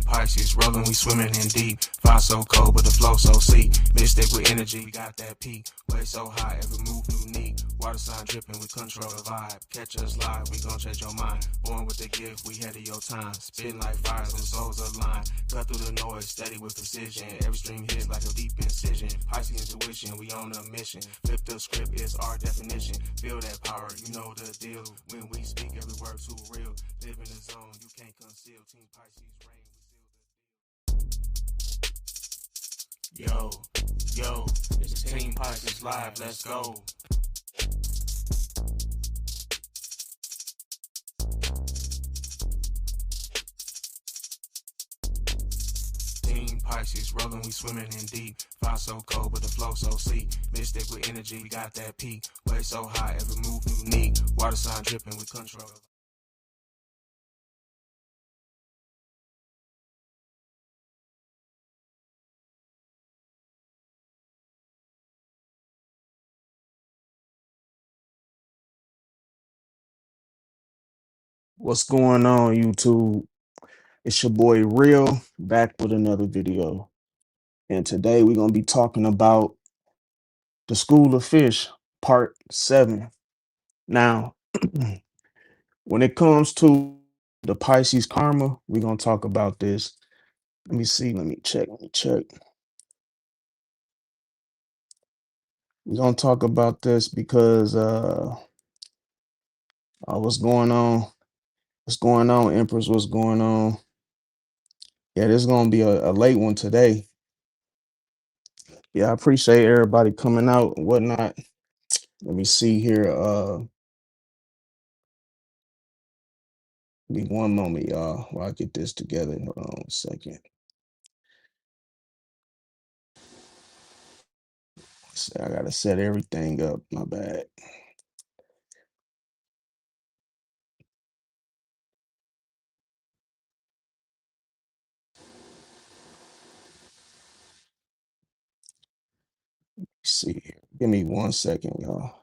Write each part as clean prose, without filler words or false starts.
Pisces, rolling, we swimming in deep. Fire so cold, but the flow so sweet. Mystic with energy, we got that peak. Way so high, every move unique. Water sign dripping, we control the vibe. Catch us live, we gon' change your mind. Born with the gift, we ahead of your time. Spitting like fires and souls aligned. Cut through the noise, steady with precision. Every stream hits like a deep incision. Pisces intuition, we on a mission. Flip the script, it's our definition. Feel that power, you know the deal. When we speak, every word too real. Live in the zone, you can't conceal. Team Pisces reign, we seal the deal. Yo, it's Team Pisces live, let's go. Team Pisces, rolling, we swimming in deep. Fire so cold, but the flow so sweet. Mystic with energy, we got that peak. Way so high, every move unique. Water sign dripping, we control. What's going on, YouTube? It's your boy Real back with another video. And today we're going to be talking about the School of Fish, part 7. Now, when it comes to the Pisces karma, we're going to talk about this. Let me see. Let me check. We're going to talk about this because what's going on? What's going on, Empress? What's going on? Yeah, this is going to be a late one today. Yeah, I appreciate everybody coming out and whatnot. Let me see here. Be one moment, y'all, while I get this together. Hold on a second. I gotta set everything up. My bad. Let's see here. Give me 1 second, y'all.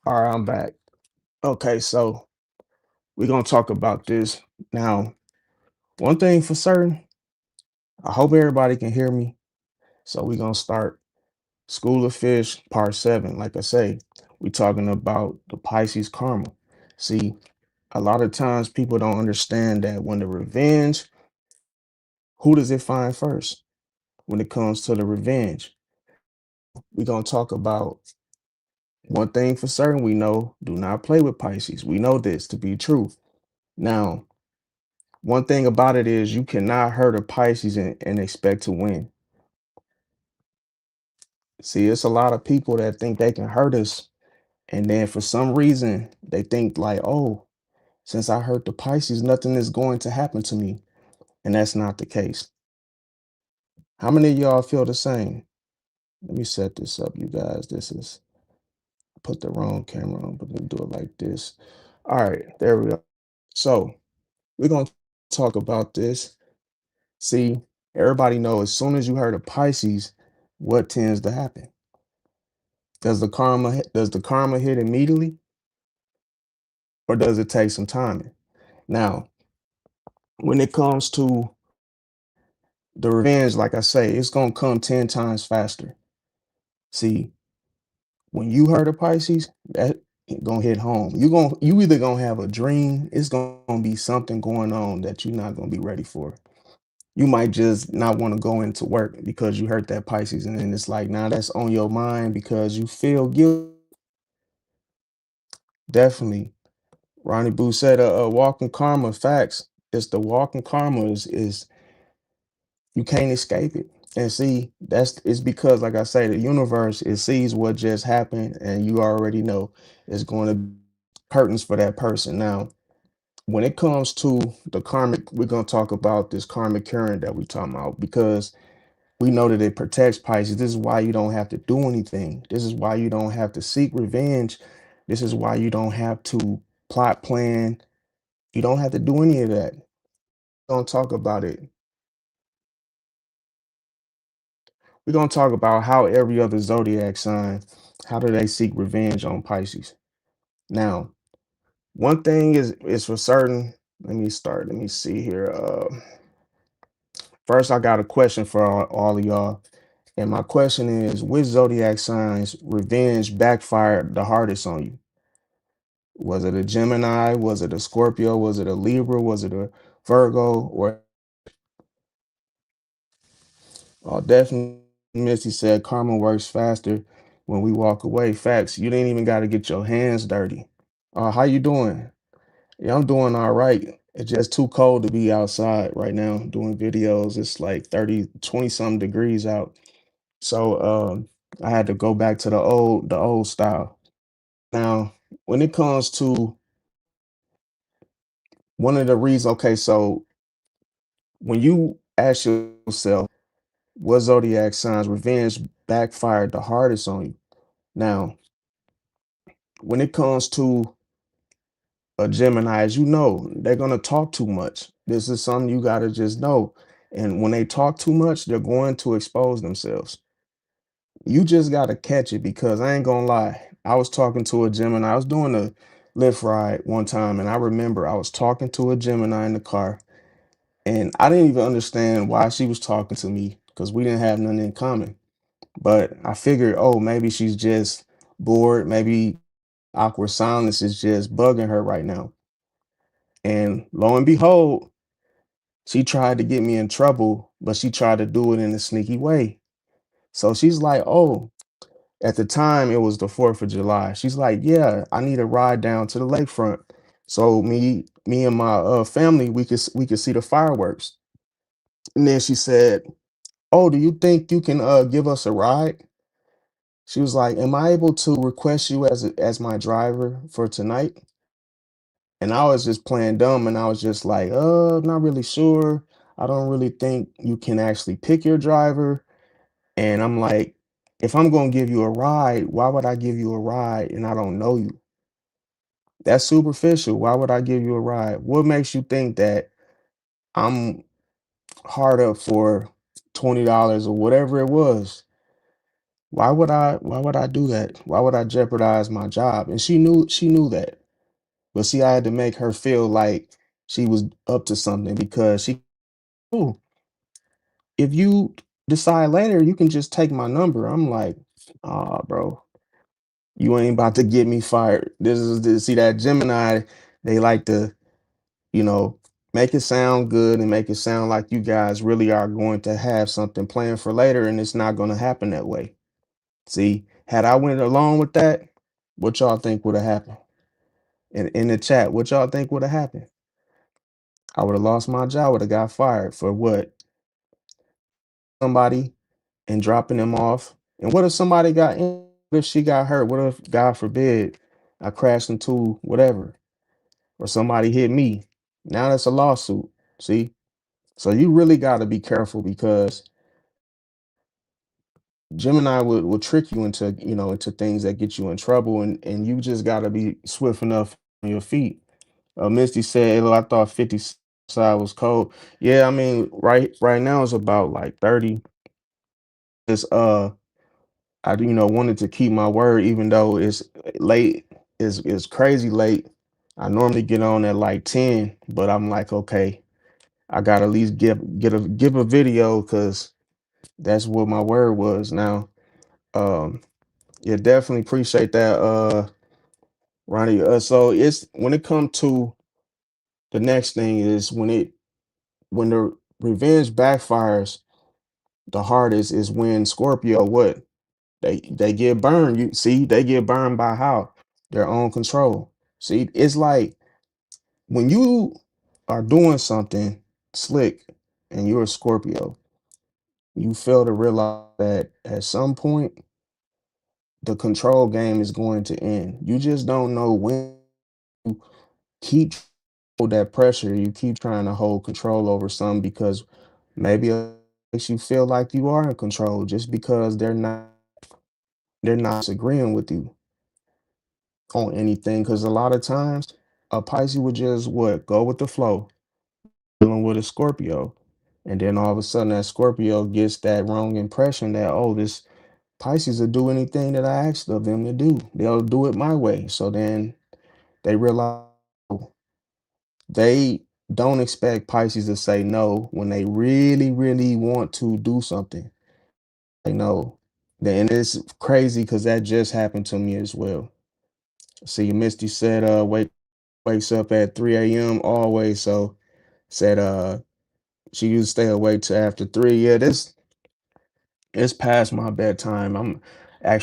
All right, I'm back. Okay, so we're gonna talk about this now. One thing for certain, I hope everybody can hear me. So we're gonna start School of Fish, part 7. Like I say, we're talking about the Pisces karma. See, a lot of times people don't understand that when the revenge, who does it find first? When it comes to the revenge, we're going to talk about one thing for certain. We know, do not play with Pisces. We know this to be true. Now, one thing about it is you cannot hurt a Pisces and expect to win. See, it's a lot of people that think they can hurt us, and then for some reason they think like, oh, since I hurt the Pisces, nothing is going to happen to me. And that's not the case. How many of y'all feel the same? Let me set this up, you guys. This is, put the wrong camera on, but let me do it like this. All right, there we go. So we're going to talk about this. See, everybody know as soon as you heard of Pisces, what tends to happen? Does the karma hit immediately, or does it take some time? Now, when it comes to the revenge, like I say, it's gonna come 10 times faster. See, when you heard of Pisces, that ain't gonna hit home. You either gonna have a dream, it's gonna be something going on that you're not gonna be ready for. You might just not want to go into work because you hurt that Pisces, and then it's like now that's on your mind because you feel guilty. Definitely, Ronnie Boo said, walking karma." Facts. It's the walking karma is you can't escape it. And see, that's it's because, like I say, the universe it sees what just happened, and you already know it's going to be curtains for that person. Now, when it comes to the karmic, we're going to talk about this karmic current that we're talking about because We know that it protects Pisces. This is why you don't have to do anything. This is why you don't have to seek revenge. This is why you don't have to plot plan. You don't have to do any of that. Don't talk about it. We're gonna talk about how every other zodiac sign, how do they seek revenge on Pisces? Now, one thing is for certain. Let me start. Let me see here. First, I got a question for all of y'all. And my question is, which zodiac signs revenge backfired the hardest on you? Was it a Gemini? Was it a Scorpio? Was it a Libra? Was it a Virgo? Or definitely Missy said karma works faster when we walk away. Facts. You didn't even got to get your hands dirty. How you doing? Yeah, I'm doing all right. It's just too cold to be outside right now doing videos. It's like 30, 20 some degrees out. So I had to go back to the old style. Now, when it comes to one of the reasons, okay, so when you ask yourself what zodiac signs revenge backfired the hardest on you. Now, when it comes to a Gemini, as you know, they're gonna talk too much. This is something you gotta just know. And when they talk too much, they're going to expose themselves. You just gotta catch it because I ain't gonna lie. I was talking to a Gemini. I was doing a Lyft ride one time, and I remember I was talking to a Gemini in the car, and I didn't even understand why she was talking to me because we didn't have nothing in common. But I figured, oh, maybe she's just bored. Maybe awkward silence is just bugging her right now. And lo and behold, she tried to get me in trouble, but she tried to do it in a sneaky way. So she's like, oh, at the time it was the 4th of July. She's like, yeah, I need a ride down to the lakefront. So me and my family, we could see the fireworks. And then she said, oh, do you think you can give us a ride? She was like, am I able to request you as my driver for tonight? And I was just playing dumb and I was just like, not really sure. I don't really think you can actually pick your driver. And I'm like, if I'm gonna give you a ride, why would I give you a ride and I don't know you? That's superficial. Why would I give you a ride? What makes you think that I'm hard up for $20 or whatever it was? Why would I do that? Why would I jeopardize my job? And she knew that. But see, I had to make her feel like she was up to something because oh, if you decide later, you can just take my number. I'm like, bro, you ain't about to get me fired. See that Gemini, they like to, you know, make it sound good and make it sound like you guys really are going to have something planned for later, and it's not going to happen that way. See, had I went along with that, what y'all think would have happened? In the chat, what y'all think would have happened? I would have lost my job, would have got fired for what? Somebody and dropping them off. And what if somebody got in? What if she got hurt? What if, God forbid, I crashed into whatever or somebody hit me? Now that's a lawsuit. See? So you really got to be careful because Gemini will trick you into things that get you in trouble, and you just got to be swift enough on your feet. Misty said, "Hello, I thought 50 side was cold." Yeah, I mean, right now it's about like 30. It's I wanted to keep my word even though it's late. It's crazy late. I normally get on at like 10, but I'm like, okay, I gotta at least give a video because that's what my word was. Now, um, yeah, definitely appreciate that, Ronnie. So it's when it comes to the next thing is when the revenge backfires, the hardest is when Scorpio what they get burned. You see, they get burned by how their own control. See, it's like when you are doing something slick and you're a Scorpio, you fail to realize that at some point the control game is going to end. You just don't know when you keep hold that pressure. You keep trying to hold control over something because maybe a makes you feel like you are in control just because they're not disagreeing with you on anything. Because a lot of times a Pisces would just what go with the flow, dealing with a Scorpio, and then all of a sudden that Scorpio gets that wrong impression that, oh, this Pisces will do anything that I asked of them to do. They'll do it my way. So then they realize they don't expect Pisces to say no when they really, really want to do something. They know. And it's crazy because that just happened to me as well. See, Misty said, wakes up at 3 a.m. always. So said, she used to stay awake till after 3. Yeah, this it's past my bedtime. I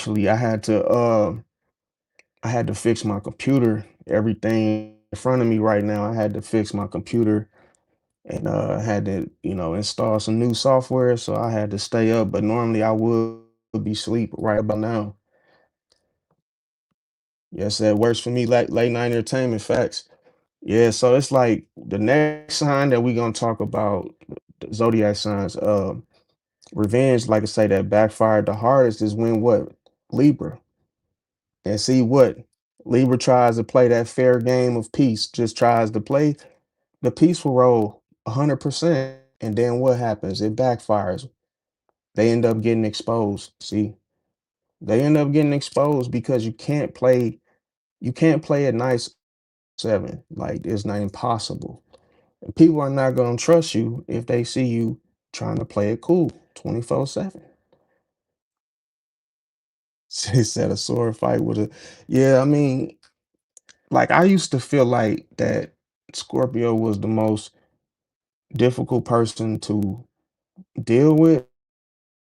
had to fix my computer. Everything in front of me right now, I had to fix my computer and had to, install some new software. So I had to stay up. But normally I would be asleep right about now. Yes, that works for me. Late night entertainment facts. Yeah, so it's like the next sign that we're gonna talk about, the zodiac signs. Revenge, like I say, that backfired the hardest is when what? Libra. And see what? Libra tries to play that fair game of peace, just tries to play the peaceful role 100%. And then what happens? It backfires. They end up getting exposed. See, they end up getting exposed because you can't play it nice 7. Like it's not impossible. And people are not gonna trust you if they see you trying to play it cool 24/7. She said a sword fight with a yeah, I mean, like I used to feel like that Scorpio was the most difficult person to deal with.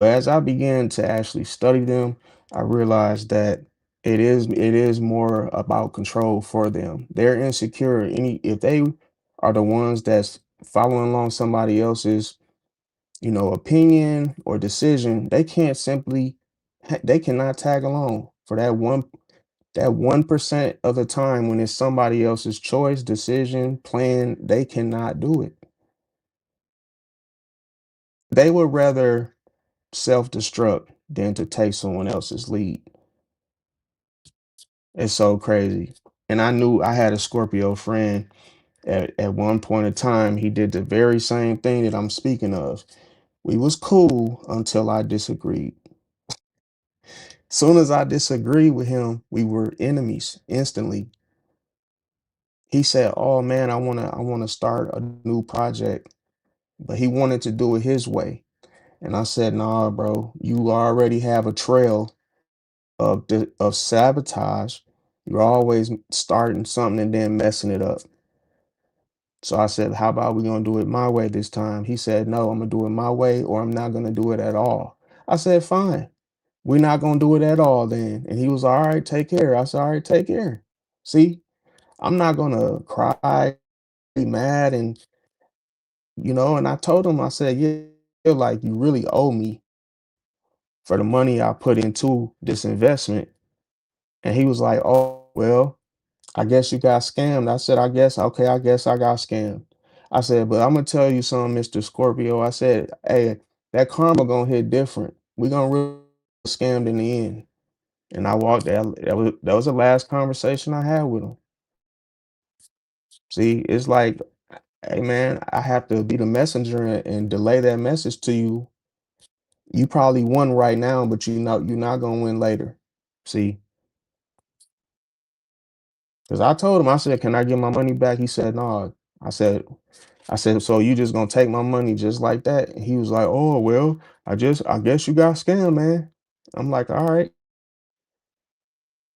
But as I began to actually study them, I realized that it is more about control for them. They're insecure. If they are the ones that's following along somebody else's, opinion or decision, they cannot tag along for that 1% of the time when it's somebody else's choice, decision, plan, they cannot do it. They would rather self-destruct than to take someone else's lead. It's so crazy. And I knew I had a Scorpio friend at one point in time. He did the very same thing that I'm speaking of. We was cool until I disagreed. Soon as I disagreed with him, we were enemies instantly. He said, "Oh man, I wanna start a new project," but he wanted to do it his way. And I said, "Nah, bro, you already have a trail of sabotage. You're always starting something and then messing it up." So I said, "How about we gonna do it my way this time?" He said, "No, I'm gonna do it my way, or I'm not gonna do it at all." I said, "Fine, we're not gonna do it at all then." And he was all right, take care. I said, "All right, take care." See, I'm not gonna cry, be mad, and I told him, I said, "Yeah, I feel like you really owe me for the money I put into this investment." And he was like, "Oh, well, I guess you got scammed." I said, okay, I guess I got scammed. I said, "But I'm gonna tell you something, Mr. Scorpio." I said, "Hey, that karma gonna hit different. We gonna really get scammed in the end." And I walked that was the last conversation I had with him. See, it's like, hey man, I have to be the messenger and delay that message to you. You probably won right now, but you're not gonna win later. See, because I told him, I said, "Can I get my money back?" He said, "No." I said, "So you just gonna take my money just like that?" And he was like, "Oh well, I guess you got scammed, man." I'm like, "All right.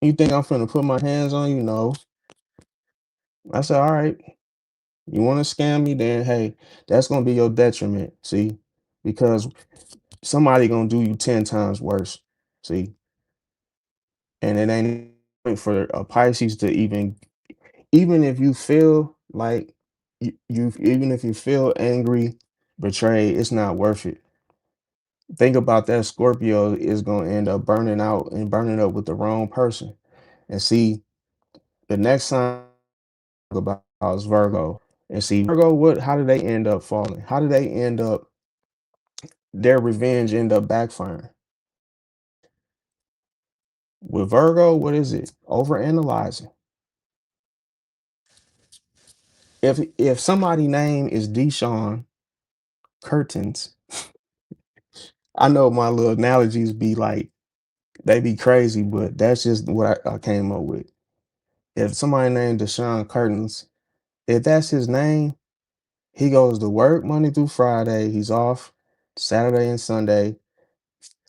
You think I'm finna put my hands on you?" No. I said, "All right. You want to scam me? Then hey, that's gonna be your detriment. See, because somebody gonna do you 10 times worse. See, and it ain't for a Pisces to even if you feel like even if you feel angry, betrayed, it's not worth it. Think about that Scorpio is going to end up burning out and burning up with the wrong person. And see, the next sign about is Virgo. And see, Virgo, how do they end up falling? How do they end up their revenge end up backfiring. With Virgo, what is it? Overanalyzing. If somebody name is Deshaun Curtains, I know my little analogies be like they be crazy, but that's just what I came up with. If somebody named Deshaun Curtains, if that's his name, he goes to work Monday through Friday. He's off Saturday and Sunday.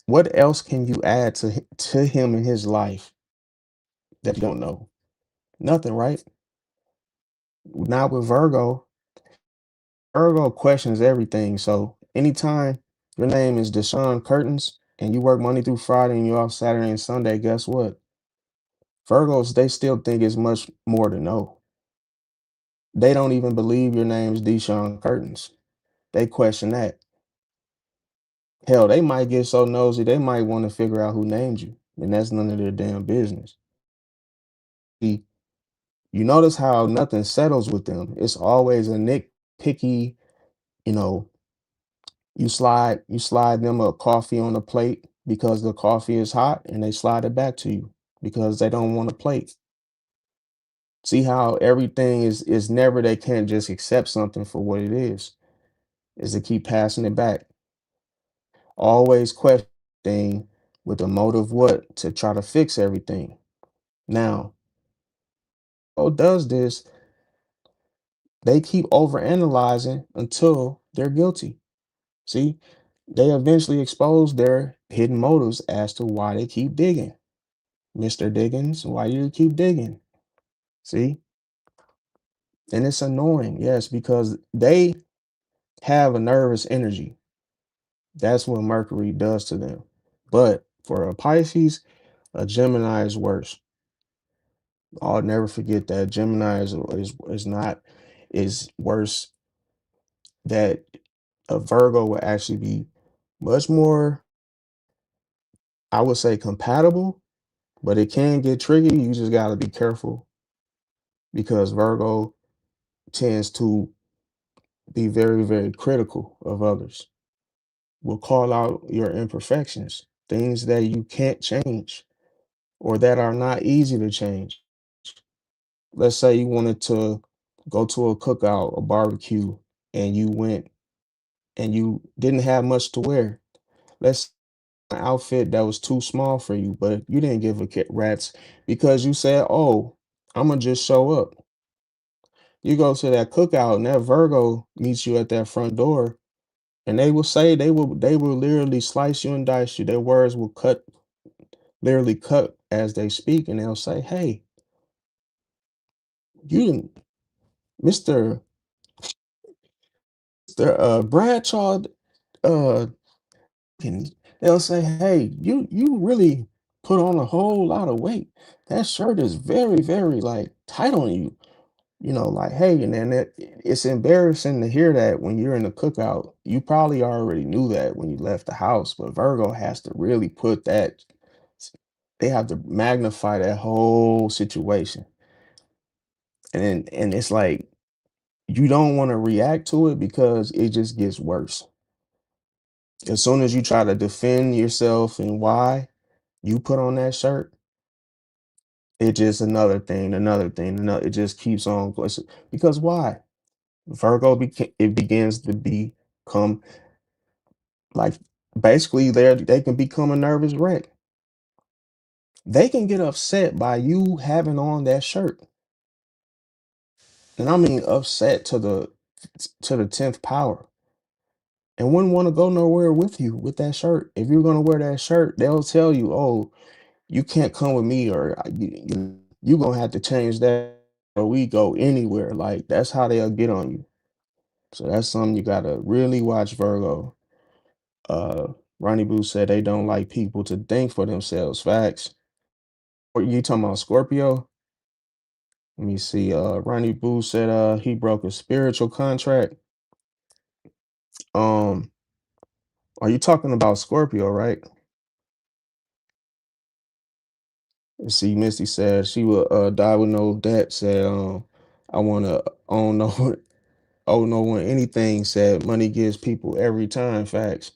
What else can you add to him in his life that you don't know? Nothing, right? Not with Virgo. Virgo questions everything. So anytime your name is Deshaun Curtains and you work Monday through Friday and you're off Saturday and Sunday, guess what? Virgos, they still think it's much more to know. They don't even believe your name's Deshaun Curtains. They question that. Hell, they might get so nosy, they might want to figure out who named you. And that's none of their damn business. See, you notice how nothing settles with them. It's always a nitpicky, you know, you slide them a coffee on a plate because the coffee is hot and they slide it back to you because they don't want a plate. See how everything is never they can't just accept something for what it is to keep passing it back. Always questioning with a motive what? To try to fix everything. Now, who does this, they keep overanalyzing until they're guilty. See, they eventually expose their hidden motives as to why they keep digging. Mr. Diggins, why do you keep digging? See? And it's annoying, yes, because they have a nervous energy. That's what Mercury does to them. But for a Pisces, a Gemini is worse. I'll never forget that Gemini is not is worse. That a Virgo would actually be much more, I would say, compatible, but it can get tricky. You just got to be careful because Virgo tends to be very, very critical of others. Will call out your imperfections, things that you can't change or that are not easy to change. Let's say you wanted to go to a cookout, a barbecue, and you went and you didn't have much to wear. Let's say an outfit that was too small for you, but you didn't give a rat's because you said, "Oh, I'm gonna just show up." You go to that cookout, and that Virgo meets you at that front door, and they will say they will literally slice you and dice you. Their words will literally cut as they speak, and they'll say, "Hey, you didn't, Mister Bradshaw, uh, and they'll say, "Hey, you really put on a whole lot of weight. That shirt is very, very like tight on you." Like, hey, and then it's embarrassing to hear that when you're in the cookout. You probably already knew that when you left the house, but Virgo has to really put that, they have to magnify that whole situation. And it's like you don't want to react to it because it just gets worse. As soon as you try to defend yourself and why you put on that shirt, it just another thing, another. It just keeps on going. Because why? It begins to become like basically they can become a nervous wreck. They can get upset by you having on that shirt. And I mean upset to the 10th power. And wouldn't want to go nowhere with you with that shirt. If you're gonna wear that shirt, they'll tell you, "Oh, you can't come with me, or you gonna have to change that, or we go anywhere." Like that's how they'll get on you. So that's something you gotta really watch, Virgo. Ronnie Boo said they don't like people to think for themselves. Facts. Or you talking about Scorpio? Let me see. Ronnie Boo said he broke a spiritual contract. Um, are you talking about Scorpio, right? And see, Misty said she will die with no debt. Said I wanna own no owe no one anything. Said money gives people every time. Facts.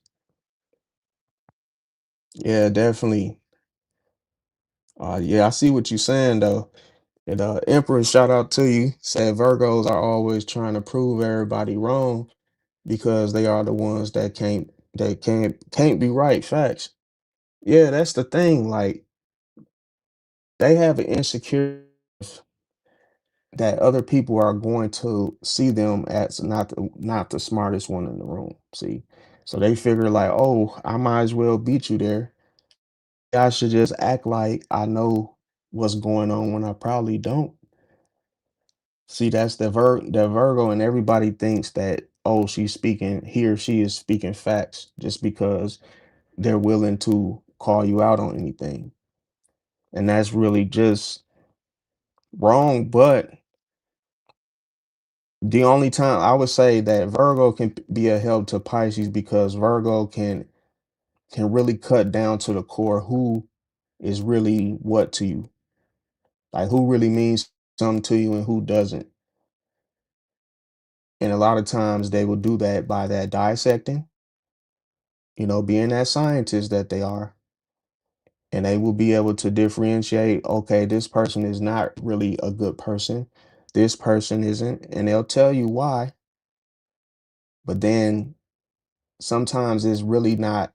Yeah, definitely. Yeah, I see what you're saying though. And Emperor, shout out to you. Said Virgos are always trying to prove everybody wrong because they are the ones that can't be right. Facts. Yeah, that's the thing. Like they have an insecurity that other people are going to see them as not the smartest one in the room. See, so they figure like, oh, I might as well beat you there. I should just act like I know what's going on when I probably don't. See, that's the Virgo, and everybody thinks that, oh, he or she is speaking facts just because they're willing to call you out on anything. And that's really just wrong. But the only time I would say that Virgo can be a help to Pisces because Virgo can really cut down to the core who is really what to you, like who really means something to you and who doesn't. And a lot of times they will do that by that dissecting, being that scientist that they are. And they will be able to differentiate, okay, this person is not really a good person. This person isn't. And they'll tell you why. But then sometimes it's really not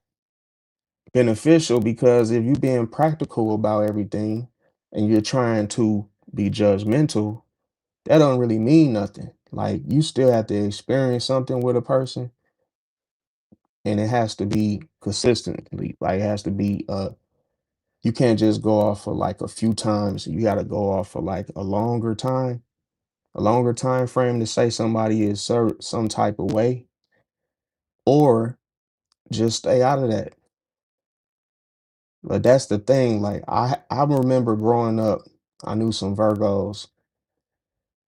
beneficial because if you're being practical about everything and you're trying to be judgmental, that don't really mean nothing. Like you still have to experience something with a person and it has to be consistently. Like it has to be you can't just go off for like a few times. You got to go off for like a longer time frame to say somebody is some type of way, or just stay out of that. But that's the thing. Like I remember growing up, I knew some Virgos,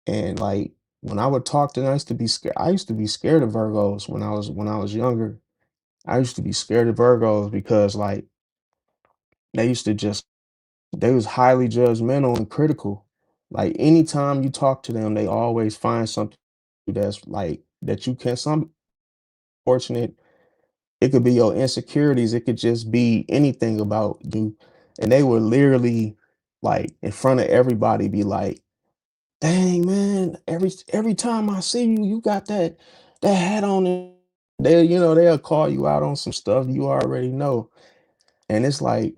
and like when I would talk to them, I used to be scared. I used to be scared of Virgos when I was younger. I used to be scared of Virgos because like they used to just they was highly judgmental and critical. Like anytime you talk to them, they always find something that's like that you can some fortunate. It could be your insecurities. It could just be anything about you. And they would literally, like, in front of everybody, be like, "Dang, man! Every time I see you, you got that hat on." And they'll call you out on some stuff you already know. And it's like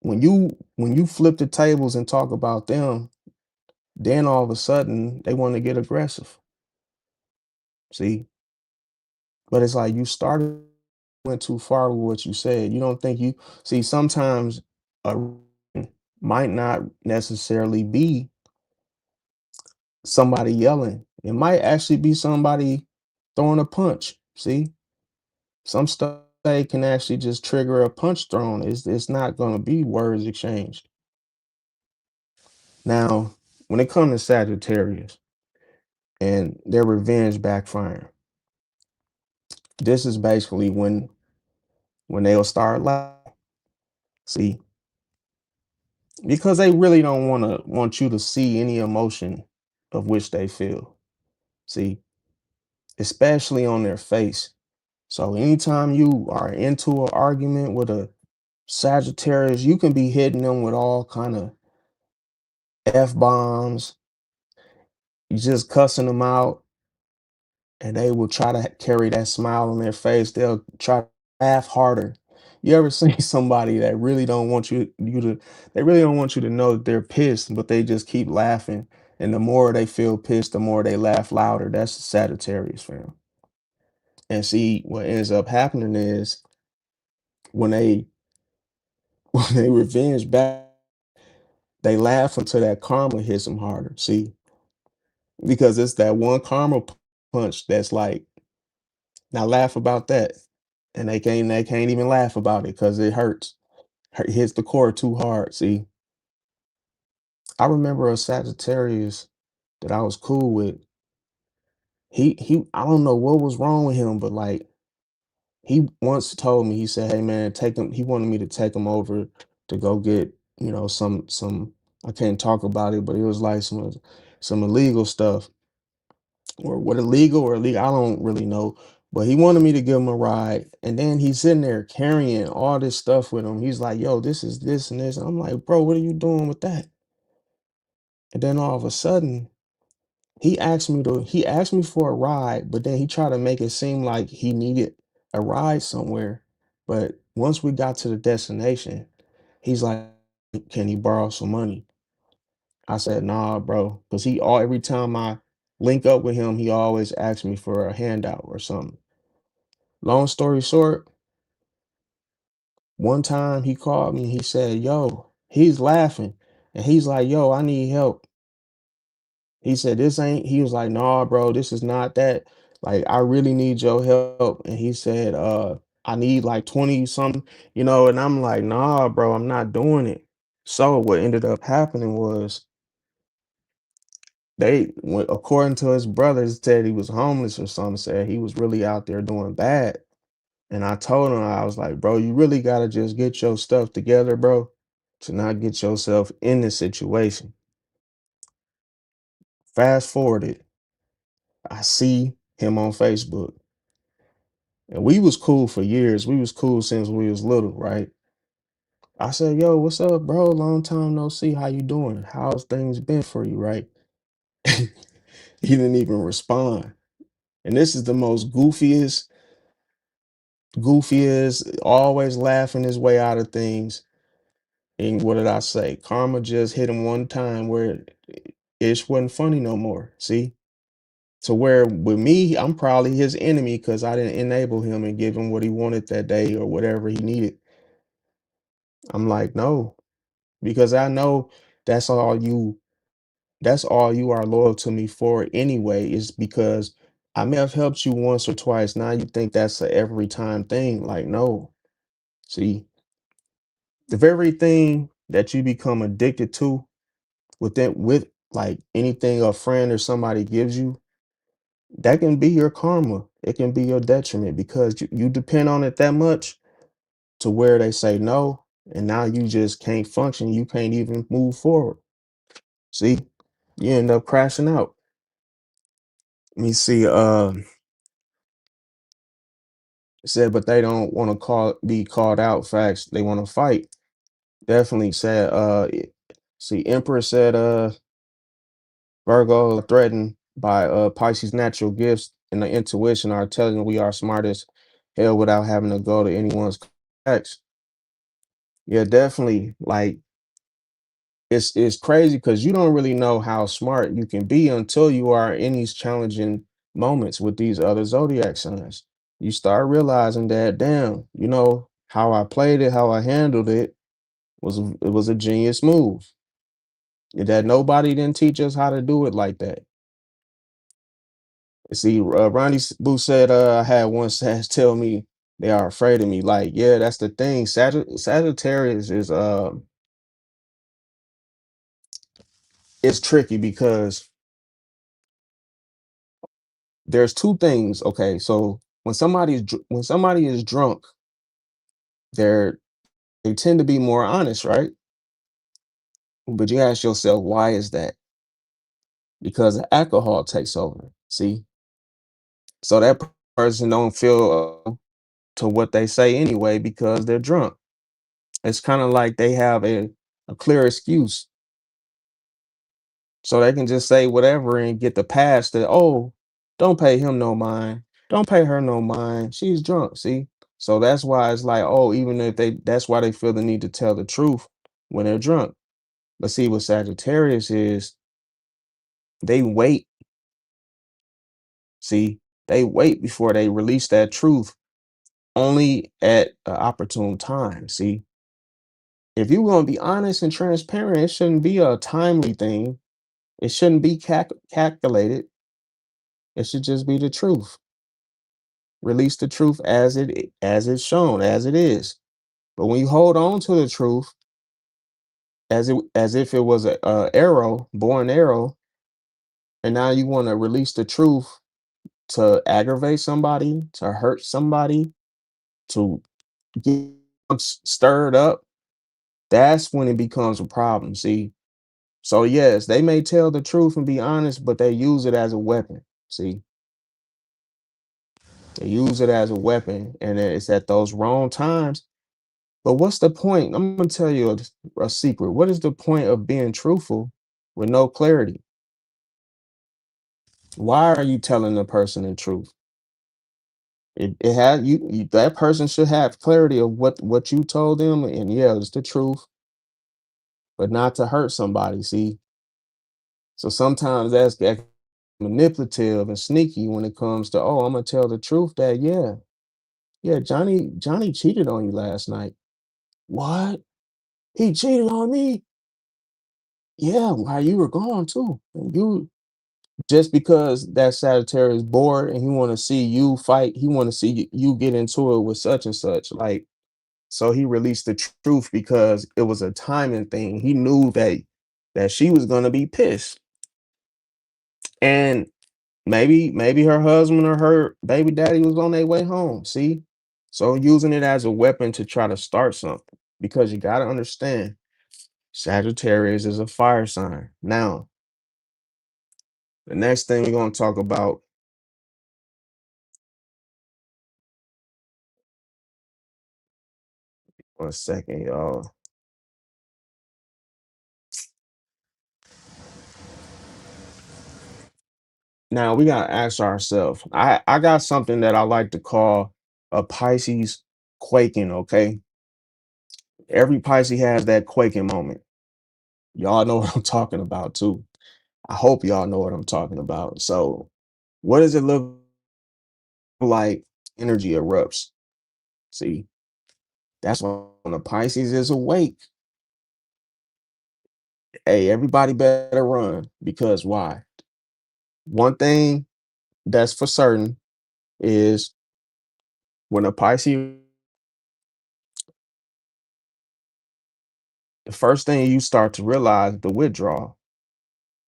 when you flip the tables and talk about them, then all of a sudden they want to get aggressive. See, but it's like you started went too far with what you said. You don't think you see sometimes a reason might not necessarily be somebody yelling. It might actually be somebody throwing a punch. See, some stuff they can actually just trigger a punch thrown. It's not going to be words exchanged. Now, when it comes to Sagittarius and their revenge backfiring, this is basically when they'll start laughing. See, because they really don't want you to see any emotion of which they feel. See, especially on their face. So anytime you are into an argument with a Sagittarius, you can be hitting them with all kind of F bombs. You just cussing them out, and they will try to carry that smile on their face. They'll try to laugh harder. You ever seen somebody that really don't want you to they really don't want you to know that they're pissed, but they just keep laughing. And the more they feel pissed, the more they laugh louder. That's the Sagittarius fam. And see what ends up happening is when they when they revenge back, they laugh until that karma hits them harder. See, because it's that one punch that's like, now laugh about that. And they can't even laugh about it because it hurts. Hits the core too hard. See, I remember a Sagittarius that I was cool with. He I don't know what was wrong with him, but like he once told me, he said, "Hey man, take him." He wanted me to take him over to go get, some I can't talk about it, but it was like some illegal stuff or what illegal or illegal, I don't really know. But he wanted me to give him a ride. And then he's sitting there carrying all this stuff with him. He's like, yo, this is this and this. I'm like, bro, what are you doing with that? And then all of a sudden, he asked me for a ride, but then he tried to make it seem like he needed a ride somewhere. But once we got to the destination, he's like, can he borrow some money? I said, nah, bro. Because every time I link up with him, he always asks me for a handout or something. Long story short, one time he called me, he said, yo, he's laughing. And he's like, yo, I need help. He said, he was like, nah, bro, this is not that. Like, I really need your help. And he said, I need like 20 something, and I'm like, nah, bro, I'm not doing it. So what ended up happening was according to his brothers, said he was homeless or something, said he was really out there doing bad. And I told him, I was like, bro, you really gotta just get your stuff together, bro, to not get yourself in this situation. Fast forwarded, I see him on Facebook. And we was cool for years. We was cool since we was little, right? I said, yo, what's up, bro? Long time no see. How you doing? How's things been for you, right? He didn't even respond. And this is the most goofiest, always laughing his way out of things. And what did I say? Karma just hit him one time where it wasn't funny no more. See? To where with me, I'm probably his enemy because I didn't enable him and give him what he wanted that day or whatever he needed. I'm like, no, because I know that's all you that's all you are loyal to me for anyway, is because I may have helped you once or twice. Now you think that's a every time thing. Like, no. See, the very thing that you become addicted to with like anything a friend or somebody gives you, that can be your karma. It can be your detriment because you depend on it that much to where they say no, and now you just can't function. You can't even move forward. See, you end up crashing out. Let me see. It said, but they don't want to be called out. Facts. They want to fight. Definitely said. See, Emperor said. Virgo threatened by Pisces natural gifts and the intuition are telling we are smart as hell without having to go to anyone's ex. Yeah, definitely. Like it's crazy because you don't really know how smart you can be until you are in these challenging moments with these other zodiac signs. You start realizing that, damn, how I played it, how I handled it it was a genius move. That nobody didn't teach us how to do it like that. See, Ronnie Boo said, I had one Sag tell me they are afraid of me. Like, yeah, that's the thing. Sagittarius is tricky because there's two things. Okay, so when somebody is drunk, they're they tend to be more honest, right? But you ask yourself, why is that? Because alcohol takes over. See, so that person don't feel to what they say anyway because they're drunk. It's kind of like they have a clear excuse. So they can just say whatever and get the pass that, oh, don't pay him no mind. Don't pay her no mind. She's drunk. See? So that's why it's like, oh, even if that's why they feel the need to tell the truth when they're drunk. But see, what Sagittarius is, they wait. See, they wait before they release that truth only at an opportune time. See, if you're going to be honest and transparent, it shouldn't be a timely thing. It shouldn't be calculated. It should just be the truth. Release the truth as it's shown, as it is. But when you hold on to the truth as if it was a arrow, born arrow, and now you want to release the truth to aggravate somebody, to hurt somebody, to get them stirred up, that's when it becomes a problem. See, so yes, they may tell the truth and be honest, but they use it as a weapon. See, They use it as a weapon, and it's at those wrong times. But what's the point? I'm gonna tell you a secret. What is the point of being truthful with no clarity? Why are you telling the person the truth? It had you that person should have clarity of what you told them, and yeah, it's the truth, but not to hurt somebody. See, so sometimes that manipulative and sneaky when it comes to, oh, I'm gonna tell the truth that yeah, Johnny cheated on you last night. What? He cheated on me? Yeah, while you were gone too. And you just because that Sagittarius is bored and he want to see you fight, he want to see you get into it with such and such. Like, so he released the truth because it was a timing thing. He knew that she was gonna be pissed. And maybe her husband or her baby daddy was on their way home. See? So using it as a weapon to try to start something. Because you gotta understand, Sagittarius is a fire sign. Now, the next thing we're gonna talk about, 1 second, y'all. Now we gotta ask ourselves. I got something that I like to call a Pisces quaking, okay? Every Pisces has that quaking moment. Y'all know what I'm talking about too. I hope y'all know what I'm talking about. So, what does it look like? Energy erupts? See, that's when the Pisces is awake. Hey, everybody better run because why? One thing that's for certain is when a Pisces, the first thing you start to realize the withdrawal.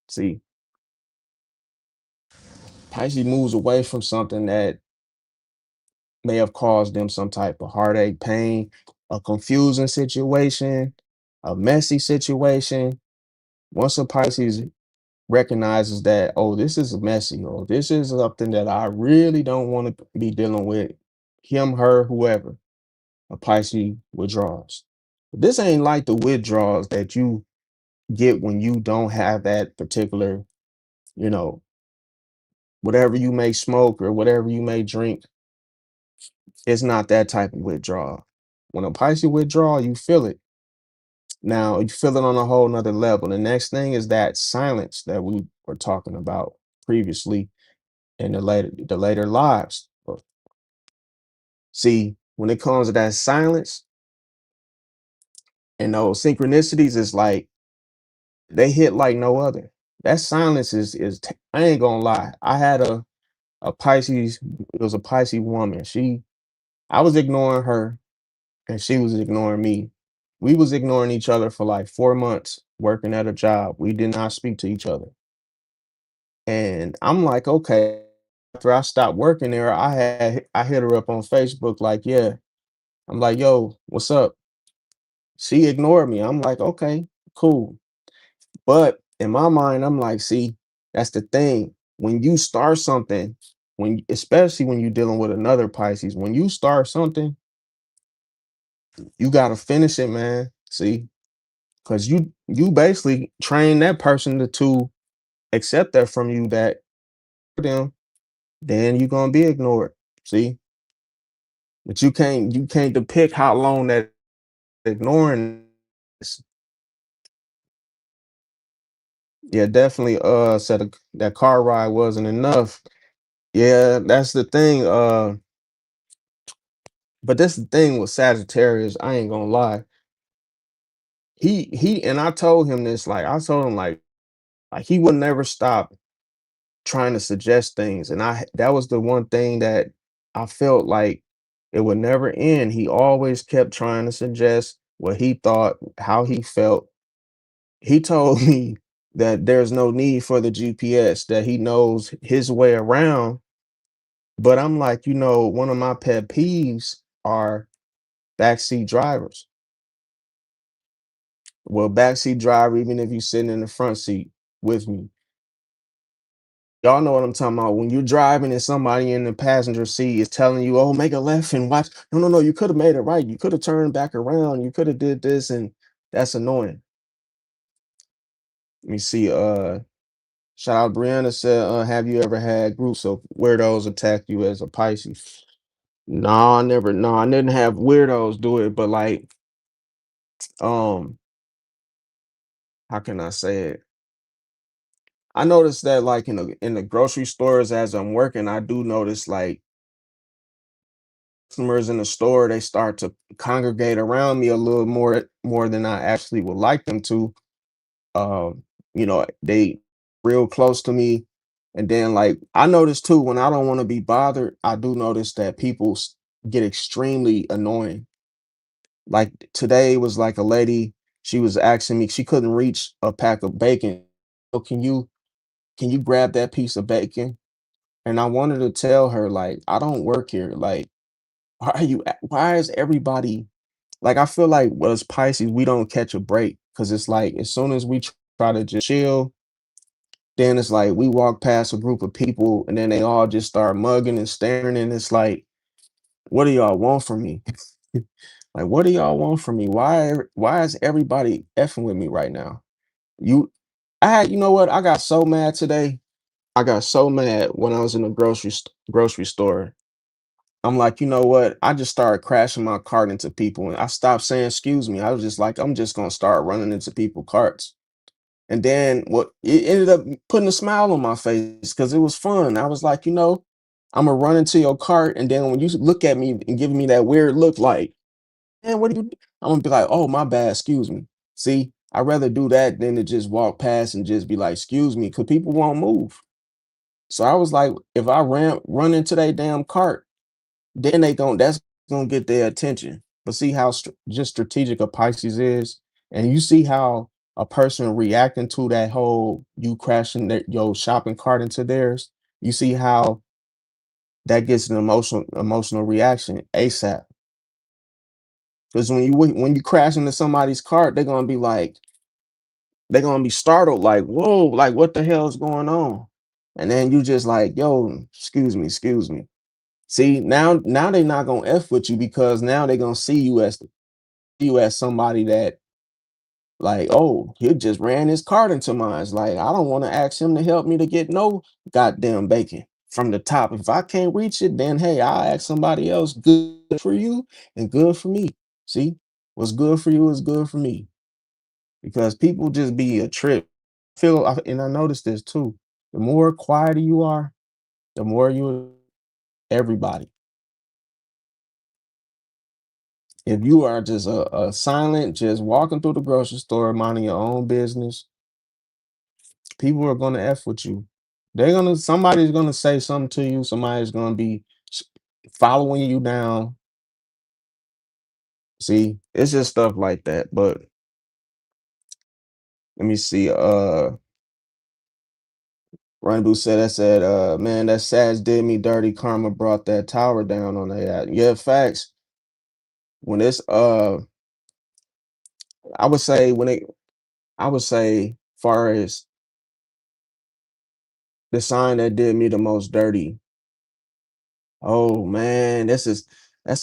See, Pisces moves away from something that may have caused them some type of heartache, pain, a confusing situation, a messy situation. Once a Pisces recognizes that, oh, this is messy, or this is something that I really don't want to be dealing with, him, her, whoever, a Pisces withdraws. But this ain't like the withdrawals that you get when you don't have that particular, you know, whatever you may smoke or whatever you may drink. It's not that type of withdrawal. When a Pisces withdraw, you feel it. Now you feel it on a whole nother level. The next thing is that silence that we were talking about previously in the later lives. See, when it comes to that silence and those synchronicities, it's like they hit like no other. That silence I ain't gonna lie. I had a Pisces, it was a Pisces woman. I was ignoring her and she was ignoring me. We was ignoring each other for like 4 months working at a job. We did not speak to each other. And I'm like, okay. After I stopped working there, I hit her up on Facebook, like, yeah. I'm like, yo, what's up? She ignored me. I'm like, okay, cool. But in my mind, I'm like, see, that's the thing. When you start something, especially when you're dealing with another Pisces, when you start something, you gotta finish it, man. See, because you basically train that person to accept that from you that them, then you're gonna be ignored. See, but you can't depict how long that ignoring is. Yeah, definitely said that car ride wasn't enough. Yeah, that's the thing. But that's the thing with Sagittarius, I ain't gonna lie. He and I told him this, like I told him like he would never stop trying to suggest things. And that was the one thing that I felt like it would never end. He always kept trying to suggest what he thought, how he felt. He told me that there's no need for the GPS, that he knows his way around. But I'm like, one of my pet peeves are backseat drivers. Well, backseat driver, even if you're sitting in the front seat with me, Y'all know what I'm talking about. When you're driving and somebody in the passenger seat is telling you, "Oh, make a left and watch." No, no, no. You could have made it right. You could have turned back around. You could have did this, and that's annoying. Let me see. Shout out Brianna said, "Have you ever had groups of weirdos attack you as a Pisces?" No, I never. No, I didn't have weirdos do it, but like, um, how can I say it? I noticed that like in the grocery stores as I'm working, I do notice like customers in the store, they start to congregate around me a little more than I actually would like them to. Um, they real close to me. And then like I notice too, when I don't want to be bothered, I do notice that people get extremely annoying. Like today was like a lady, she was asking me, she couldn't reach a pack of bacon. "Oh, can you grab that piece of bacon?" And I wanted to tell her, like, I don't work here. Like, why is everybody like, I feel like us Pisces, we don't catch a break because it's like as soon as we try to just chill, then it's like we walk past a group of people and then they all just start mugging and staring. And it's like, what do y'all want from me? Like, what do y'all want from me? Why is everybody effing with me right now? You you know what? I got so mad today. I got so mad when I was in the grocery store. I'm like, you know what? I just started crashing my cart into people and I stopped saying excuse me. I was just like, I'm just gonna start running into people's carts. And then what it ended up putting a smile on my face because it was fun. I was like, I'm gonna run into your cart, and then when you look at me and giving me that weird look like, man, what do you I'm gonna be like, oh my bad, excuse me. See, I'd rather do that than to just walk past and just be like, excuse me, because people won't move. So I was like, if I run into that damn cart, then that's gonna get their attention. But see how just strategic a Pisces is, and you see how a person reacting to that whole you crashing your shopping cart into theirs. You see how that gets an emotional reaction ASAP. Because when you crash into somebody's cart, they're gonna be startled, like, whoa, like what the hell is going on? And then you just like, yo, excuse me, excuse me. See, now they're not gonna F with you because now they're gonna see you as somebody that like, oh, he just ran his cart into mine. It's like, I don't want to ask him to help me to get no goddamn bacon from the top. If I can't reach it, then hey, I'll ask somebody else. Good for you and good for me. See, what's good for you is good for me because people just be a trip. And I noticed this too. The more quieter you are, the more you everybody. If you are just a silent, just walking through the grocery store, minding your own business, people are gonna F with you. Somebody's gonna say something to you, somebody's gonna be s- following you down. See, it's just stuff like that. But let me see. Ranbu said, man, that Sag did me dirty. Karma brought that tower down on that. Yeah, facts. When it's I would say when it I would say far as the sign that did me the most dirty. Oh man, that's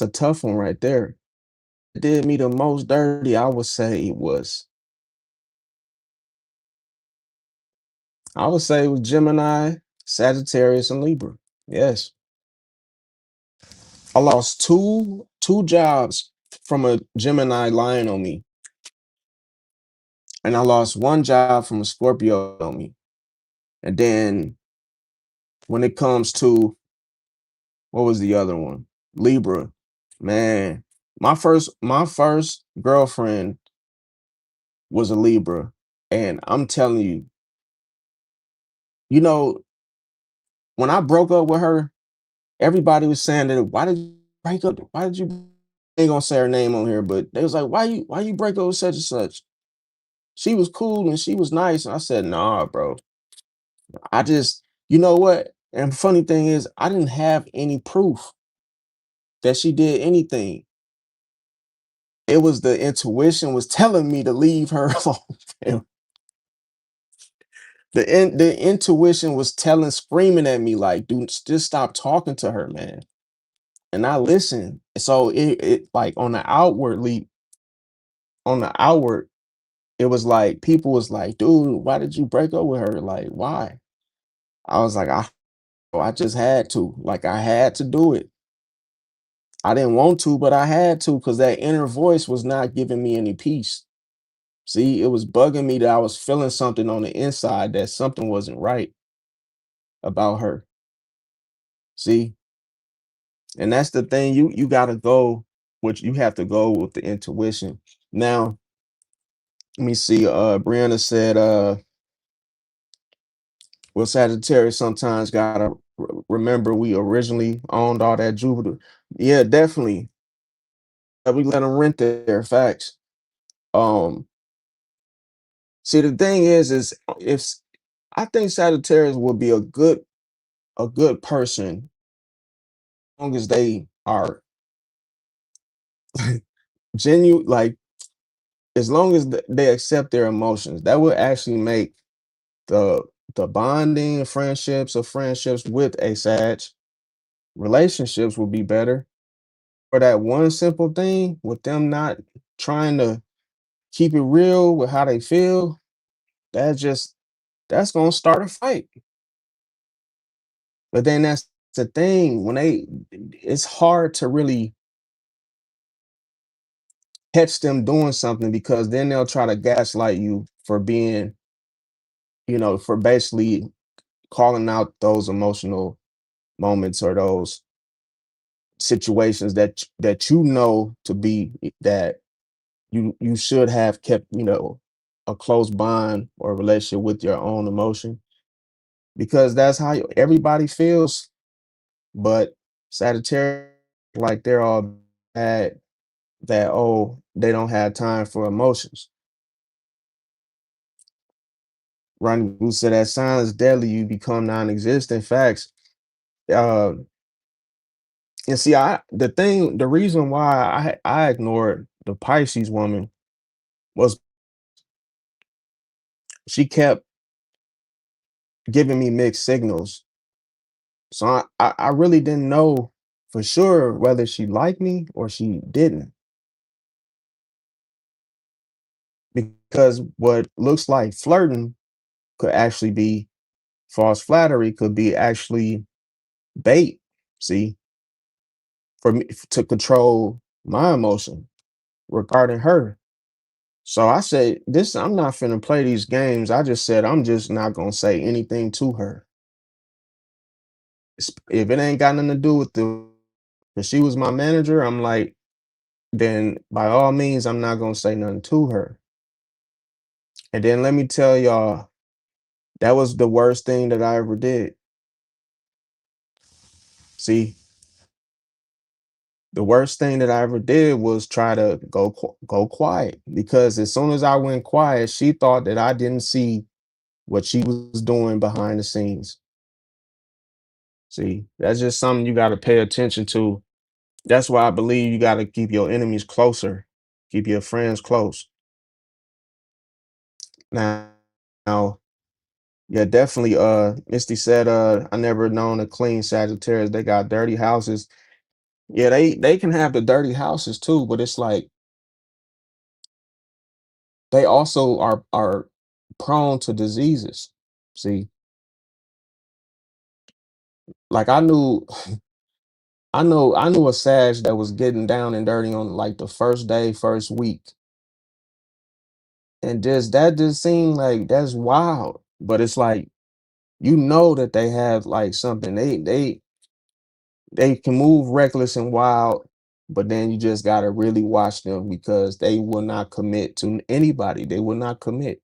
a tough one right there. Did me the most dirty, I would say it was Gemini, Sagittarius, and Libra. Yes. I lost two jobs from a Gemini lying on me, and I lost one job from a Scorpio on me. And then when it comes to what was the other one? Libra. Man, my first girlfriend was a Libra. And I'm telling you, you know, when I broke up with her, everybody was saying that why did you break up? Why did you ain't gonna say her name on here, but they was like, why you break up with such and such? She was cool and she was nice. And I said, nah, bro. I just, you know what? And funny thing is, I didn't have any proof that she did anything. It was the intuition was telling me to leave her alone. The intuition was telling, screaming at me like, dude, just stop talking to her, man. And I listened. So it like on the outward, it was like people was like, dude, why did you break up with her? Like, why? I was like, I just had to. Like, I had to do it. I didn't want to, but I had to because that inner voice was not giving me any peace. See, it was bugging me that I was feeling something on the inside, that something wasn't right about her. See, and that's the thing. You gotta go, which you have to go with the intuition. Now, let me see. Brianna said, well, Sagittarius sometimes gotta remember we originally owned all that Jupiter. Yeah, definitely. We let them rent their facts. Um, See, the thing is if I think Sagittarius will be a good person as long as they are genuine, like as long as they accept their emotions. That will actually make the the bonding of friendships with a Sag relationships will be better. For that one simple thing with them not trying to keep it real with how they feel, that just that's gonna start a fight. But then that's the thing when it's hard to really catch them doing something because then they'll try to gaslight you for being, for basically calling out those emotional moments or those situations that to be that you should have kept, a close bond or relationship with your own emotion because that's how everybody feels. But Sagittarius, like they're all bad that, oh, they don't have time for emotions. Ronnie Who said that silence deadly, you become non-existent. Facts. Uh, and see, the reason why I ignored the Pisces woman was she kept giving me mixed signals. So I really didn't know for sure whether she liked me or she didn't. Because what looks like flirting could actually be false flattery, could be actually bait. See, for me to control my emotion regarding her. So I said, this, I'm not finna play these games. I just said, I'm just not gonna say anything to her. If it ain't got nothing to do with if she was my manager, I'm like, then by all means, I'm not gonna say nothing to her. And then let me tell y'all, that was the worst thing that I ever did. See, the worst thing that I ever did was try to go quiet because as soon as I went quiet, she thought that I didn't see what she was doing behind the scenes. See, that's just something you got to pay attention to. That's why I believe you got to keep your enemies closer, keep your friends close. Now, now, yeah, definitely. Misty said, I never known a clean Sagittarius. They got dirty houses. Yeah, they can have the dirty houses too, but it's like they also are prone to diseases. See, like I knew a Sag that was getting down and dirty on like the first day, first week. And just that just seemed like that's wild. But it's like you know that they have like something. They can move reckless and wild, but then you just gotta really watch them because they will not commit to anybody. They will not commit.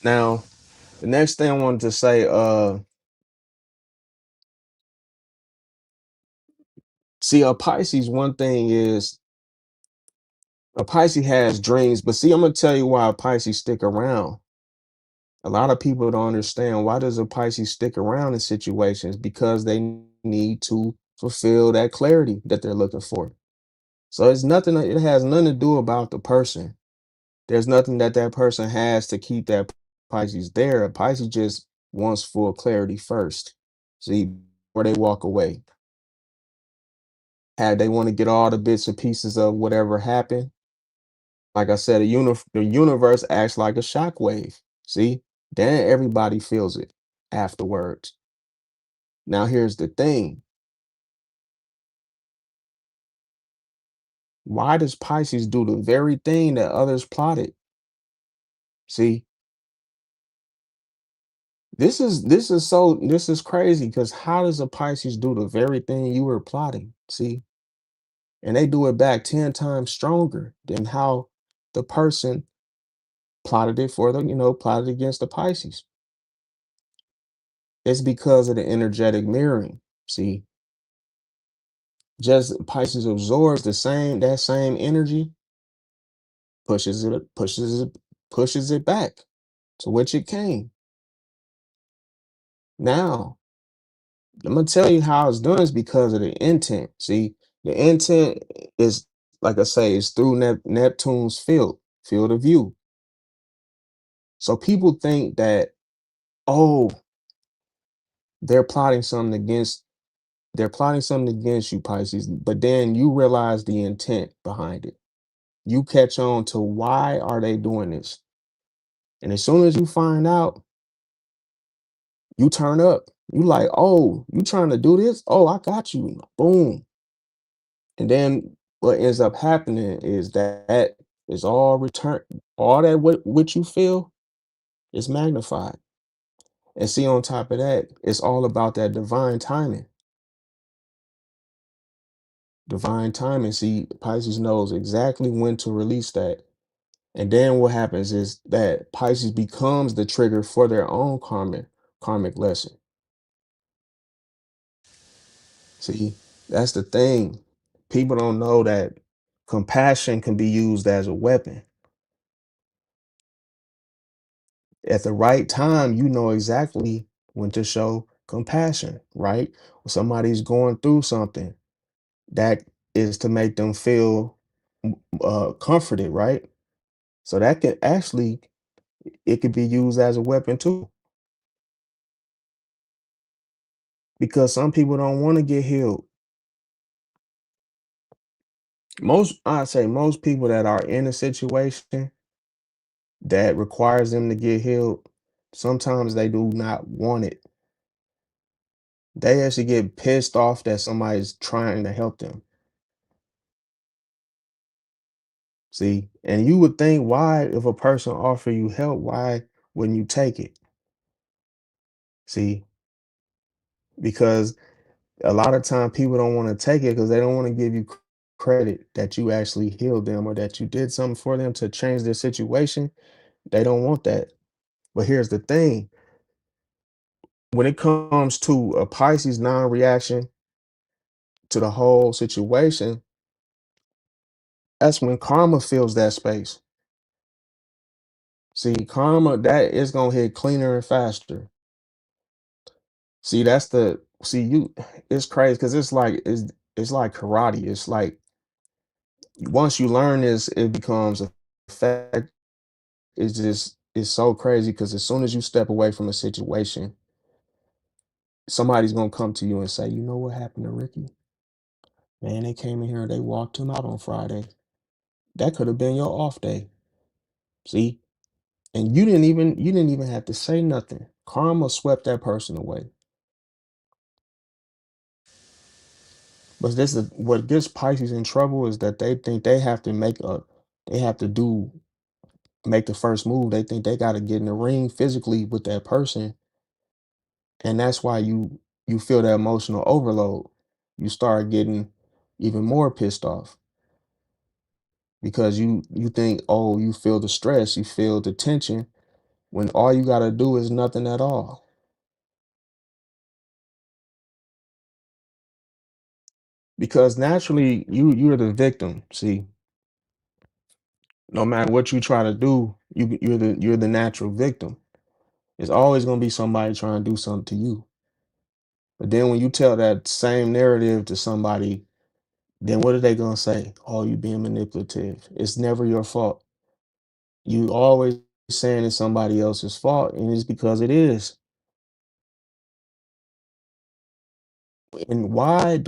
Now, the next thing I wanted to say, see a Pisces, one thing is a Pisces has dreams, but see, I'm gonna tell you why a Pisces stick around. A lot of people don't understand why does a Pisces stick around in situations because they need to fulfill that clarity that they're looking for. So it has nothing to do about the person. There's nothing that that person has to keep that Pisces there. A Pisces just wants full clarity first. See, before they walk away. Had they want to get all the bits and pieces of whatever happened, like I said, the universe acts like a shockwave. See, then everybody feels it afterwards. Now, here's the thing: why does Pisces do the very thing that others plotted? See, this is crazy because how does a Pisces do the very thing you were plotting? See, and they do it back 10 times stronger than how the person plotted it for the, plotted against the Pisces. It's because of the energetic mirroring. See, just Pisces absorbs that same energy, pushes it back to which it came. Now, I'm gonna tell you how it's done is because of the intent. See, the intent is, like I say, is through Neptune's field of view. So people think that, oh, they're plotting something against they're plotting something against you, Pisces, but then you realize the intent behind it. You catch on to why are they doing this? And as soon as you find out, you turn up. You like, oh, you trying to do this? Oh, I got you. Boom. And then what ends up happening is that is all return, all that what you feel is magnified. And see, on top of that, it's all about that divine timing. Divine timing. See, Pisces knows exactly when to release that. And then what happens is that Pisces becomes the trigger for their own karmic lesson. See, that's the thing. People don't know that compassion can be used as a weapon. At the right time, you know exactly when to show compassion, right? When somebody's going through something, that is to make them feel comforted, right? So that can actually, it could be used as a weapon too, because some people don't want to get healed. I say most people that are in a situation that requires them to get healed, sometimes they do not want it. They actually get pissed off that somebody's trying to help them. See, and you would think, why, if a person offer you help, why wouldn't you take it? See, because a lot of time people don't want to take it because they don't want to give you credit that you actually healed them or that you did something for them to change their situation. They don't want that. But here's the thing: when it comes to a Pisces non-reaction to the whole situation, that's when karma fills that space. See, karma, that is gonna hit cleaner and faster. See, you, it's crazy because it's like karate. It's like once you learn this, it becomes a fact. It's so crazy because as soon as you step away from a situation, somebody's gonna come to you and say, you know what happened to Ricky? Man, they came in here and they walked him out on Friday. That could have been your off day. See? And you didn't even have to say nothing. Karma swept that person away. But this is what gets Pisces in trouble is that they think they have to do make the first move. They think they got to get in the ring physically with that person, and that's why you feel that emotional overload. You start getting even more pissed off because you think, oh, you feel the stress, you feel the tension when all you got to do is nothing at all. Because naturally you're the victim. See, no matter what you try to do, you're the natural victim. It's always gonna be somebody trying to do something to you. But then when you tell that same narrative to somebody, then what are they gonna say? Oh, you being manipulative. It's never your fault. You always saying it's somebody else's fault, and it's because it is. And why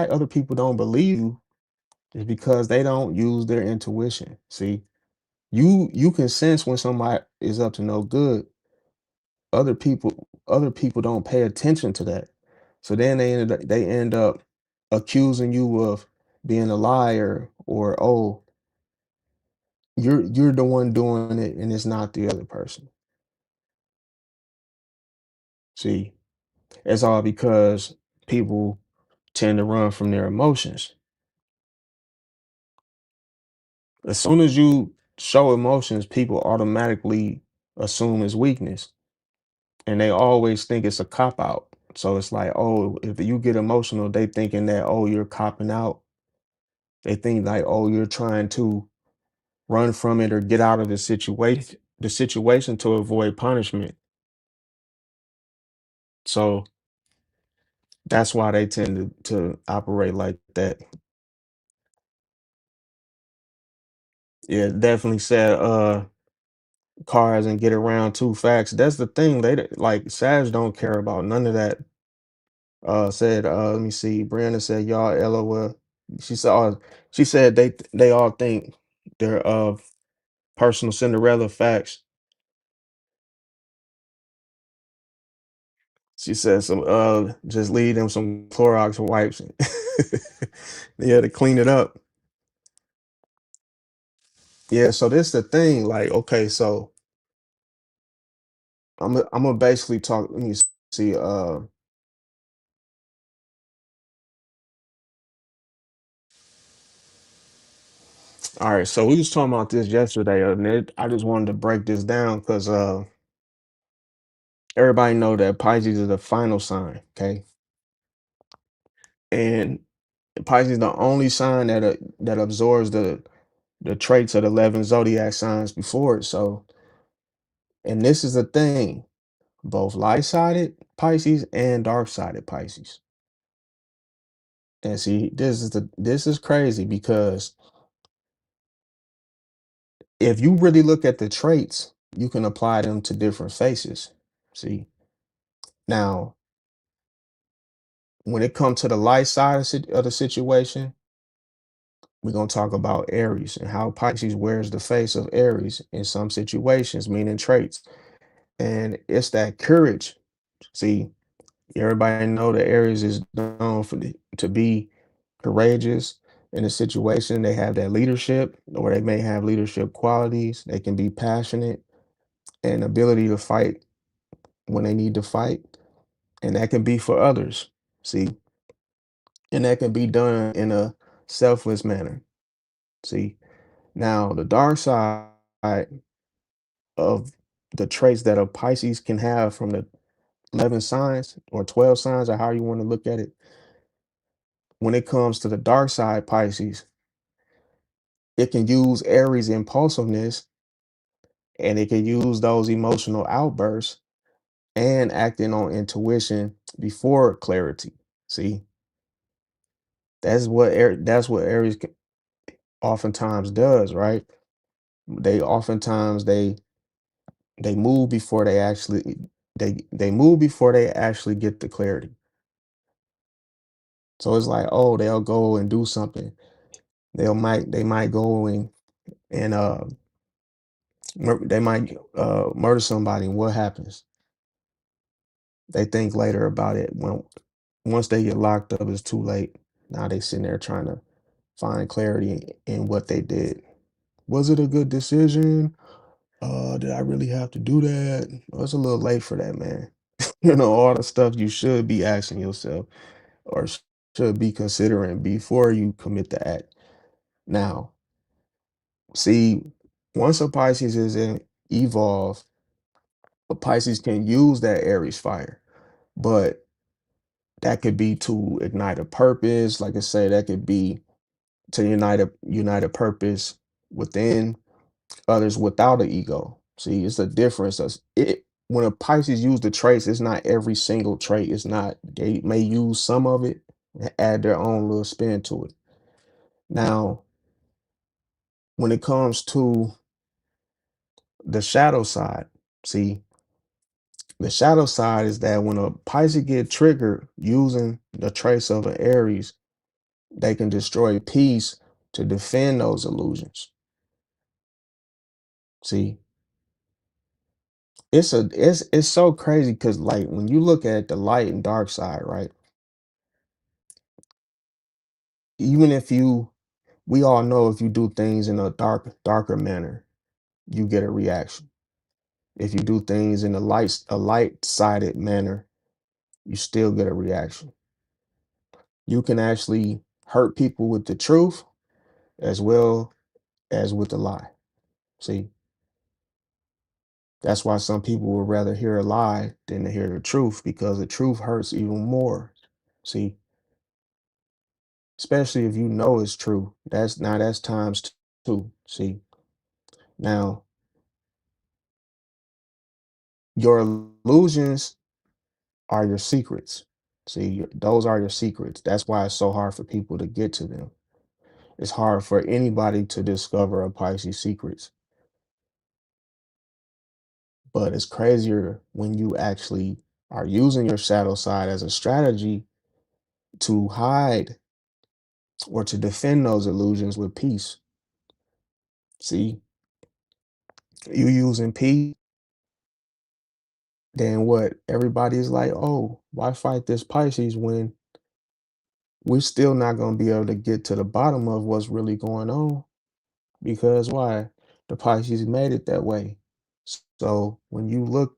other people don't believe you is because they don't use their intuition. See, you can sense when somebody is up to no good. Other people don't pay attention to that. So then they end up accusing you of being a liar, or oh, you're the one doing it and it's not the other person. See, it's all because people tend to run from their emotions. As soon as you show emotions, people automatically assume it's weakness, and they always think it's a cop out. So it's like, oh, if you get emotional, they thinking that, oh, you're copping out. They think like, oh, you're trying to run from it or get out of the situation to avoid punishment. So that's why they tend to operate like that. Yeah, definitely said cars and get around too fast. That's the thing. Like Sag don't care about none of that. Said let me see. Brianna said y'all LOL. She said she said they all think they're personal Cinderella facts. She said some just leave them some Clorox wipes. Yeah, to clean it up. Yeah, so this the thing. Like, okay, so I'm gonna basically talk. Let me see. All right, so we was talking about this yesterday, and I just wanted to break this down because everybody know that Pisces is the final sign, okay? And Pisces is the only sign that absorbs the traits of the 11 zodiac signs before it. So, and this is the thing, both light-sided Pisces and dark-sided Pisces. And see, this is crazy because if you really look at the traits, you can apply them to different faces. See, now when it comes to the light side of the situation, we're gonna talk about Aries and how Pisces wears the face of Aries in some situations, meaning traits. And it's that courage. See, everybody know that Aries is known to be courageous in a situation. They have that leadership, or they may have leadership qualities. They can be passionate and ability to fight when they need to fight, and that can be for others. See, and that can be done in a selfless manner. See, now the dark side of the traits that a Pisces can have from the 11 signs or 12 signs, or how you want to look at it, when it comes to the dark side Pisces, it can use Aries impulsiveness, and it can use those emotional outbursts and acting on intuition before clarity. See, that's what Aries oftentimes does, right? They oftentimes they move before they move before they actually get the clarity. So it's like, oh, they'll go and do something. They might go and they might murder somebody, and what happens? They think later about it. When once they get locked up, it's too late. Now they sitting there trying to find clarity in what they did. Was it a good decision? Did I really have to do that? Oh, it's a little late for that, man. All the stuff you should be asking yourself, or should be considering before you commit the act. Now, see, once a Pisces is in evolve, a Pisces can use that Aries fire, but that could be to ignite a purpose. Like I say, that could be to unite a purpose within others without an ego. See, it's a difference. When a Pisces use the traits, it's not every single trait. It's not. They may use some of it and add their own little spin to it. Now, when it comes to The shadow side. See, the shadow side is that when a Pisces get triggered using the trace of an Aries, they can destroy peace to defend those illusions. See, it's so crazy because like when you look at the light and dark side, right? Even if you we all know if you do things in a darker manner, you get a reaction. If you do things in a light-sided manner, you still get a reaction. You can actually hurt people with the truth as well as with the lie. See, that's why some people would rather hear a lie than to hear the truth because the truth hurts even more. See, especially if you know it's true. That's times two. See, now your illusions are your secrets. See, those are your secrets. That's why it's so hard for people to get to them. It's hard for anybody to discover a Pisces secrets, but it's crazier when you actually are using your shadow side as a strategy to hide or to defend those illusions with peace. See, you using peace, then what? Everybody's like, oh, why fight this Pisces when we're still not going to be able to get to the bottom of what's really going on? Because why? The Pisces made it that way. So when you look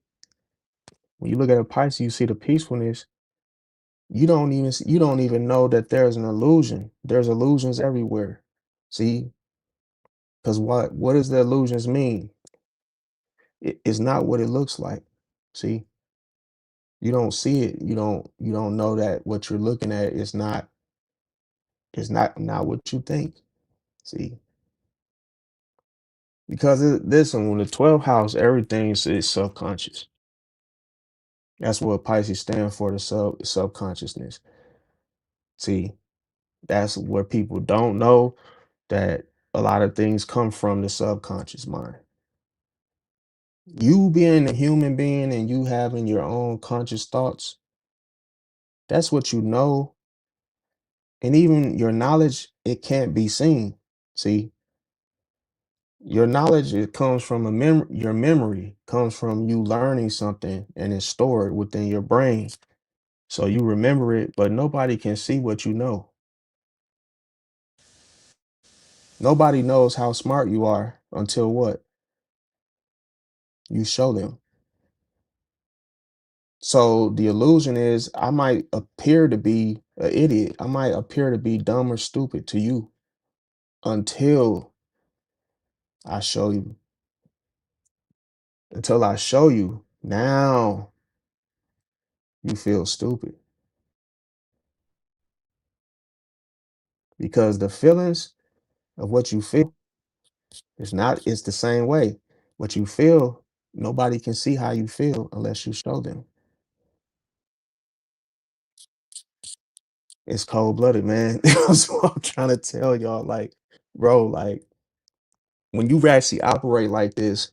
at a Pisces, you see the peacefulness. You don't even know that there's an illusion. There's illusions everywhere. See, because what does the illusions mean? It's not what it looks like. See, you don't see it. You don't know that what you're looking at is not what you think. See, because listen, when the 12th house, everything is subconscious. That's what Pisces stand for, the subconsciousness. See, that's where people don't know that a lot of things come from the subconscious mind. You being a human being and you having your own conscious thoughts, that's what you know. And even your knowledge, it can't be seen. See, your knowledge, it comes from your memory comes from you learning something and it's stored within your brain. So you remember it, but nobody can see what you know. Nobody knows how smart you are until what? You show them. So the illusion is I might appear to be an idiot. I might appear to be dumb or stupid to you until I show you. Until I show you. Now you feel stupid because the feelings of what you feel it's the same way. What you feel, nobody can see how you feel unless you show them. It's cold-blooded, man. That's what I'm trying to tell y'all. Like, bro, like when you actually operate like this,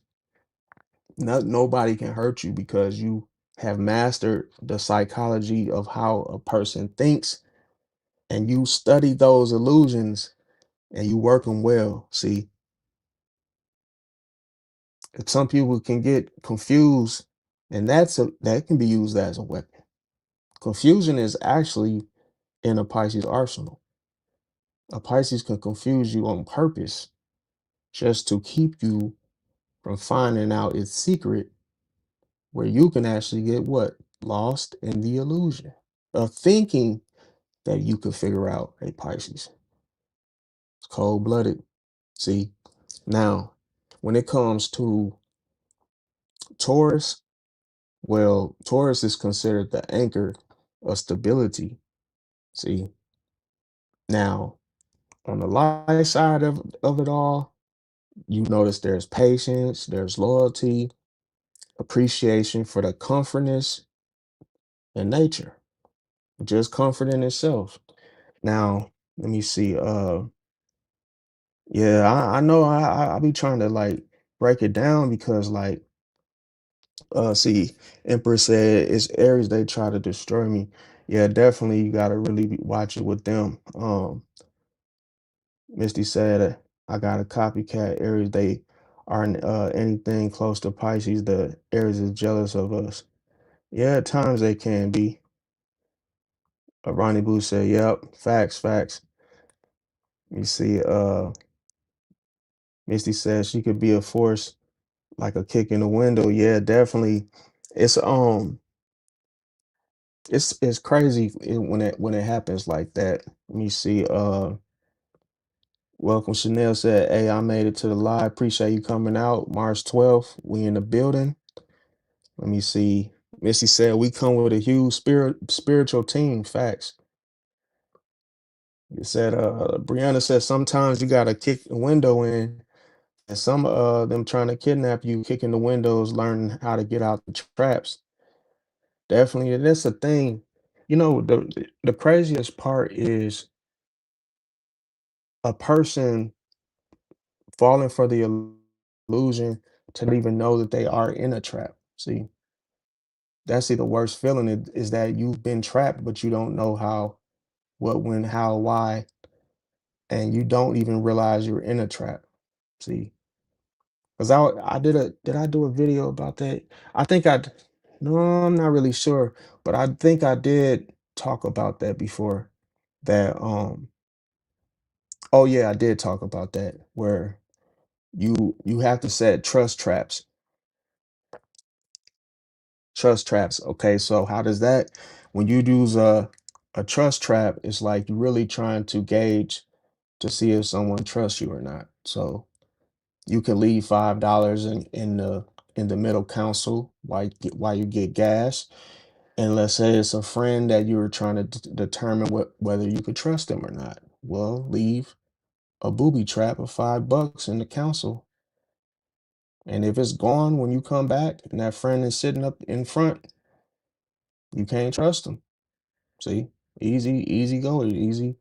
nobody can hurt you because you have mastered the psychology of how a person thinks and you study those illusions and you work them well. See, some people can get confused and that can be used as a weapon. Confusion is actually in a Pisces arsenal. A Pisces can confuse you on purpose just to keep you from finding out its secret where you can actually get what? Lost in the illusion of thinking that you could figure out a Pisces. It's cold blooded. See, now when it comes to Taurus, well, Taurus is considered the anchor of stability. See, now on the light side of it all, you notice there's patience, there's loyalty, appreciation for the comfortness and nature, just comfort in itself. Now, let me see. Yeah, I know I be trying to like break it down because like see, Empress said it's Aries they try to destroy me. Yeah, definitely you gotta really be watching with them. Misty said I got a copycat Aries. They aren't anything close to Pisces. The Aries is jealous of us. Yeah, at times they can be. Ronnie Boo said, "Yep, facts, facts." You see, Misty said she could be a force like a kick in the window. Yeah, definitely. It's it's crazy when it happens like that. Let me see. Welcome Chanel said, "Hey, I made it to the live. Appreciate you coming out. March 12th. We in the building." Let me see. Missy said, "We come with a huge spiritual team." Facts. It said, Brianna said, "Sometimes you gotta kick the window in." And some them trying to kidnap you, kicking the windows, learning how to get out the traps. Definitely, and that's the thing. You know, the craziest part is a person falling for the illusion to not even know that they are in a trap. See, that's the worst feeling is that you've been trapped, but you don't know how, what, when, how, why, and you don't even realize you're in a trap. See, because I did I do a video about that? I think no, I'm not really sure, but I think I did talk about that before. That oh yeah, I did talk about that where you have to set trust traps. Okay, so how does that when you use a trust trap, it's like you're really trying to gauge to see if someone trusts you or not. So you can leave $5 in the middle console while you get gas. And let's say it's a friend that you were trying to determine whether you could trust them or not. Well, leave a booby trap of $5 in the council. And if it's gone when you come back and that friend is sitting up in front, you can't trust them. See, easy go, easy.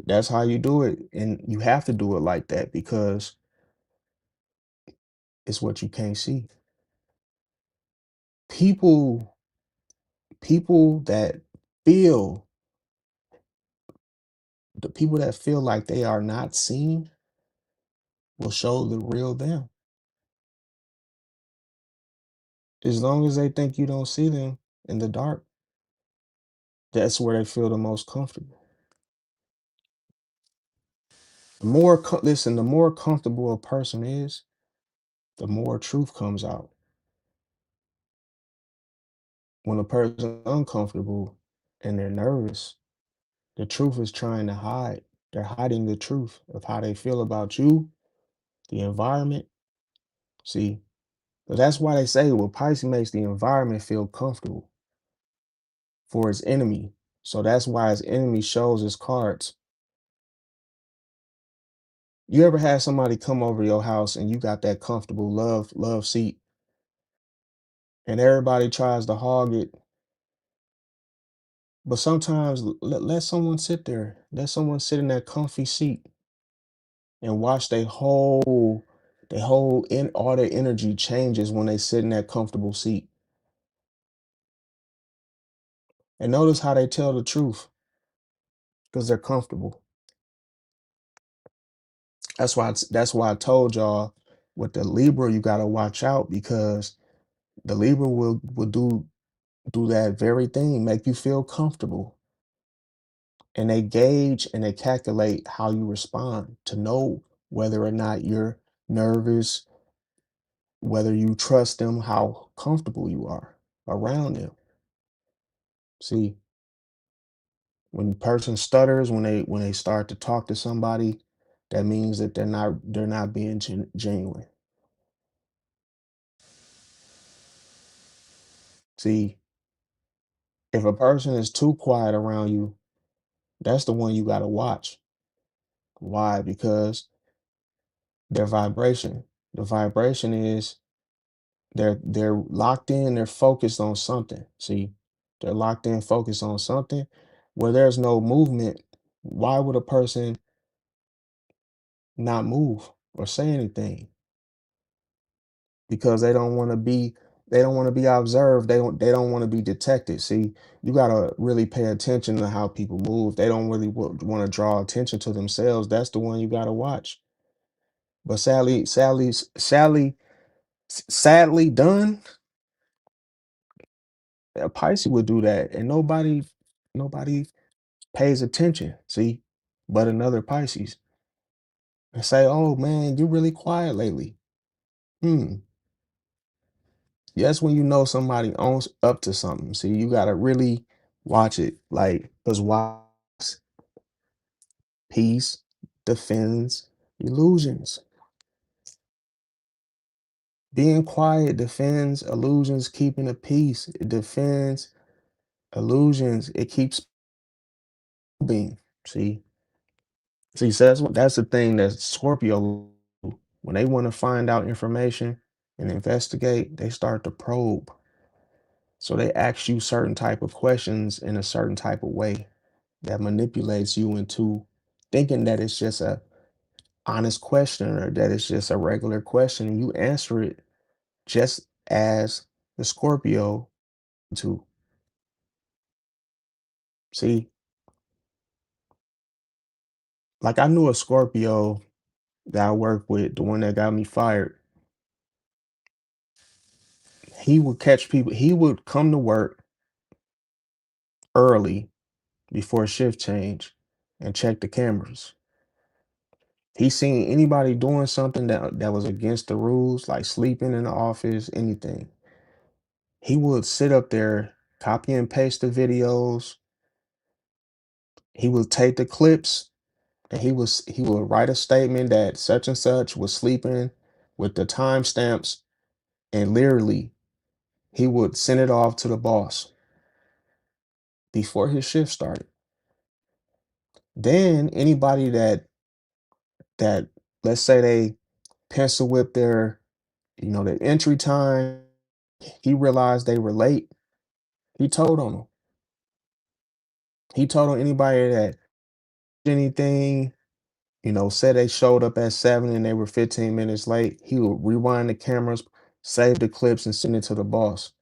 That's how you do it. And you have to do it like that because it's what you can't see. People, people that feel, the people that feel like they are not seen will show the real them. As long as they think you don't see them in the dark, that's where they feel the most comfortable. Listen, the more comfortable a person is, the more truth comes out. When a person is uncomfortable and they're nervous, the truth is trying to hide. They're hiding the truth of how they feel about you, the environment. See, so that's why they say, well, Pisces makes the environment feel comfortable for his enemy. So that's why his enemy shows his cards. You ever had somebody come over your house and you got that comfortable love seat and everybody tries to hog it, but sometimes let someone sit there, let someone sit in that comfy seat and watch all their energy changes when they sit in that comfortable seat. And notice how they tell the truth because they're comfortable. That's why I told y'all with the Libra you gotta watch out because the Libra will do that very thing, make you feel comfortable. And they gauge and they calculate how you respond to know whether or not you're nervous, whether you trust them, how comfortable you are around them. See, when a person stutters, when they start to talk to somebody, that means that they're not being genuine. See, if a person is too quiet around you, that's the one you got to watch. Why? Because their vibration. The vibration is they're locked in, they're focused on something. See, they're locked in, focused on something where there's no movement. Why would a person not move or say anything? because they don't want to be observed. They don't want to be detected. See, you got to really pay attention to how people move. They don't really want to draw attention to themselves. That's the one you got to watch. But sadly done, a Pisces would do that, and nobody pays attention. See, but another Pisces and say, "Oh man, you're really quiet lately." Hmm. Yes, when you know somebody owns up to something. See, you gotta really watch it. Like, because why peace defends illusions. Being quiet defends illusions, keeping the peace. It defends illusions. It keeps being. See, so that's the thing that Scorpio, when they want to find out information and investigate, they start to probe. So they ask you certain type of questions in a certain type of way that manipulates you into thinking that it's just a honest question or that it's just a regular question, and you answer it just as the Scorpio to. See, like I knew a Scorpio that I worked with, the one that got me fired. He would catch people, he would come to work early before shift change and check the cameras. He seen anybody doing something that was against the rules, like sleeping in the office, anything. He would sit up there, copy and paste the videos. He would take the clips and he would write a statement that such and such was sleeping with the timestamps, and literally he would send it off to the boss before his shift started. Then anybody that let's say they pencil whip their entry time, he realized they were late. He told on them. He told on anybody that anything, said they showed up at 7 and they were 15 minutes late. He would rewind the cameras, save the clips, and send it to the boss.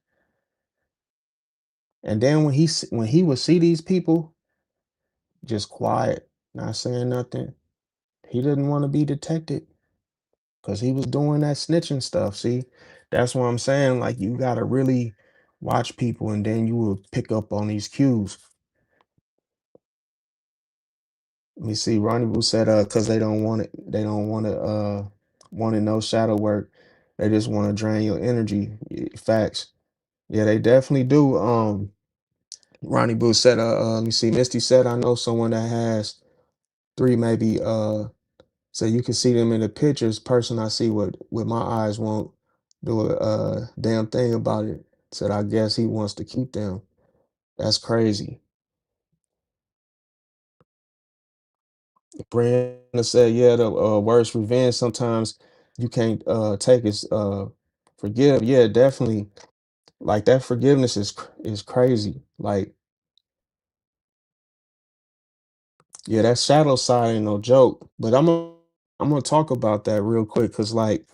And then when he would see these people just quiet, not saying nothing, he didn't want to be detected because he was doing that snitching stuff. See, that's what I'm saying. Like you gotta really watch people, and then you will pick up on these cues. Let me see. Rendezvous said, because they don't want it, they don't want to know shadow work. They just want to drain your energy. Facts. Yeah, they definitely do. Ronnie Boo said, let me see. Misty said, I know someone that has three, maybe. So you can see them in the pictures. Person I see with my eyes won't do a damn thing about it. Said, I guess he wants to keep them. That's crazy. Brandon said, yeah, the worst revenge sometimes you can't take is forgive. Yeah, definitely. Like that forgiveness is crazy. Like, yeah, that shadow side ain't no joke. But I'm gonna talk about that real quick because like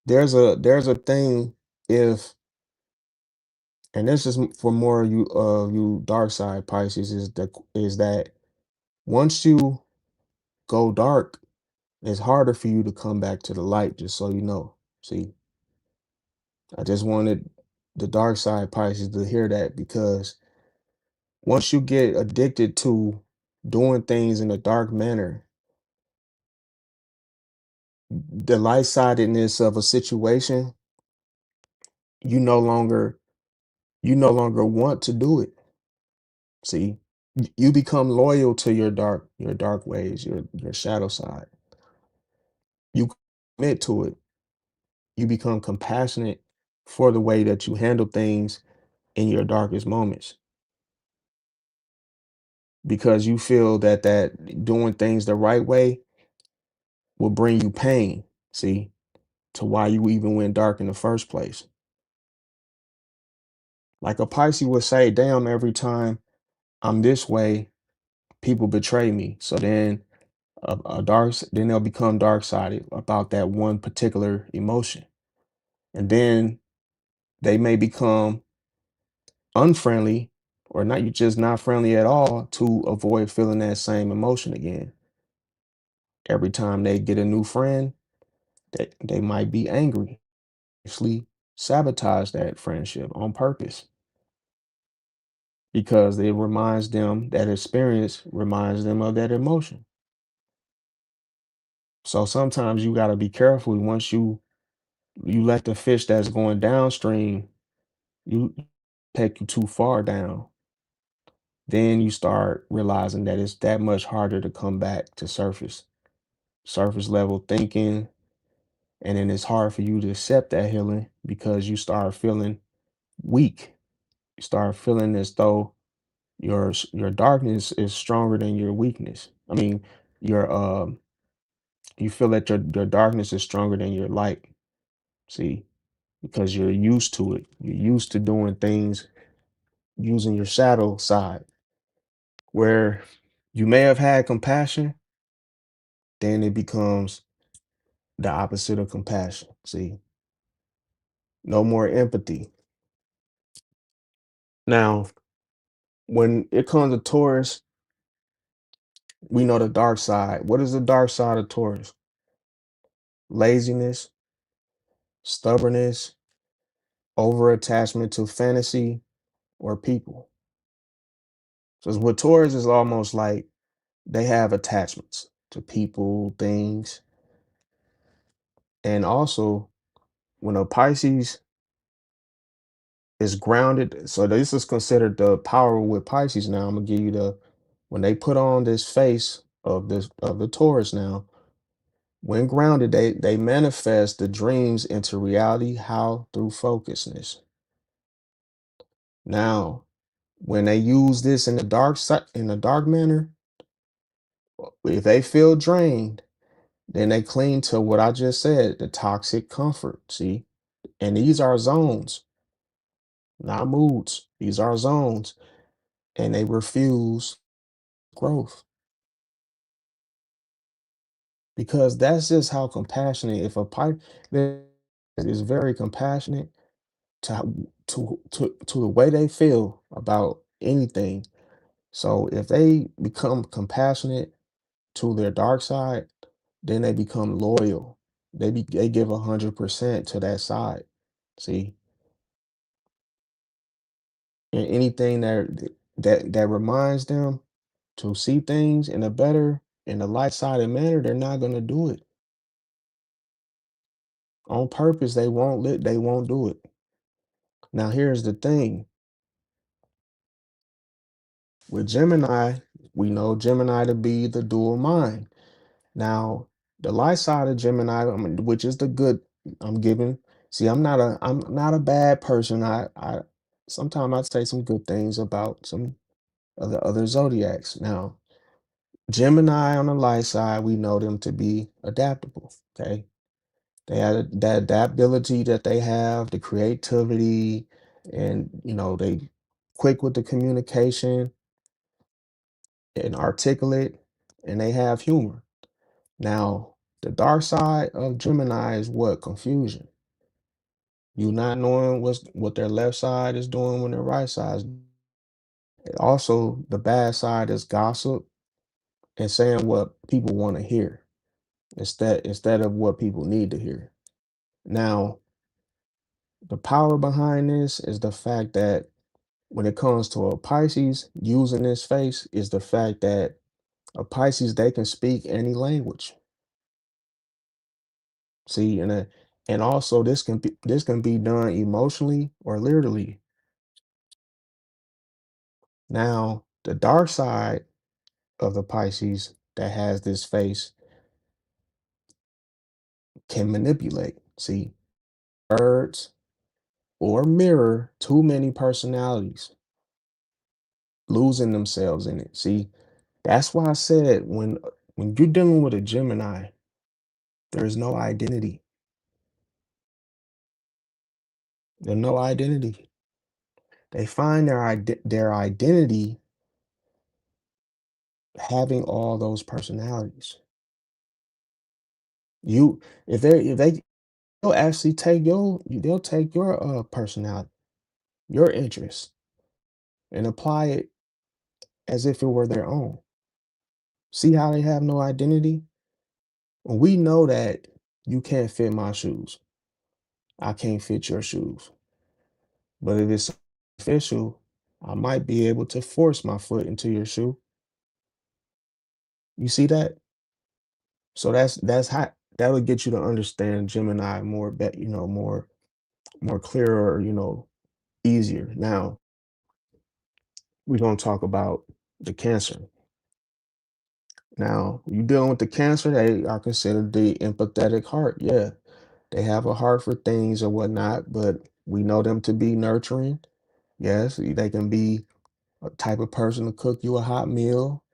there's a thing if and this is for more of you dark side Pisces is that once you go dark, it's harder for you to come back to the light, just so you know. See, I just wanted the dark side Pisces to hear that because once you get addicted to doing things in a dark manner, the light sidedness of a situation, you no longer you no longer want to do it. See, you become loyal to your dark ways, your shadow side. You commit to it. You become compassionate for the way that you handle things in your darkest moments because you feel that doing things the right way will bring you pain. See, to why you even went dark in the first place. Like a Pisces would say, damn, every time I'm this way, people betray me. So then then they'll become dark sided about that one particular emotion. And then they may become unfriendly or not, you just not friendly at all to avoid feeling that same emotion again. Every time they get a new friend, they might be angry, actually sabotage that friendship on purpose because it reminds them, that experience reminds them of that emotion. So sometimes you got to be careful once you let the fish that's going downstream you take you too far down, then you start realizing that it's that much harder to come back to surface level thinking. And then it's hard for you to accept that healing because you start feeling weak. You start feeling as though your darkness is stronger than your weakness. I mean, your you feel that your darkness is stronger than your light. See, because you're used to it. You're used to doing things using your shadow side where you may have had compassion, then it becomes the opposite of compassion. See, no more empathy. Now, when it comes to Taurus, we know the dark side. What is the dark side of Taurus? Laziness, stubbornness, over attachment to fantasy or people. So with Taurus is almost like they have attachments to people, things, and also when a Pisces is grounded. So this is considered the power with Pisces. Now I'm gonna give you the when they put on this face of this of the Taurus now. When grounded, they manifest the dreams into reality. How? Through focusness. Now, when they use this in the dark side, in a dark manner, if they feel drained, then they cling to what I just said, the toxic comfort. See, and these are zones, not moods. These are zones, and they refuse growth because that's just how compassionate. If a pipe is very compassionate to the way they feel about anything. So if they become compassionate to their dark side, then they become loyal. They give 100% to that side. See, and anything that reminds them to see things in a better in a light sided manner, they're not gonna do it on purpose. They won't do it. Now here's the thing with Gemini, we know Gemini to be the dual mind. Now, the light side of Gemini, which is the good I'm giving. See, I'm not a bad person. I sometimes I say some good things about some of the other zodiacs. Now, Gemini on the light side, we know them to be adaptable. Okay. They have that adaptability that they have, the creativity, and they quick with the communication and articulate, and they have humor. Now, the dark side of Gemini is what? Confusion. You not knowing what their left side is doing when their right side is. Also, the bad side is gossip and saying what people want to hear instead of what people need to hear. Now, the power behind this is the fact that when it comes to a Pisces using this face is the fact that a Pisces they can speak any language. See, and also this can be done emotionally or literally. Now, the dark side of the Pisces that has this face can manipulate. See, birds or mirror too many personalities, losing themselves in it. See, that's why I said when you're dealing with a Gemini, there's no identity. There's no identity. They find their identity having all those personalities. You if they they'll actually take they'll take your personality, your interests, and apply it as if it were their own. See how they have no identity? When we know that you can't fit my shoes, I can't fit your shoes. But if it's official, I might be able to force my foot into your shoe. You see that? So that's how that would get you to understand Gemini more, more clearer, easier. Now we're gonna talk about the Cancer. Now you dealing with the Cancer, they are considered the empathetic heart. Yeah, they have a heart for things or whatnot, but we know them to be nurturing. Yes, they can be a type of person to cook you a hot meal.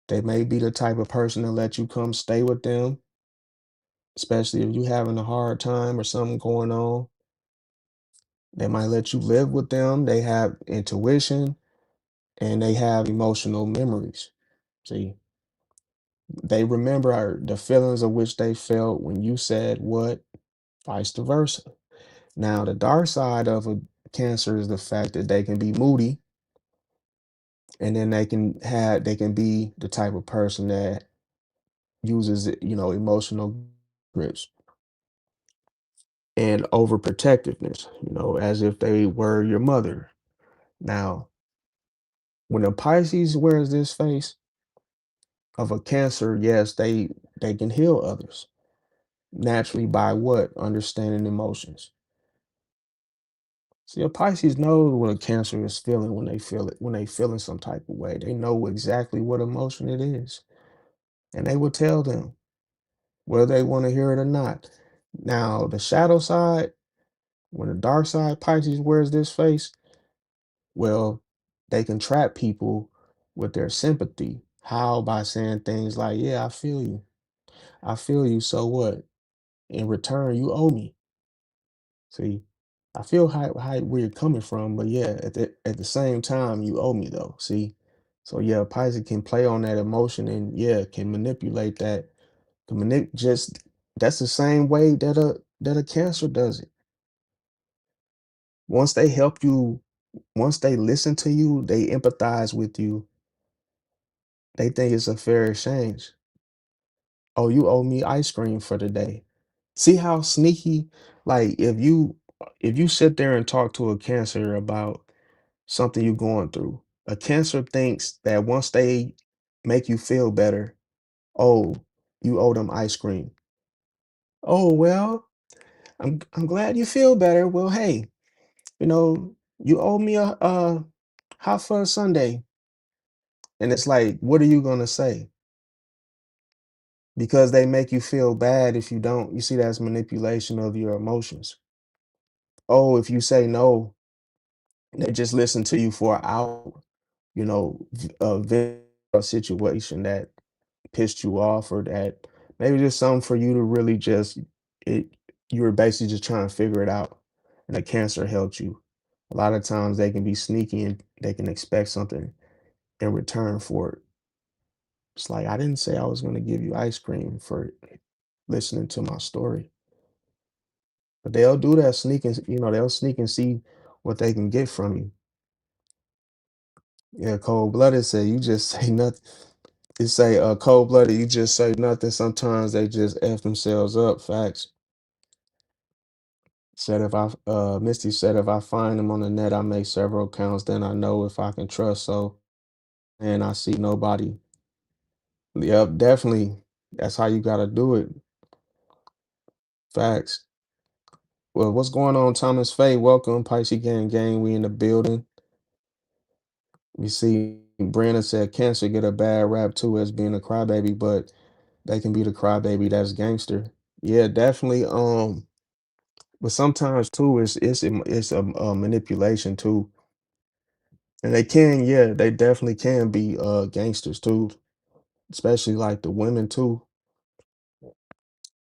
They may be the type of person to let you come stay with them, especially if you having a hard time or something going on. They might let you live with them. They have intuition and they have emotional memories. See, they remember the feelings of which they felt when you said what, vice versa. Now, the dark side of a Cancer is the fact that they can be moody, and then they can be the type of person that uses, emotional grips and overprotectiveness, as if they were your mother. Now, when a Pisces wears this face of a Cancer, yes, they can heal others naturally by what? Understanding emotions. See, a Pisces knows what a Cancer is feeling when they feel it, when they feeling some type of way. They know exactly what emotion it is, and they will tell them whether they want to hear it or not. Now, the shadow side, when the dark side Pisces wears this face, well, they can trap people with their sympathy. How? By saying things like, "Yeah, I feel you. I feel you. So what? In return, you owe me." See, I feel how where you're coming from, but yeah, at the same time, you owe me though. See, so yeah, Pisces can play on that emotion and yeah, can manipulate that. Just that's the same way that a Cancer does it. Once they help you, once they listen to you, they empathize with you. They think it's a fair exchange. Oh, you owe me ice cream for the day. See how sneaky? Like if you sit there and talk to a Cancer about something you're going through, a Cancer thinks that once they make you feel better, oh, you owe them ice cream. Oh, well, I'm glad you feel better. Well, hey, you owe me a hot fudge sundae. And it's like, what are you gonna say? Because they make you feel bad if you don't. You see, that's manipulation of your emotions. Oh, if you say no, they just listen to you for an hour, a situation that pissed you off or that maybe just something for you to really just it you were basically just trying to figure it out. And the Cancer helped you. A lot of times they can be sneaky and they can expect something in return for it. It's like I didn't say I was gonna give you ice cream for listening to my story. But they'll do that sneak and they'll sneak and see what they can get from you. Yeah, cold blooded say you just say nothing. It say cold blooded, you just say nothing. Sometimes they just F themselves up. Facts. Said if I Misty said if I find them on the net, I make several accounts, then I know if I can trust. So and I see nobody. Yep, definitely. That's how you gotta do it. Facts. Well, what's going on, Thomas Faye? Welcome, Pisces Gang. We in the building. We see Brandon said Cancer get a bad rap too as being a crybaby, but they can be the crybaby that's gangster. Yeah, definitely. But sometimes too, it's a manipulation too, and they definitely can be gangsters too, especially like the women too.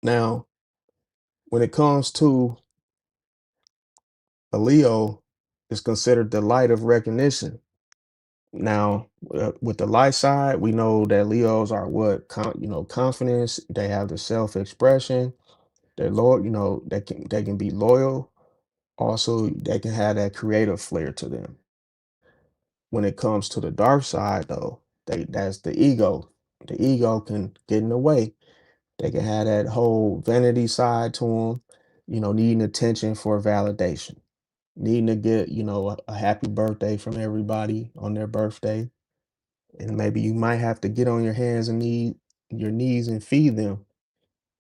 Now, when it comes to a Leo, it's considered the light of recognition. Now, with the light side, we know that Leos are what confidence. They have the self-expression. They're loyal, they can be loyal. Also, they can have that creative flair to them. When it comes to the dark side, though, that's the ego. The ego can get in the way. They can have that whole vanity side to them, needing attention for validation, needing to get, a happy birthday from everybody on their birthday. And maybe you might have to get on your knees and feed them,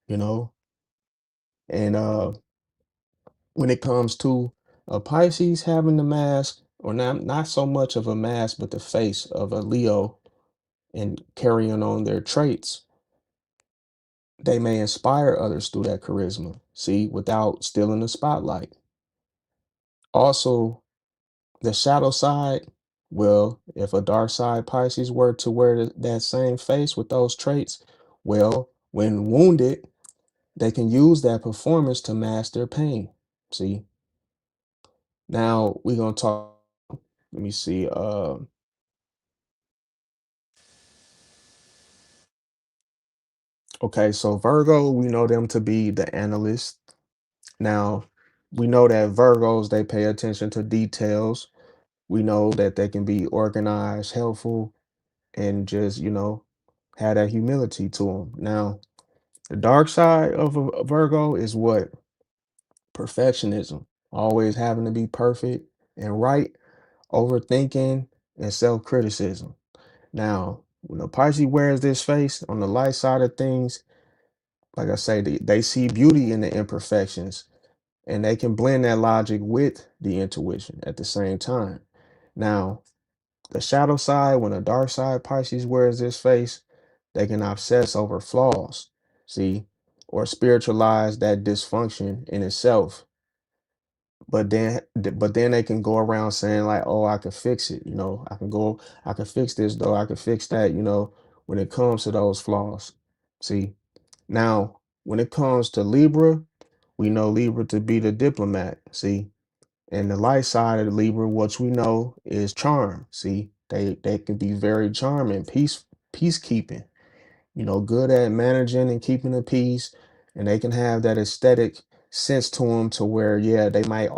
you know. And when it comes to a Pisces having the mask, or not so much of a mask, but the face of a Leo and carrying on their traits, they may inspire others through that charisma, see, without stealing the spotlight. Also, the shadow side, well, if a dark side Pisces were to wear that same face with those traits, well, when wounded, they can use that performance to mask their pain. See, now we're gonna talk. Let me see. Okay, so Virgo, we know them to be the analyst. Now, we know that Virgos, they pay attention to details. We know that they can be organized, helpful, and just, have that humility to them. Now, the dark side of a Virgo is what? Perfectionism. Always having to be perfect and right, overthinking, and self-criticism. Now, when a Pisces wears this face on the light side of things, like I say, they see beauty in the imperfections, and they can blend that logic with the intuition at the same time. Now, the shadow side, when a dark side Pisces wears this face, they can obsess over flaws, see, or spiritualize that dysfunction in itself. But then they can go around saying like, oh, I can fix it, I can fix this though, I can fix that, when it comes to those flaws. See, now when it comes to Libra, we know Libra to be the diplomat. See, and the light side of the Libra, what we know is charm. See, they can be very charming, peacekeeping, good at managing and keeping the peace, and they can have that aesthetic sense to them to where, yeah, they might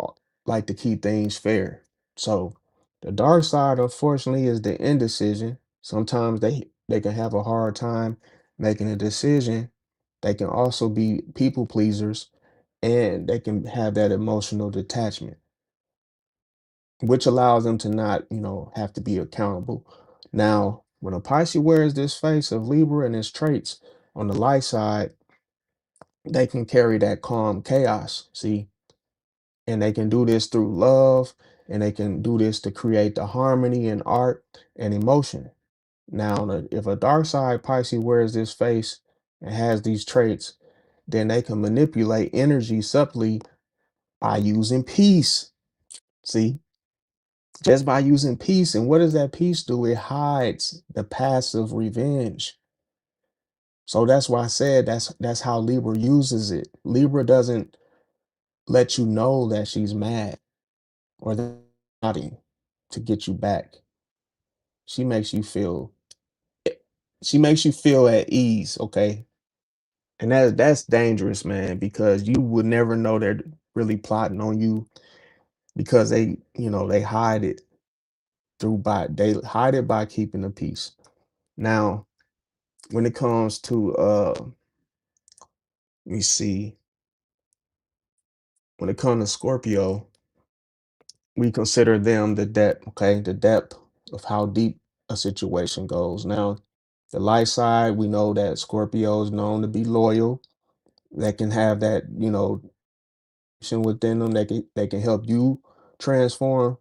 like to keep things fair. So the dark side, unfortunately, is the indecision. Sometimes they can have a hard time making a decision. They can also be people pleasers, and they can have that emotional detachment, which allows them to not, have to be accountable. Now, when a Pisces wears this face of Libra and its traits on the light side, they can carry that calm chaos, see, and they can do this through love, and they can do this to create the harmony in art and emotion. Now, if a dark side Pisces wears this face and has these traits, then they can manipulate energy subtly by using peace. See, just by using peace. And what does that peace do? It hides the passive revenge. So that's why I said that's how Libra uses it. Libra doesn't let you know that she's mad or that plotting to get you back. She makes you feel she makes you feel at ease, okay? And that's dangerous, man, because you would never know they're really plotting on you because they hide it they hide it by keeping the peace. Now, when it comes to let me see, when it comes to Scorpio, we consider them the depth, okay? The depth of how deep a situation goes. Now, the light side, we know that Scorpio is known to be loyal. That can have that, within them. They can help you transform.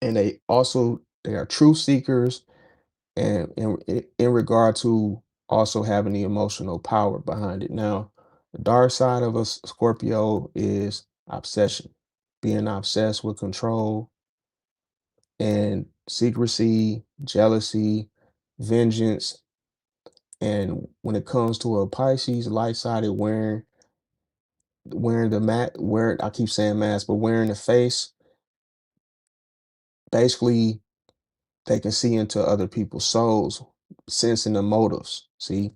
And they are truth seekers, and in regard to also having the emotional power behind it. Now, the dark side of a Scorpio is obsession, being obsessed with control and secrecy, jealousy, vengeance. And when it comes to a Pisces light sided wearing the mat, wearing, I keep saying mask, but wearing the face, basically they can see into other people's souls, sensing the motives. See,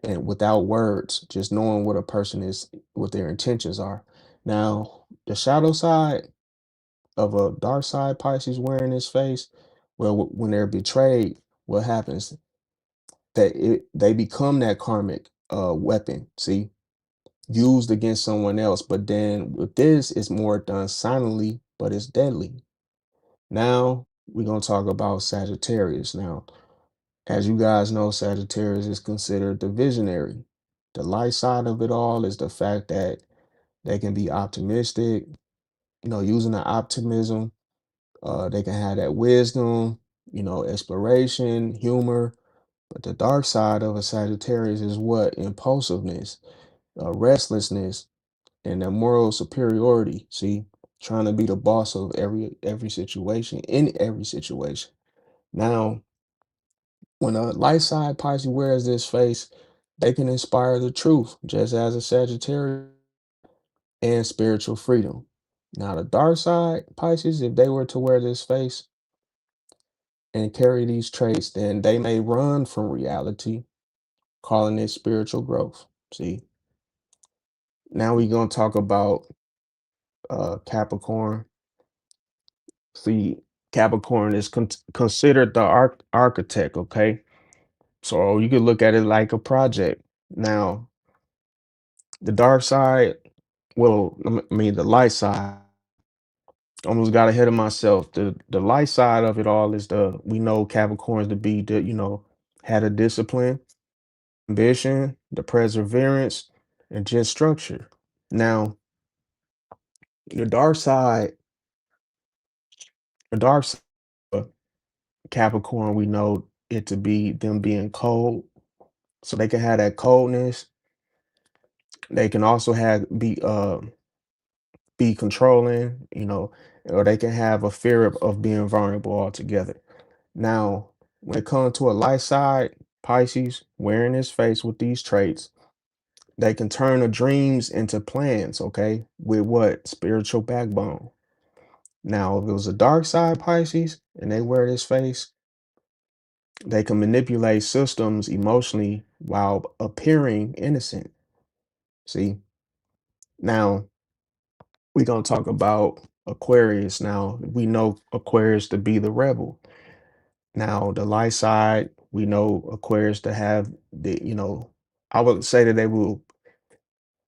and without words, just knowing what a person is, what their intentions are. Now, the shadow side of a dark side Pisces wearing his face, well, when they're betrayed, what happens? They become that karmic weapon. See, used against someone else. But then with this, it's more done silently, but it's deadly. Now we're gonna talk about Sagittarius. Now, as you guys know, Sagittarius is considered the visionary. The light side of it all is the fact that they can be optimistic, using the optimism. They can have that wisdom, exploration, humor. But the dark side of a Sagittarius is what? Impulsiveness, restlessness, and that moral superiority. See, trying to be the boss of every situation in every situation. Now, when a light side Pisces wears this face, they can inspire the truth, just as a Sagittarius, and spiritual freedom. Now, the dark side Pisces, if they were to wear this face and carry these traits, then they may run from reality, calling it spiritual growth. See, now we're gonna talk about Capricorn. See, Capricorn is considered the architect. Okay, so you could look at it like a project. Now, the dark side, well, I mean the light side. Almost got ahead of myself. The light side of it all is we know Capricorns to be had a discipline, ambition, the perseverance, and just structure. Now, the dark side, the dark side of Capricorn, we know it to be them being cold. So they can have that coldness. They can also be controlling, or they can have a fear of being vulnerable altogether. Now, when it comes to a light side, Pisces wearing his face with these traits, they can turn the dreams into plans, okay? With what? Spiritual backbone. Now, if it was a dark side Pisces and they wear this face, they can manipulate systems emotionally while appearing innocent. See, now we're going to talk about Aquarius. Now, we know Aquarius to be the rebel. Now, the light side, we know Aquarius to have I would say that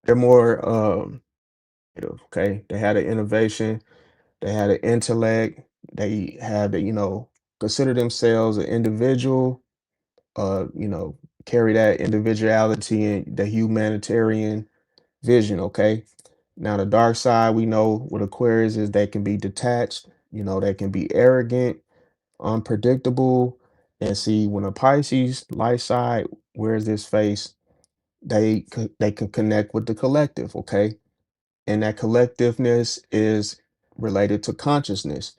they're more okay. They had an innovation, they had an intellect, they had consider themselves an individual, carry that individuality and the humanitarian vision, okay? Now the dark side, we know with Aquarius is they can be detached, they can be arrogant, unpredictable. And see, when a Pisces light side wears this face, they can connect with the collective, okay? And that collectiveness is related to consciousness,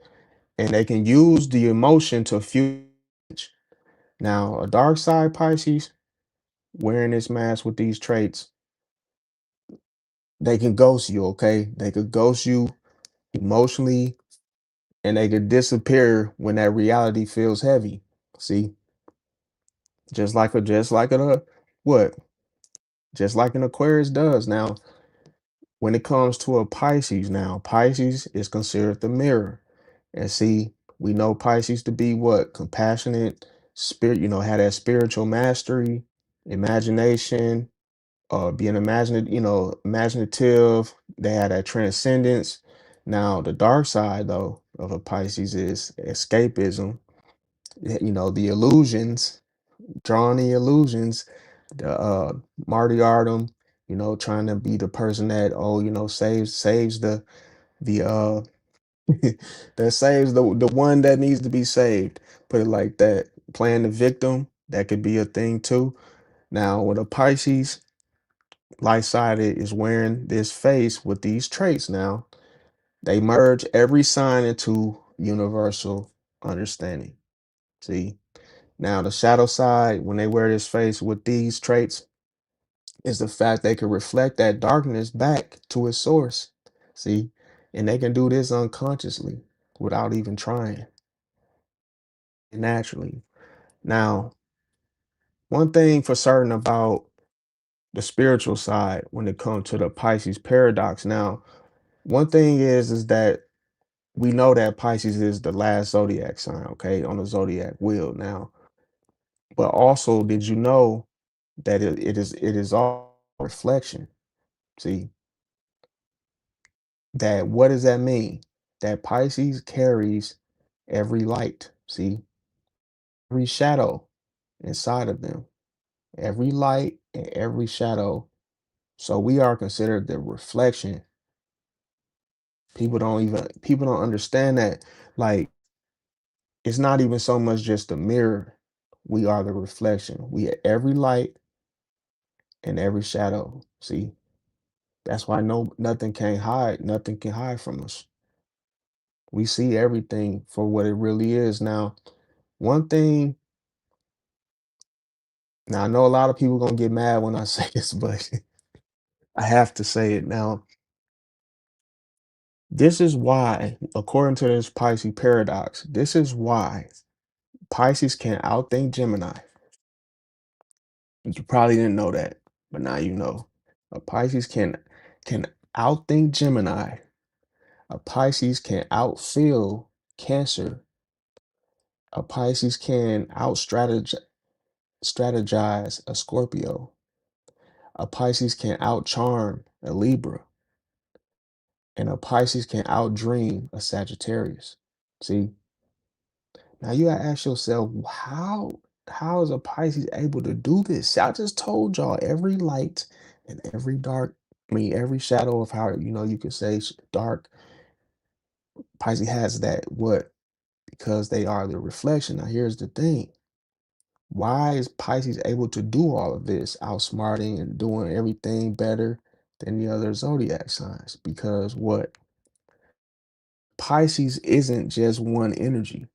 and they can use the emotion to fuel. Now, a dark side Pisces wearing this mask with these traits, they can ghost you, okay? They could ghost you emotionally, and they could disappear when that reality feels heavy. See, what? Just like an Aquarius does. Now, when it comes to a Pisces, now Pisces is considered the mirror. And see, we know Pisces to be what? Compassionate, spirit, had that spiritual mastery, imagination, being imaginative. They had that transcendence. Now, the dark side though of a Pisces is escapism, the illusions, drawing the illusions, the martyrdom, trying to be the person that, saves the that saves the one that needs to be saved. Put it like that. Playing the victim, that could be a thing too. Now, with a Pisces, light sided is wearing this face with these traits. Now, they merge every sign into universal understanding. See, now the shadow side, when they wear this face with these traits, is the fact they can reflect that darkness back to its source. See, and they can do this unconsciously without even trying naturally. Now, one thing for certain about the spiritual side when it comes to the Pisces paradox. Now, one thing is that we know that Pisces is the last zodiac sign, okay, on the zodiac wheel now. But also, did you know that it is all reflection? See, that what does that mean? That Pisces carries every light, see, every shadow inside of them, every light and every shadow. So we are considered the reflection. People don't understand that. Like, it's not even so much just a mirror. We are the reflection. We are every light and every shadow. See, that's why nothing can hide from us. We see everything for what it really is. Now, one thing, now I know a lot of people gonna get mad when I say this, but I have to say it now. This is why, according to this Pisces paradox, this is why Pisces can outthink Gemini. You probably didn't know that, but now you know. A Pisces can outthink Gemini. A Pisces can outfeel Cancer. A Pisces can strategize a Scorpio. A Pisces can outcharm a Libra. And a Pisces can outdream a Sagittarius. See, now you gotta ask yourself, how is a Pisces able to do this? See, I just told y'all every light and every dark, I mean every shadow of how you could say dark. Pisces has that what? Because they are the reflection. Now here's the thing. Why is Pisces able to do all of this, outsmarting and doing everything better than the other zodiac signs? Because what? Pisces isn't just one energy.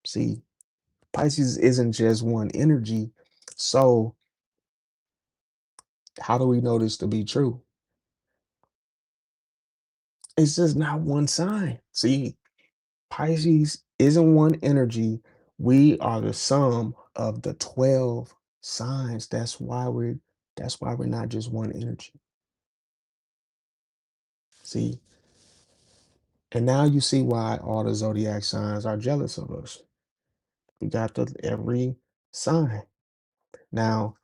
See, Pisces isn't just one energy. So, how do we know this to be true? It's just not one sign. See, Pisces isn't one energy. We are the sum of the 12 signs. That's why we're not just one energy. See, and now you see why all the zodiac signs are jealous of us. We got every sign. Now,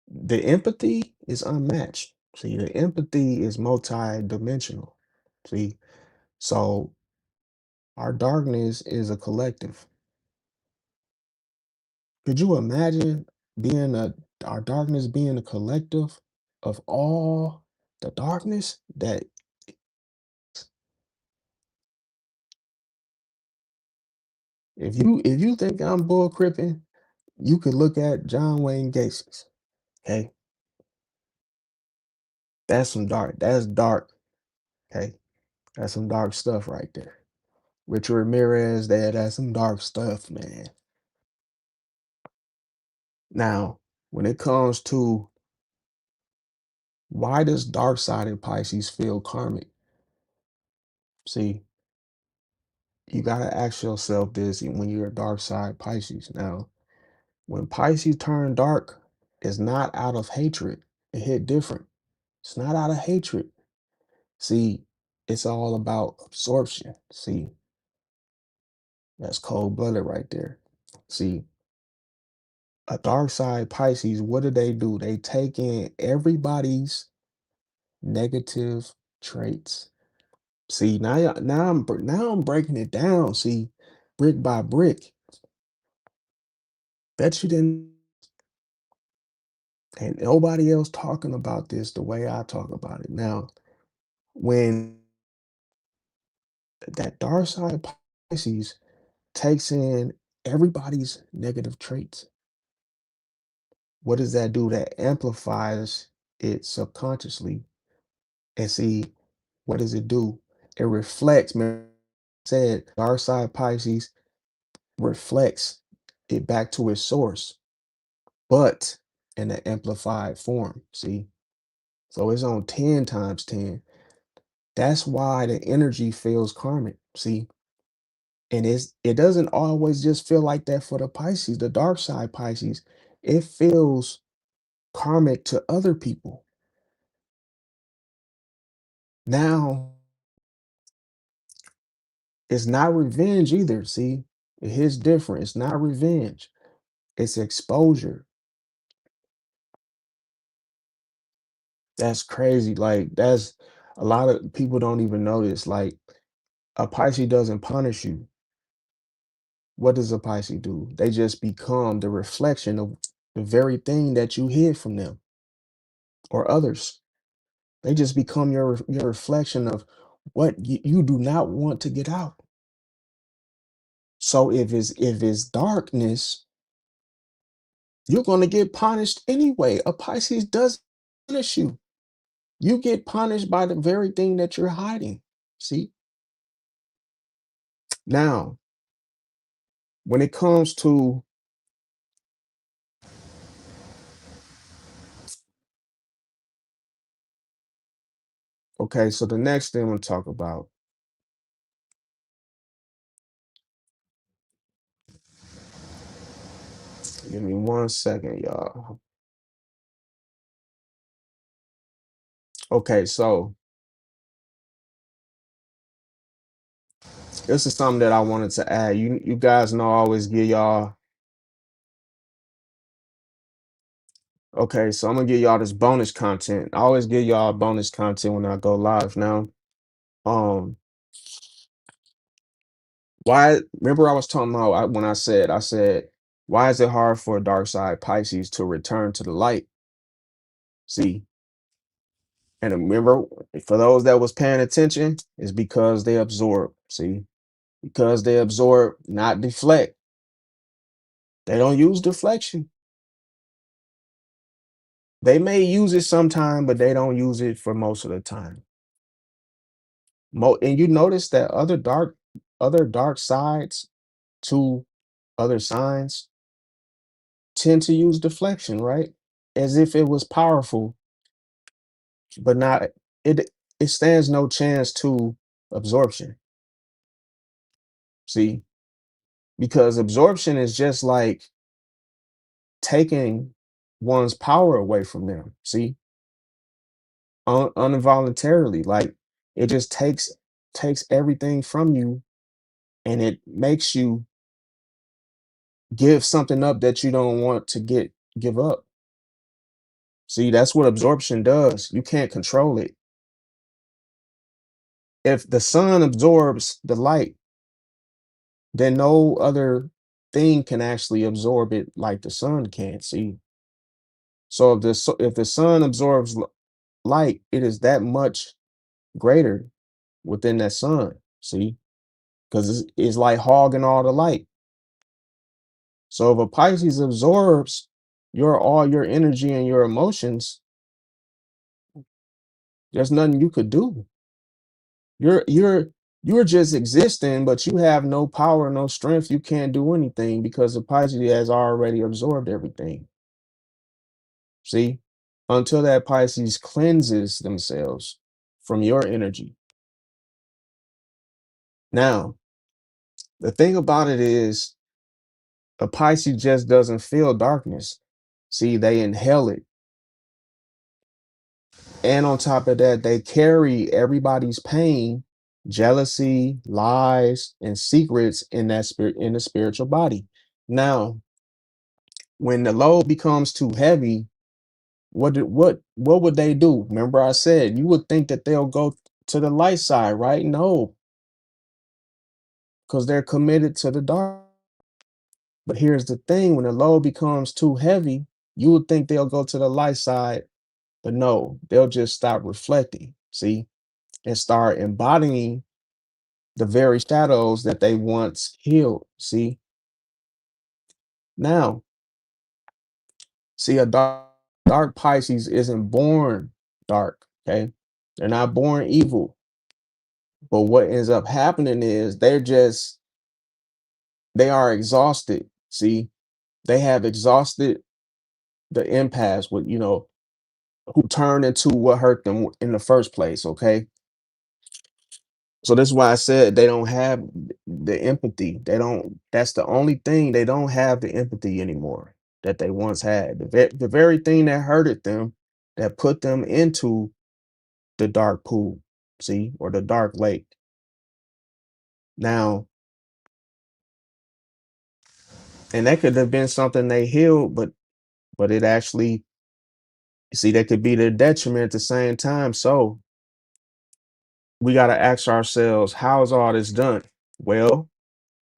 the empathy is unmatched. See, the empathy is multi-dimensional. See, so our darkness is a collective. Could you imagine being our darkness being a collective of all the darkness that if you think I'm bull cripping, you could look at John Wayne Gacy's. Okay, that's dark. Okay, that's some dark stuff right there. Richard Ramirez, that's some dark stuff, man. Now, when it comes to why does dark side in Pisces feel karmic? See, you gotta ask yourself this when you're a dark side Pisces. Now, when Pisces turn dark, it's not out of hatred. It hit different. It's not out of hatred. See, it's all about absorption. See, that's cold-blooded right there. See, a dark side Pisces, what do? They take in everybody's negative traits. See, now I'm breaking it down. See, brick by brick. Bet you didn't, and nobody else talking about this the way I talk about it. Now, when that dark side Pisces takes in everybody's negative traits, what does that do? That amplifies it subconsciously. And see, what does it do? It reflects, man. Said dark side Pisces reflects it back to its source, but in an amplified form. See, so it's on 10 times 10. That's why the energy feels karmic. See, and it doesn't always just feel like that for the Pisces, the dark side Pisces. it feels karmic to other people. Now, it's not revenge either. See, it hits different. It's not revenge, it's exposure. That's crazy. Like, that's a lot of people don't even notice. Like, a Pisces doesn't punish you. What does a Pisces do? They just become the reflection of the very thing that you hid from them or others. They just become your reflection of what you do not want to get out. So if it's darkness, you're going to get punished anyway. A Pisces does punish you. You get punished by the very thing that you're hiding. See? Now, when it comes to, okay, so the next thing we'll talk about, give me 1 second, y'all. Okay, so this is something that I wanted to add. You guys know I always give y'all, okay, so I'm gonna give y'all this bonus content. I always give y'all bonus content when I go live now. Um, why remember I was talking about when I said, why is it hard for a dark side Pisces to return to the light? See, and remember, for those that was paying attention, it's because they absorb. See, because they absorb, not deflect. They don't use deflection. They may use it sometime, but they don't use it for most of the time. And you notice that other dark sides to other signs tend to use deflection, right? As if it was powerful, but not it it stands no chance to absorption. See, because absorption is just like taking one's power away from them. See, involuntarily, like it just takes everything from you, and it makes you give something up that you don't want to give up. See, that's what absorption does. You can't control it. If the sun absorbs the light, then no other thing can actually absorb it like the sun can. See, so if the sun absorbs light, it is that much greater within that sun. See, because it's like hogging all the light. So if a Pisces absorbs all your energy and your emotions, there's nothing you could do. You're just existing, but you have no power, no strength. You can't do anything because the Pisces has already absorbed everything. See? Until that Pisces cleanses themselves from your energy. Now, the thing about it is a Pisces just doesn't feel darkness. See, they inhale it. And on top of that, they carry everybody's pain, jealousy, lies, and secrets in that spirit in the spiritual body. Now, when the load becomes too heavy, what would they do? Remember, I said you would think that they'll go to the light side, right? No, because they're committed to the dark. But here's the thing: when the load becomes too heavy, you would think they'll go to the light side, but no, they'll just stop reflecting. See, and start embodying the very shadows that they once healed. See, now, see, a dark Pisces isn't born dark. Okay, they're not born evil. But what ends up happening is they are exhausted. See, they have exhausted the empaths with who turned into what hurt them in the first place. Okay, so this is why I said they don't have the empathy. They don't. That's the only thing, they don't have the empathy anymore. that they once had. The very thing that hurted them, that put them into the dark pool, see, or the dark lake. Now, and that could have been something they healed, but it actually, see, that could be their detriment at the same time. So we got to ask ourselves, how is all this done? Well,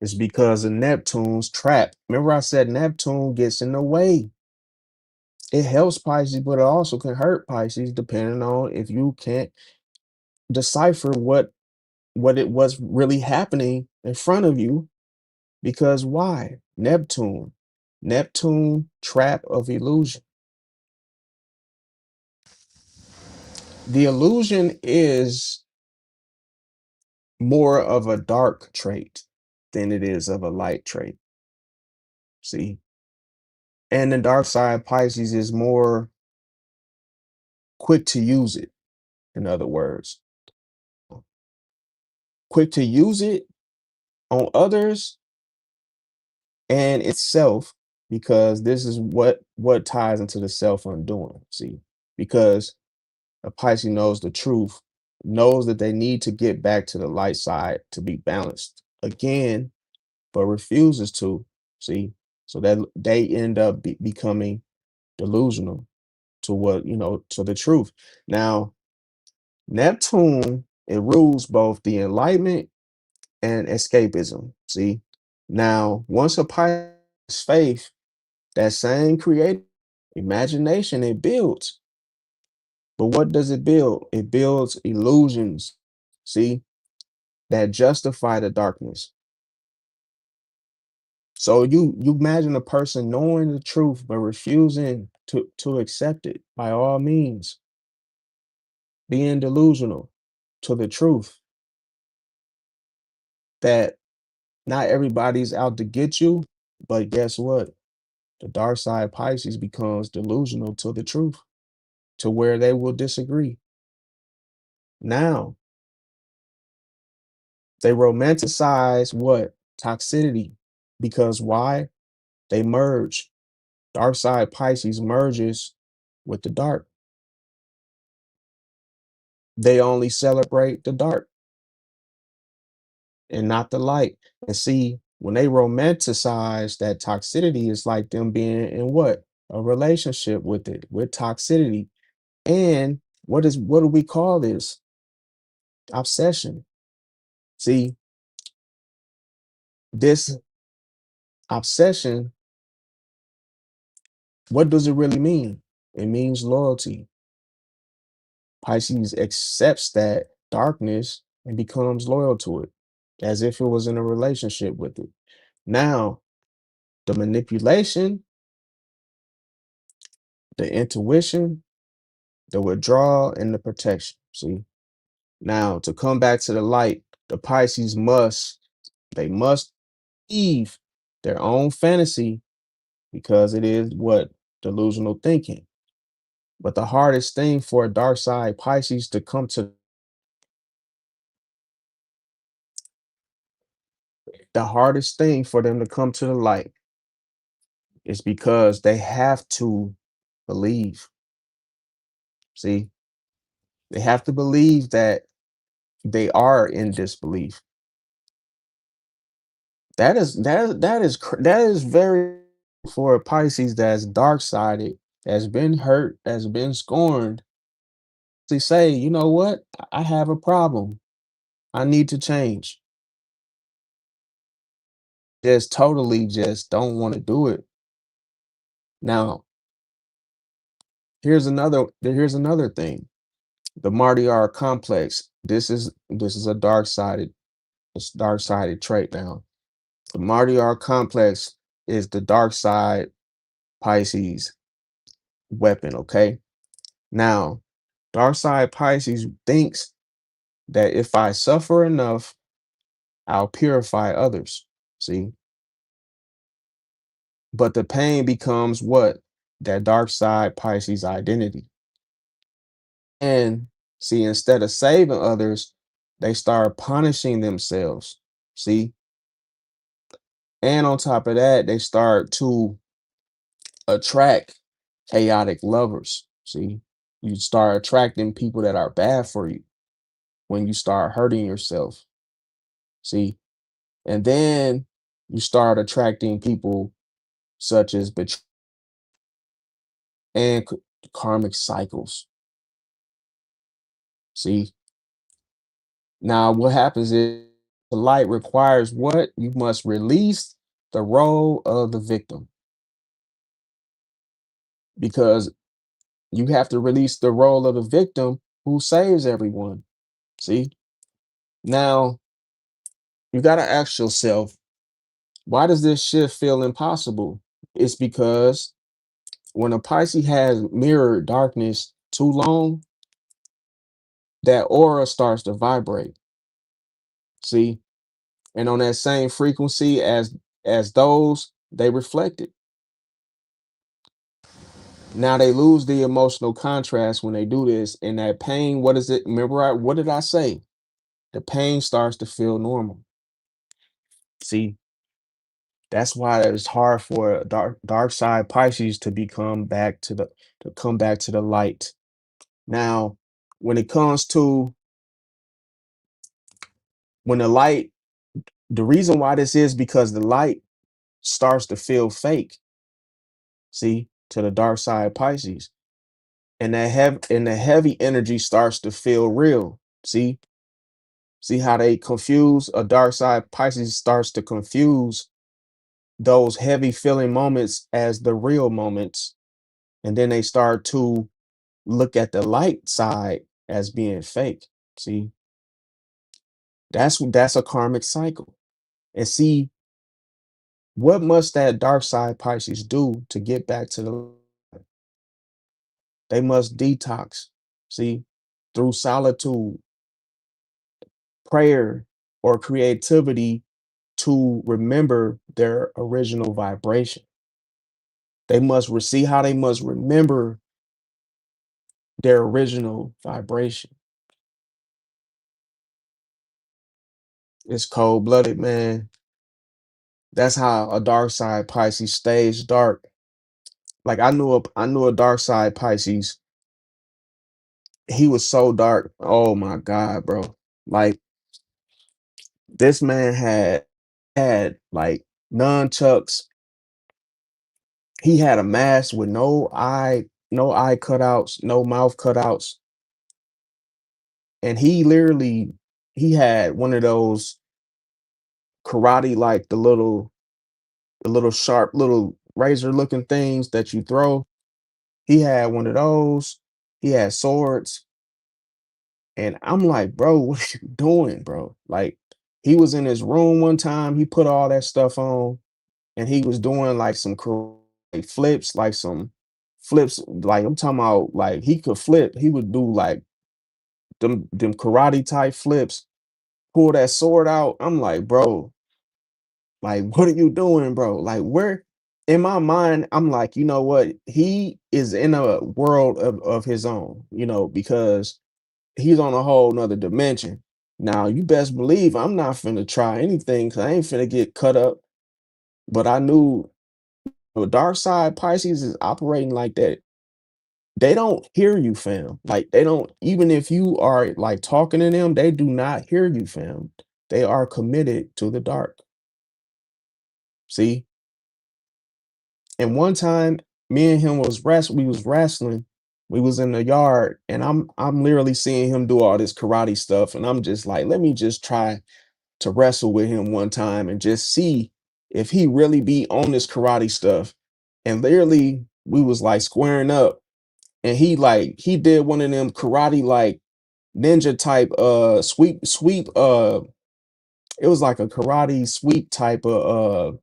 it's because of Neptune's trap. Remember, I said Neptune gets in the way. It helps Pisces, but it also can hurt Pisces, depending on if you can't decipher what it was really happening in front of you. Because why? Neptune, trap of illusion. The illusion is more of a dark trait than it is of a light trait. See? And the dark side Pisces is more quick to use it, in other words. Quick to use it on others and itself, because this is what ties into the self undoing. See? Because a Pisces knows the truth, knows that they need to get back to the light side to be balanced again, but refuses to. See? So that they end up becoming delusional to to the truth. Now, Neptune, it rules both the enlightenment and escapism. See? Now, once a Pisces faith, that same creative imagination, it builds. But what does it build? It builds illusions, see, that justify the darkness. So you imagine a person knowing the truth but refusing to accept it by all means, being delusional to the truth that not everybody's out to get you, but guess what? The dark side Pisces becomes delusional to the truth, to where they will disagree. Now, they romanticize what? Toxicity. Because why? They merge. Dark side Pisces merges with the dark. They only celebrate the dark and not the light. And see, when they romanticize that toxicity, it's like them being in what? A relationship with it, with toxicity. And what do we call this? Obsession. See, this obsession, what does it really mean? It means loyalty. Pisces accepts that darkness and becomes loyal to it as if it was in a relationship with it. Now, the manipulation, the intuition, the withdrawal, and the protection. See, now to come back to the light, the Pisces they must leave their own fantasy, because it is what? Delusional thinking. But the hardest thing for a dark side Pisces to come to, the hardest thing for them to come to the light is because they have to believe. See, they have to believe that they are in disbelief. That is very, for a Pisces that's dark sided, has been hurt, has been scorned. To say, you know what, I have a problem. I need to change. Just totally just don't want to do it. Now, here's another thing. The Martyr complex. This is a dark sided trait now. The Martyr complex is the dark side Pisces weapon, okay? Now, dark side Pisces thinks that if I suffer enough, I'll purify others. See? But the pain becomes what? That dark side Pisces identity. And see, instead of saving others, they start punishing themselves. See? And on top of that, they start to attract chaotic lovers. See, you start attracting people that are bad for you when you start hurting yourself. See, and then you start attracting people such as betrayal and karmic cycles. See, now what happens is the light requires what? You must release the role of the victim because you have to release the role of the victim who saves everyone. See, now you got to ask yourself, why does this shift feel impossible? It's because when a Pisces has mirrored darkness too long, that aura starts to vibrate. See, and on that same frequency as those they reflected. Now they lose the emotional contrast when they do this, and that pain. What is it? Remember, what did I say? The pain starts to feel normal. See, that's why it's hard for a dark side Pisces to come back to the light. Now, when it comes to when the light, the reason why this is because the light starts to feel fake. See, to the dark side Pisces, and the heavy energy starts to feel real. See how they confuse a dark side Pisces starts to confuse those heavy feeling moments as the real moments, and then they start to look at the light side as being fake. See, that's a karmic cycle. And see, what must that dark side Pisces do to get back to the light? They must detox. See, through solitude, prayer, or creativity to remember their original vibration. See how they must remember their original vibration. It's cold blooded, man. That's how a dark side Pisces stays dark. Like I knew a dark side Pisces. He was so dark. Oh my God, bro. Like this man had like nunchucks. He had a mask with no eye cutouts, no mouth cutouts. And he had one of those karate, like the little sharp little razor looking things that you throw. He had one of those. He had swords. And I'm like, bro, what are you doing, bro? Like, he was in his room one time. He put all that stuff on, and he was doing like some flips, like some flips. Like I'm talking about, like he could flip. He would do like them karate type flips. Pull that sword out. I'm like, bro, like, what are you doing, bro? Like, where? In my mind, I'm like, you know what? He is in a world of his own, because he's on a whole nother dimension. Now, you best believe I'm not finna try anything because I ain't finna get cut up. But I knew the dark side Pisces is operating like that. They don't hear you, fam. Like they don't, even if you are like talking to them, they do not hear you, fam. They are committed to the dark. See? And one time, me and him we was wrestling. We was in the yard, and I'm literally seeing him do all this karate stuff, and I'm just like, let me just try to wrestle with him one time and just see if he really be on this karate stuff. And literally, we was like squaring up, and he did one of them karate like ninja type sweep it was like a karate sweep type of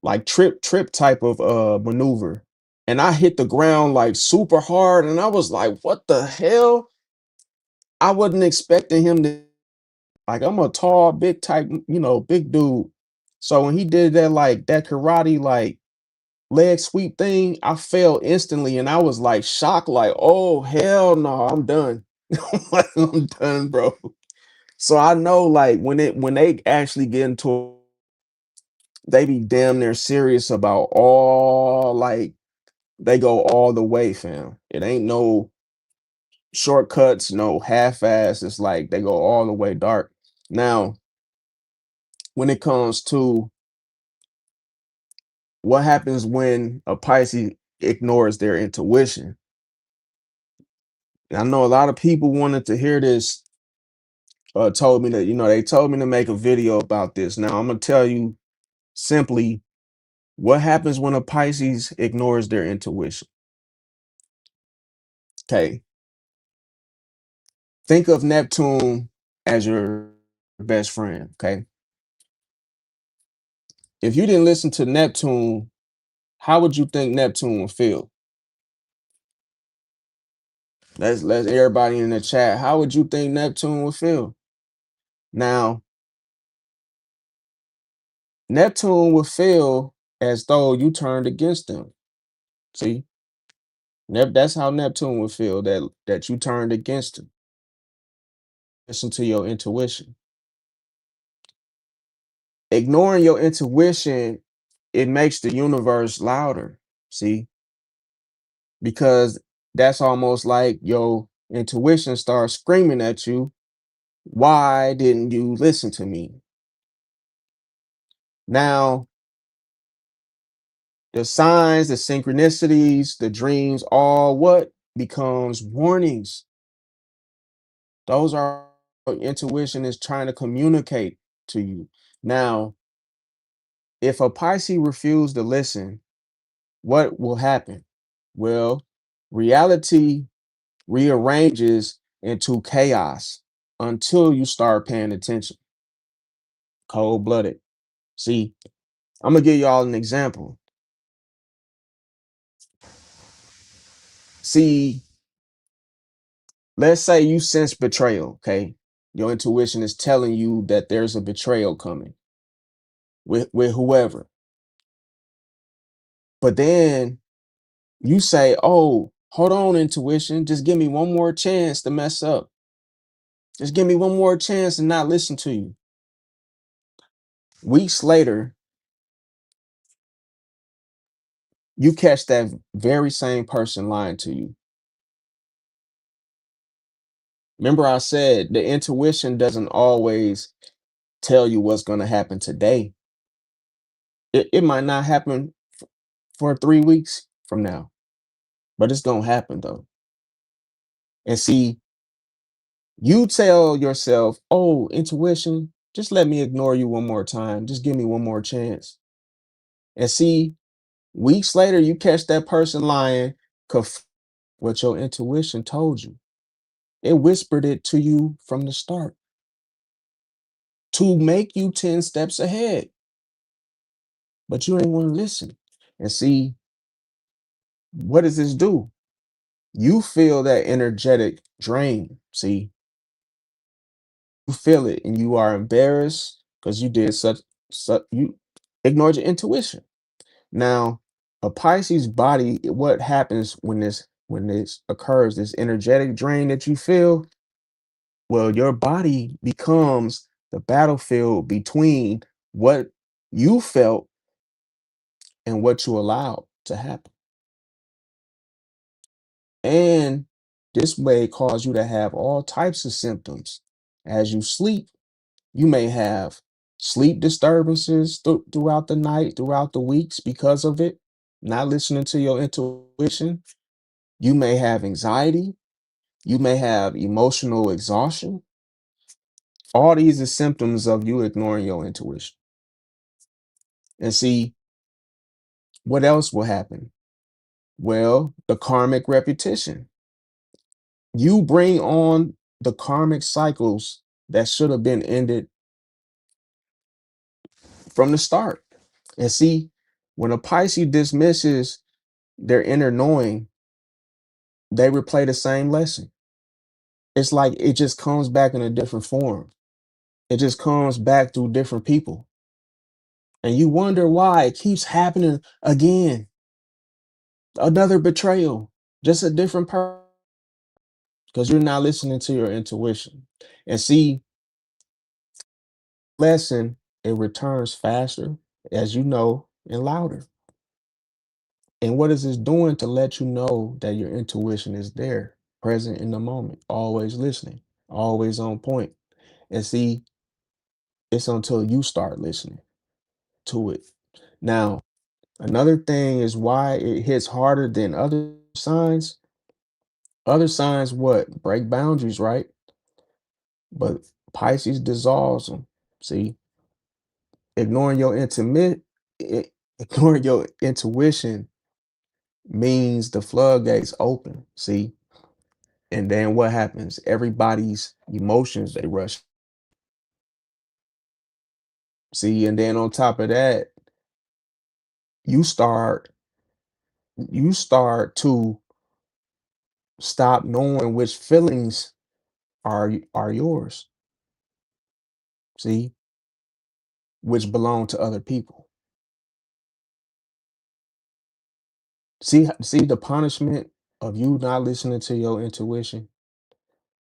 like trip type of maneuver. And I hit the ground like super hard, and I was like, what the hell? I wasn't expecting him to, like, I'm a tall, big type, big dude. So when he did that, like that karate like leg sweep thing, I fell instantly, and I was like shocked, like, oh hell no, I'm done. I'm done, bro. So I know, like, when they actually get into, they be damn near serious about all like like they go all the way, fam. It ain't no shortcuts, no half-ass. It's like they go all the way dark. Now, when it comes to what happens when a Pisces ignores their intuition, and I know a lot of people wanted to hear this. Told me that they told me to make a video about this. Now I'm gonna tell you simply what happens when a Pisces ignores their intuition. Okay, think of Neptune as your best friend. Okay, if you didn't listen to Neptune, how would you think Neptune would feel? Let's everybody in the chat. How would you think Neptune would feel? Now, Neptune would feel as though you turned against them. See, that's how Neptune would feel, that you turned against him. Listen to your intuition. Ignoring your intuition, it makes the universe louder. See, because that's almost like your intuition starts screaming at you. Why didn't you listen to me? Now, the signs, the synchronicities, the dreams, all what becomes warnings. Those are what intuition is trying to communicate to you. Now, if a Pisces refuses to listen, what will happen? Well, reality rearranges into chaos until you start paying attention. Cold blooded. See, I'm gonna give y'all an example. See, let's say you sense betrayal, okay? Your intuition is telling you that there's a betrayal coming with whoever. But then you say, "Oh, hold on, intuition, just give me one more chance to mess up. Just give me one more chance to not listen to you." Weeks later, you catch that very same person lying to you. Remember, I said the intuition doesn't always tell you what's going to happen today. It might not happen for 3 weeks from now, but it's going to happen though. And see, you tell yourself, "Oh, intuition, just let me ignore you one more time. Just give me one more chance." And see, weeks later, you catch that person lying, what your intuition told you. It whispered it to you from the start to make you 10 steps ahead, but you ain't want to listen. And see, what does this do? You feel that energetic drain. See, you feel it and you are embarrassed because you did such, you ignored your intuition. Now, a Pisces body, what happens when this occurs, this energetic drain that you feel? Well, your body becomes the battlefield between what you felt and what you allowed to happen. And this may cause you to have all types of symptoms. As you sleep, you may have sleep disturbances throughout the night, throughout the weeks because of it, not listening to your intuition. You may have anxiety. You may have emotional exhaustion. All these are symptoms of you ignoring your intuition. And see, what else will happen? Well, the karmic repetition. You bring on the karmic cycles that should have been ended from the start. And see, when a Pisces dismisses their inner knowing, they replay the same lesson. It's like it just comes back in a different form. It just comes back through different people. And you wonder why it keeps happening again. Another betrayal, just a different person, because you're not listening to your intuition. And see, lesson, it returns faster, as you know, and louder. And what is this doing to let you know that your intuition is there, present in the moment, always listening, always on point. And see, it's until you start listening to it. Now, another thing is why it hits harder than other signs. Other signs, what? Break boundaries, right? But Pisces dissolves them. See, ignoring your intimate, ignoring your intuition means the floodgates open. See, and then what happens? Everybody's emotions they rush. See, and then on top of that, you start you start to stop knowing which feelings are yours. See, which belong to other people. See the punishment of you not listening to your intuition.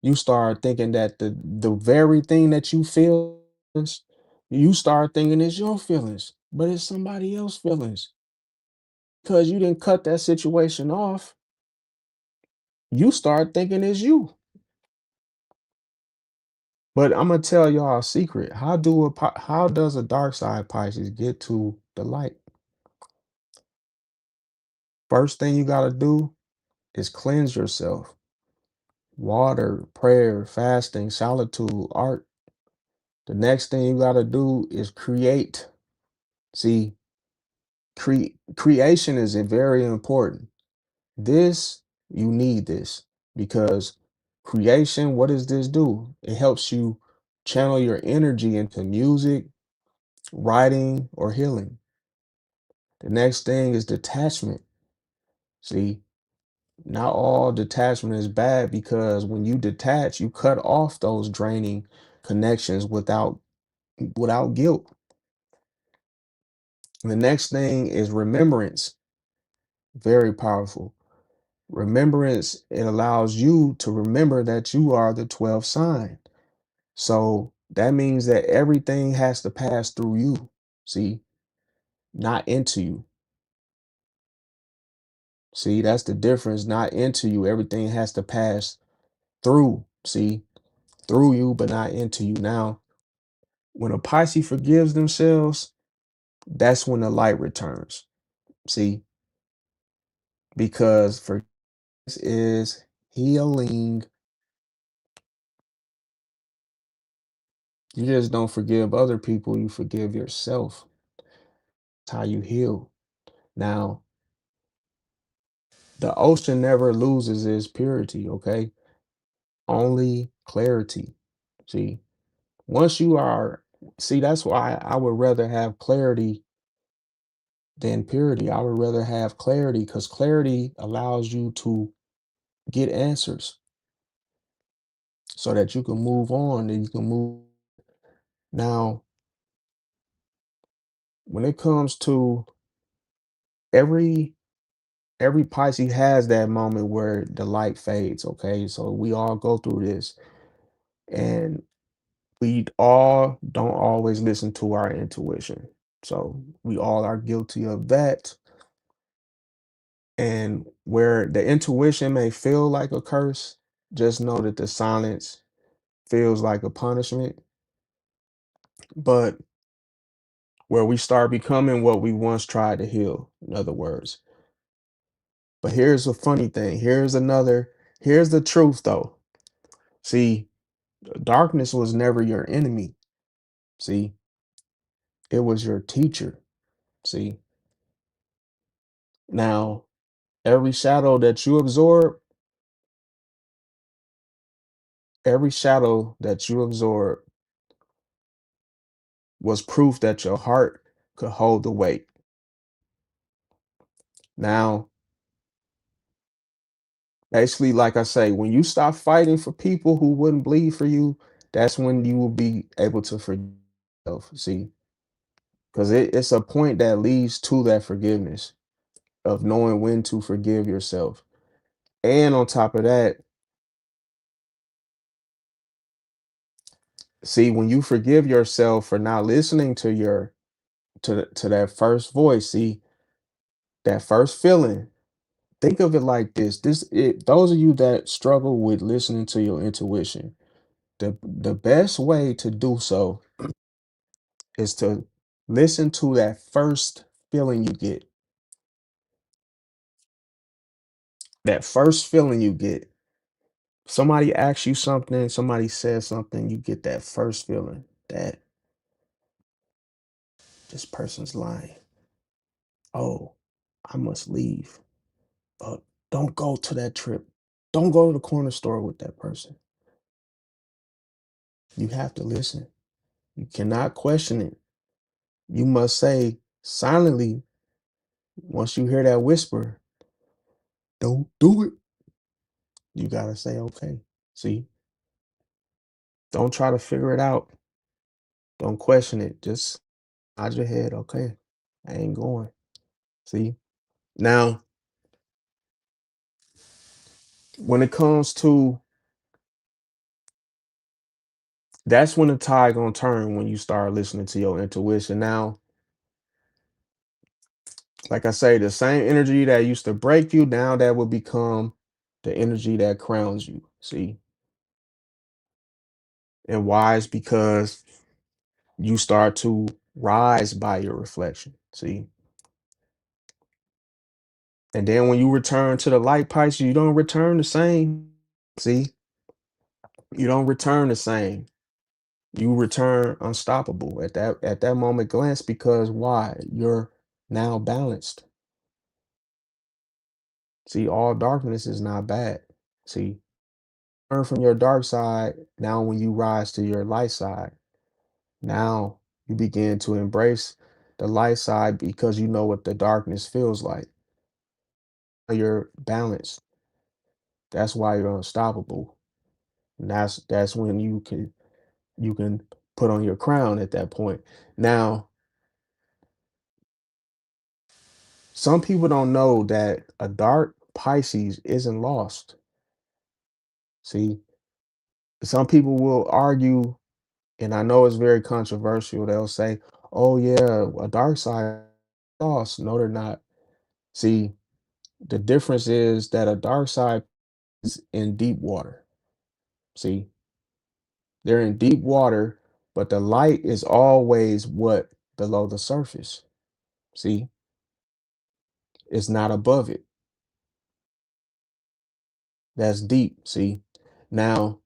You start thinking that the very thing that you feel is, you start thinking it's your feelings, but it's somebody else's feelings. Because you didn't cut that situation off, you start thinking it's you. But I'm gonna tell y'all a secret. How does a dark side Pisces get to the light? First thing you gotta do is cleanse yourself. Water, prayer, fasting, solitude, art. The next thing you gotta do is create. See, creation is very important. This, you need this because creation, what does this do? It helps you channel your energy into music, writing, or healing. The next thing is detachment. See, not all detachment is bad because when you detach, you cut off those draining connections without guilt. The next thing is remembrance. Very powerful. Remembrance, it allows you to remember that you are the 12th sign. So that means that everything has to pass through you. See, not into you. See, that's the difference. Not into you. Everything has to pass through. See, through you, but not into you. Now, when a Pisces forgives themselves, that's when the light returns. See, because forgiveness is healing. You just don't forgive other people, you forgive yourself. That's how you heal. Now, the ocean never loses its purity, okay? Only clarity. See, once you are, see, that's why I would rather have clarity than purity. I would rather have clarity because clarity allows you to get answers so that you can move on and you can move. Now, when it comes to every every Pisces has that moment where the light fades, okay? So we all go through this and we all don't always listen to our intuition. So we all are guilty of that. And where the intuition may feel like a curse, just know that the silence feels like a punishment. But where we start becoming what we once tried to heal, in other words. But here's a funny thing. Here's the truth though. See, darkness was never your enemy. See, it was your teacher. See, now every shadow that you absorb, every shadow that you absorb was proof that your heart could hold the weight. Now, basically, like I say, when you stop fighting for people who wouldn't bleed for you, that's when you will be able to forgive yourself. See, because it's a point that leads to that forgiveness of knowing when to forgive yourself. And on top of that, see, when you forgive yourself for not listening to to that first voice, see, That first feeling, think of it like this. Those of you that struggle with listening to your intuition, the best way to do so is to listen to that first feeling you get. That first feeling you get. Somebody asks you something, somebody says something, you get that first feeling that this person's lying. Oh, I must leave. Uh, don't go to that trip. Don't go to the corner store with that person. You have to listen. You cannot question it. You must say silently, once you hear that whisper, don't do it. You got to say, okay. See, don't try to figure it out. Don't question it. Just nod your head. Okay, I ain't going. See, now, when it comes to that's when the tide gonna turn when you start listening to your intuition. Now, like I say, the same energy that used to break you, now that will become the energy that crowns you. See, and why is because you start to rise by your reflection. See, and then when you return to the light Pisces, you don't return the same. See, you don't return the same. You return unstoppable at that moment glance because why? You're now balanced. See, all darkness is not bad. See, turn from your dark side. Now, when you rise to your light side, now you begin to embrace the light side because you know what the darkness feels like. You're balanced. That's why you're unstoppable. And that's when you can put on your crown at that point. Now, some people don't know that a dark Pisces isn't lost. See, some people will argue, and I know it's very controversial. They'll say, "Oh yeah, a dark side lost." No, they're not. See, the difference is that a dark side is in deep water. See, they're in deep water, but the light is always what below the surface. See, it's not above it. That's deep. See, now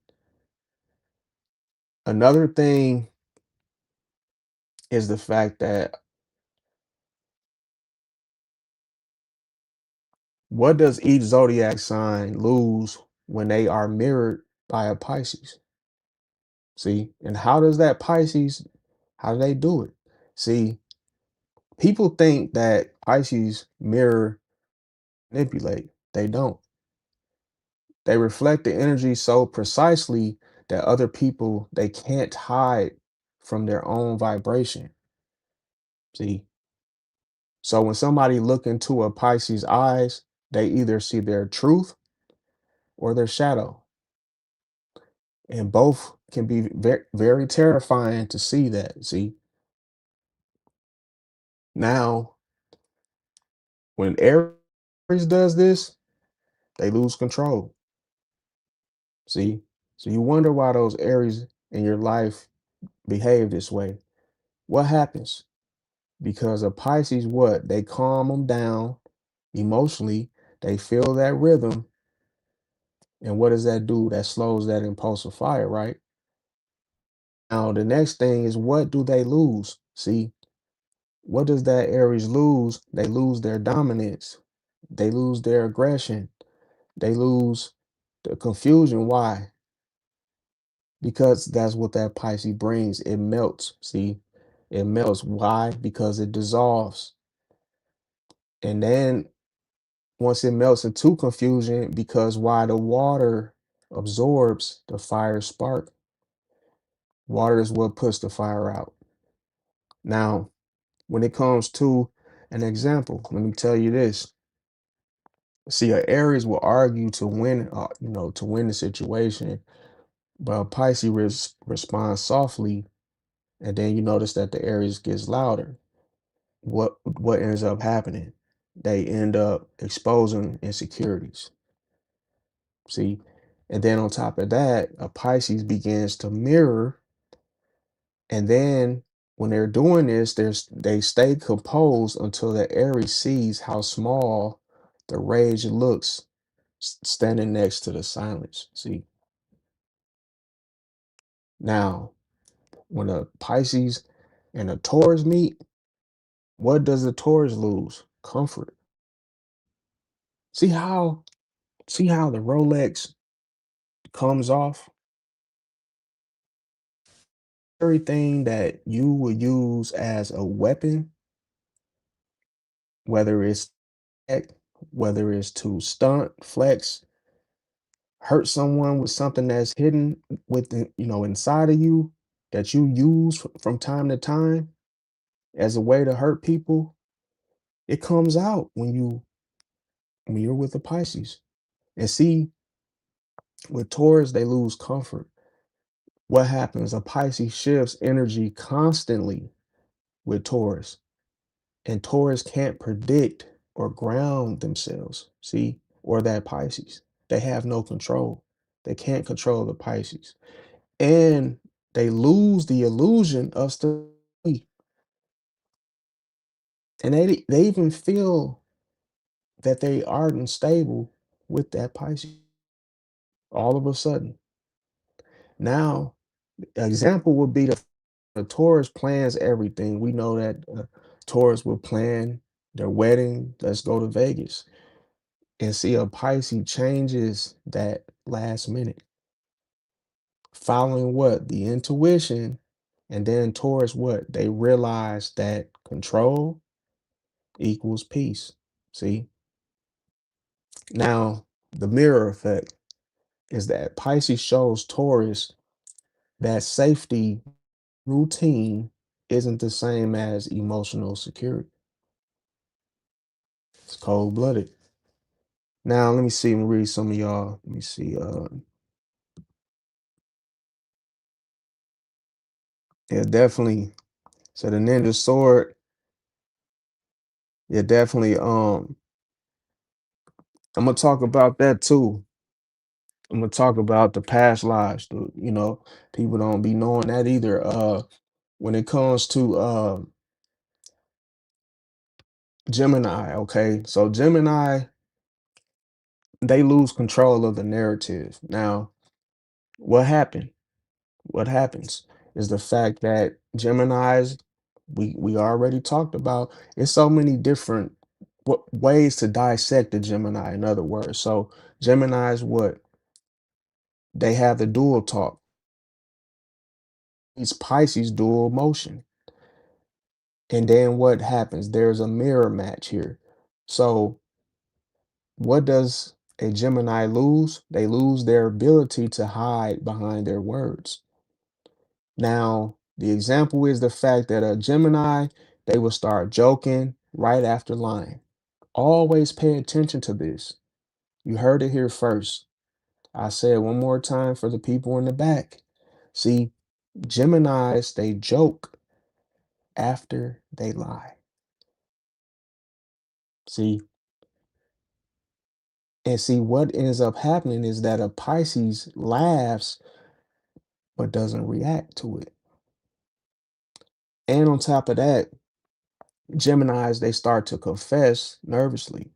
another thing is the fact that what does each zodiac sign lose when they are mirrored by a Pisces? See, and how does that Pisces, how do they do it? See, people think that Pisces mirror manipulate. They don't. They reflect the energy so precisely that other people they can't hide from their own vibration. See, so when somebody look into a Pisces eyes, they either see their truth or their shadow. And both can be very, very terrifying to see that. See, now when Aries does this, they lose control. See, so you wonder why those Aries in your life behave this way. What happens? Because of Pisces, what? They calm them down emotionally, they feel that rhythm. And what does that do? That slows that impulsive fire, right? Now, the next thing is what do they lose? See, what does that Aries lose? They lose their dominance. They lose their aggression. They lose the confusion. Why? Because that's what that Pisces brings. It melts. See, it melts. Why? Because it dissolves. And then once it melts into confusion, because why the water absorbs the fire spark, water is what puts the fire out. Now, when it comes to an example, let me tell you this. See, a Aries will argue to win, to win the situation, but a Pisces responds softly, and then you notice that the Aries gets louder. What ends up happening? they end up exposing insecurities. See, and then on top of that, a Pisces begins to mirror, and then when they're doing this, they stay composed until the Aries sees how small the rage looks standing next to the silence. See, now when a Pisces and a Taurus meet, what does the Taurus lose? Comfort. See how see how the Rolex comes off? Everything that you would use as a weapon, whether it's tech, whether it's to stunt, flex, hurt someone with something that's hidden within, inside of you that you use from time to time as a way to hurt people, it comes out when you're with a Pisces. And see, with Taurus, they lose comfort. What happens? A Pisces shifts energy constantly with Taurus, and Taurus can't predict or ground themselves. See, or that Pisces. They have no control. They can't control the Pisces. And they lose the illusion of stability. And they even feel that they aren't unstable with that Pisces all of a sudden. Now, example would be the Taurus plans everything. We know that Taurus will plan their wedding. Let's go to Vegas. And see a Pisces changes that last minute, following what? The intuition. And then Taurus, what? They realize that control equals peace. See? Now, the mirror effect is that Pisces shows Taurus that safety routine isn't the same as emotional security. It's cold blooded. Now, let me see. Let me read some of y'all. Let me see. Yeah, definitely. So the Ninja Sword, yeah, definitely. I'm gonna talk about that too. I'm gonna talk about the past lives. People don't be knowing that either. When it comes to Gemini, okay, so Gemini, they lose control of the narrative. Now, what happened? What happens is the fact that Gemini's, we already talked about. It's so many different ways to dissect the Gemini. In other words, so Gemini's what they have the dual talk. It's Pisces dual motion. And then what happens? There's a mirror match here. So what does a Gemini lose? They lose their ability to hide behind their words. Now, the example is the fact that a Gemini, they will start joking right after lying. Always pay attention to this. You heard it here first. I say it one more time for the people in the back. See, Geminis, they joke after they lie. See, and see what ends up happening is that a Pisces laughs but doesn't react to it. And on top of that, Geminis, they start to confess nervously.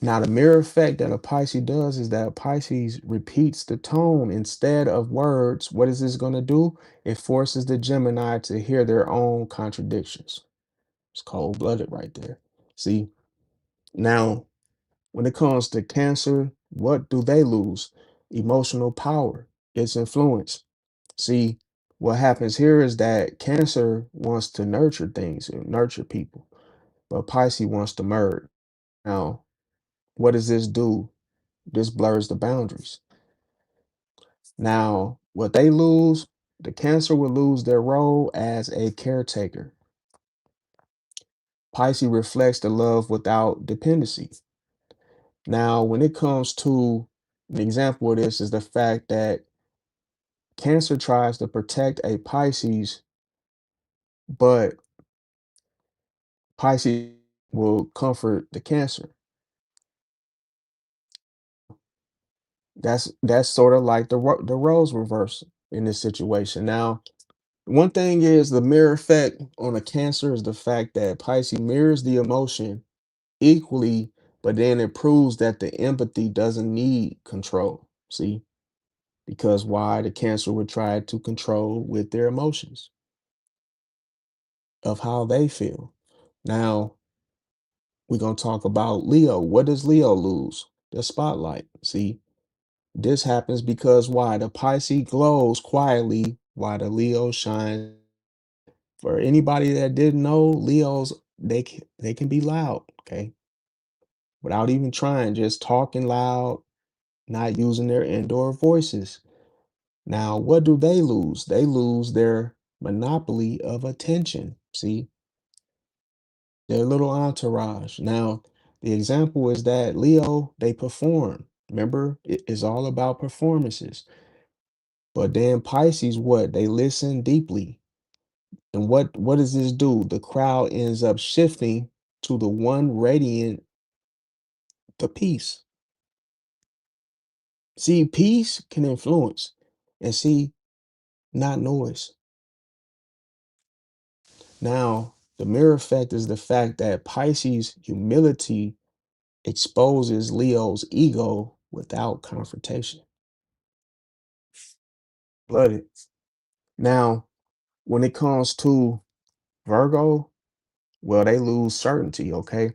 Now, the mirror effect that a Pisces does is that a Pisces repeats the tone instead of words. What is this going to do? It forces the Gemini to hear their own contradictions. It's cold blooded right there. See, now, when it comes to Cancer, what do they lose? Emotional power, its influence. See, what happens here is that Cancer wants to nurture things and nurture people, but Pisces wants to merge. Now, what does this do? This blurs the boundaries. Now, what they lose, the Cancer will lose their role as a caretaker. Pisces reflects the love without dependency. Now, when it comes to an example of this is the fact that Cancer tries to protect a Pisces, but Pisces will comfort the Cancer. That's sort of like the roles reversal in this situation. Now, one thing is the mirror effect on a Cancer is the fact that Pisces mirrors the emotion equally, but then it proves that the empathy doesn't need control. See, because why the Cancer would try to control with their emotions of how they feel. Now, we're going to talk about Leo. What does Leo lose? The spotlight. See, this happens because why? The Pisces glows quietly while the Leo shines. For anybody that didn't know, Leos, they can be loud, okay? Without even trying, just talking loud, not using their indoor voices. Now, what do they lose? They lose their monopoly of attention. See, their little entourage. Now, the example is that Leo, they perform. Remember, it is all about performances. But then Pisces, what? They listen deeply. And what does this do? The crowd ends up shifting to the one radiant, the peace. See, peace can influence, and see, not noise. Now, the mirror effect is the fact that Pisces' humility exposes Leo's ego without confrontation. Blooded. Now, when it comes to Virgo, well, they lose certainty, okay?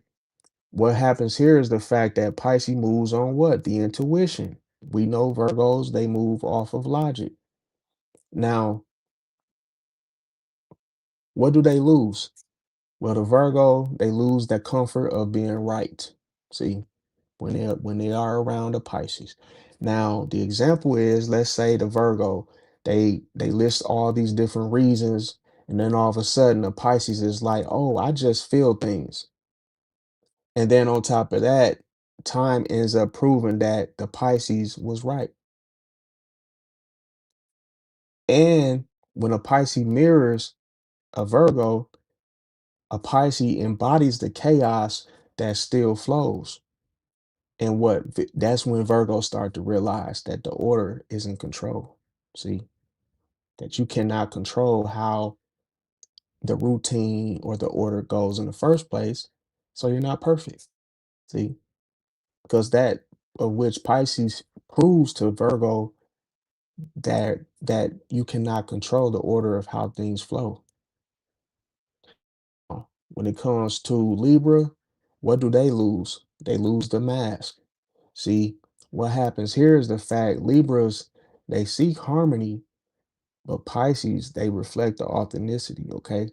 What happens here is the fact that Pisces moves on what? The intuition. We know Virgos, they move off of logic. Now, what do they lose? Well, the Virgo, they lose the comfort of being right. See, when they are around the Pisces. Now, the example is, let's say the Virgo, they list all these different reasons, and then all of a sudden the Pisces is like, oh, I just feel things. And then on top of that, time ends up proving that the Pisces was right. And when a Pisces mirrors a Virgo, a Pisces embodies the chaos that still flows. And that's when Virgos start to realize that the order is in control. See, that you cannot control how the routine or the order goes in the first place. So you're not perfect. See, because that of which Pisces proves to Virgo that you cannot control the order of how things flow. When it comes to Libra, what do they lose? They lose the mask. See, what happens here is the fact Libras, they seek harmony, but Pisces, they reflect the authenticity, okay?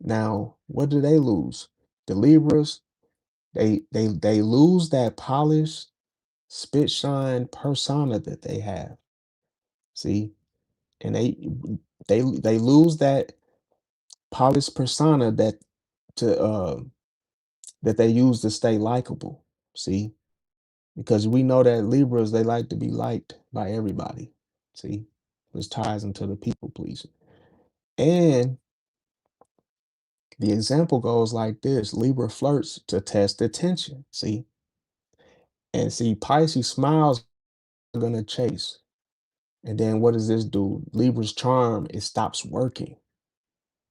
Now, what do they lose? The Libras, they lose that polished, spit shine persona that they have. See? And they lose that polished persona that they use to stay likable. See? Because we know that Libras, they like to be liked by everybody. See, which ties into the people pleasing. And the example goes like this: Libra flirts to test attention. See, and see, Pisces smiles are gonna chase. And then what does this do? Libra's charm, it stops working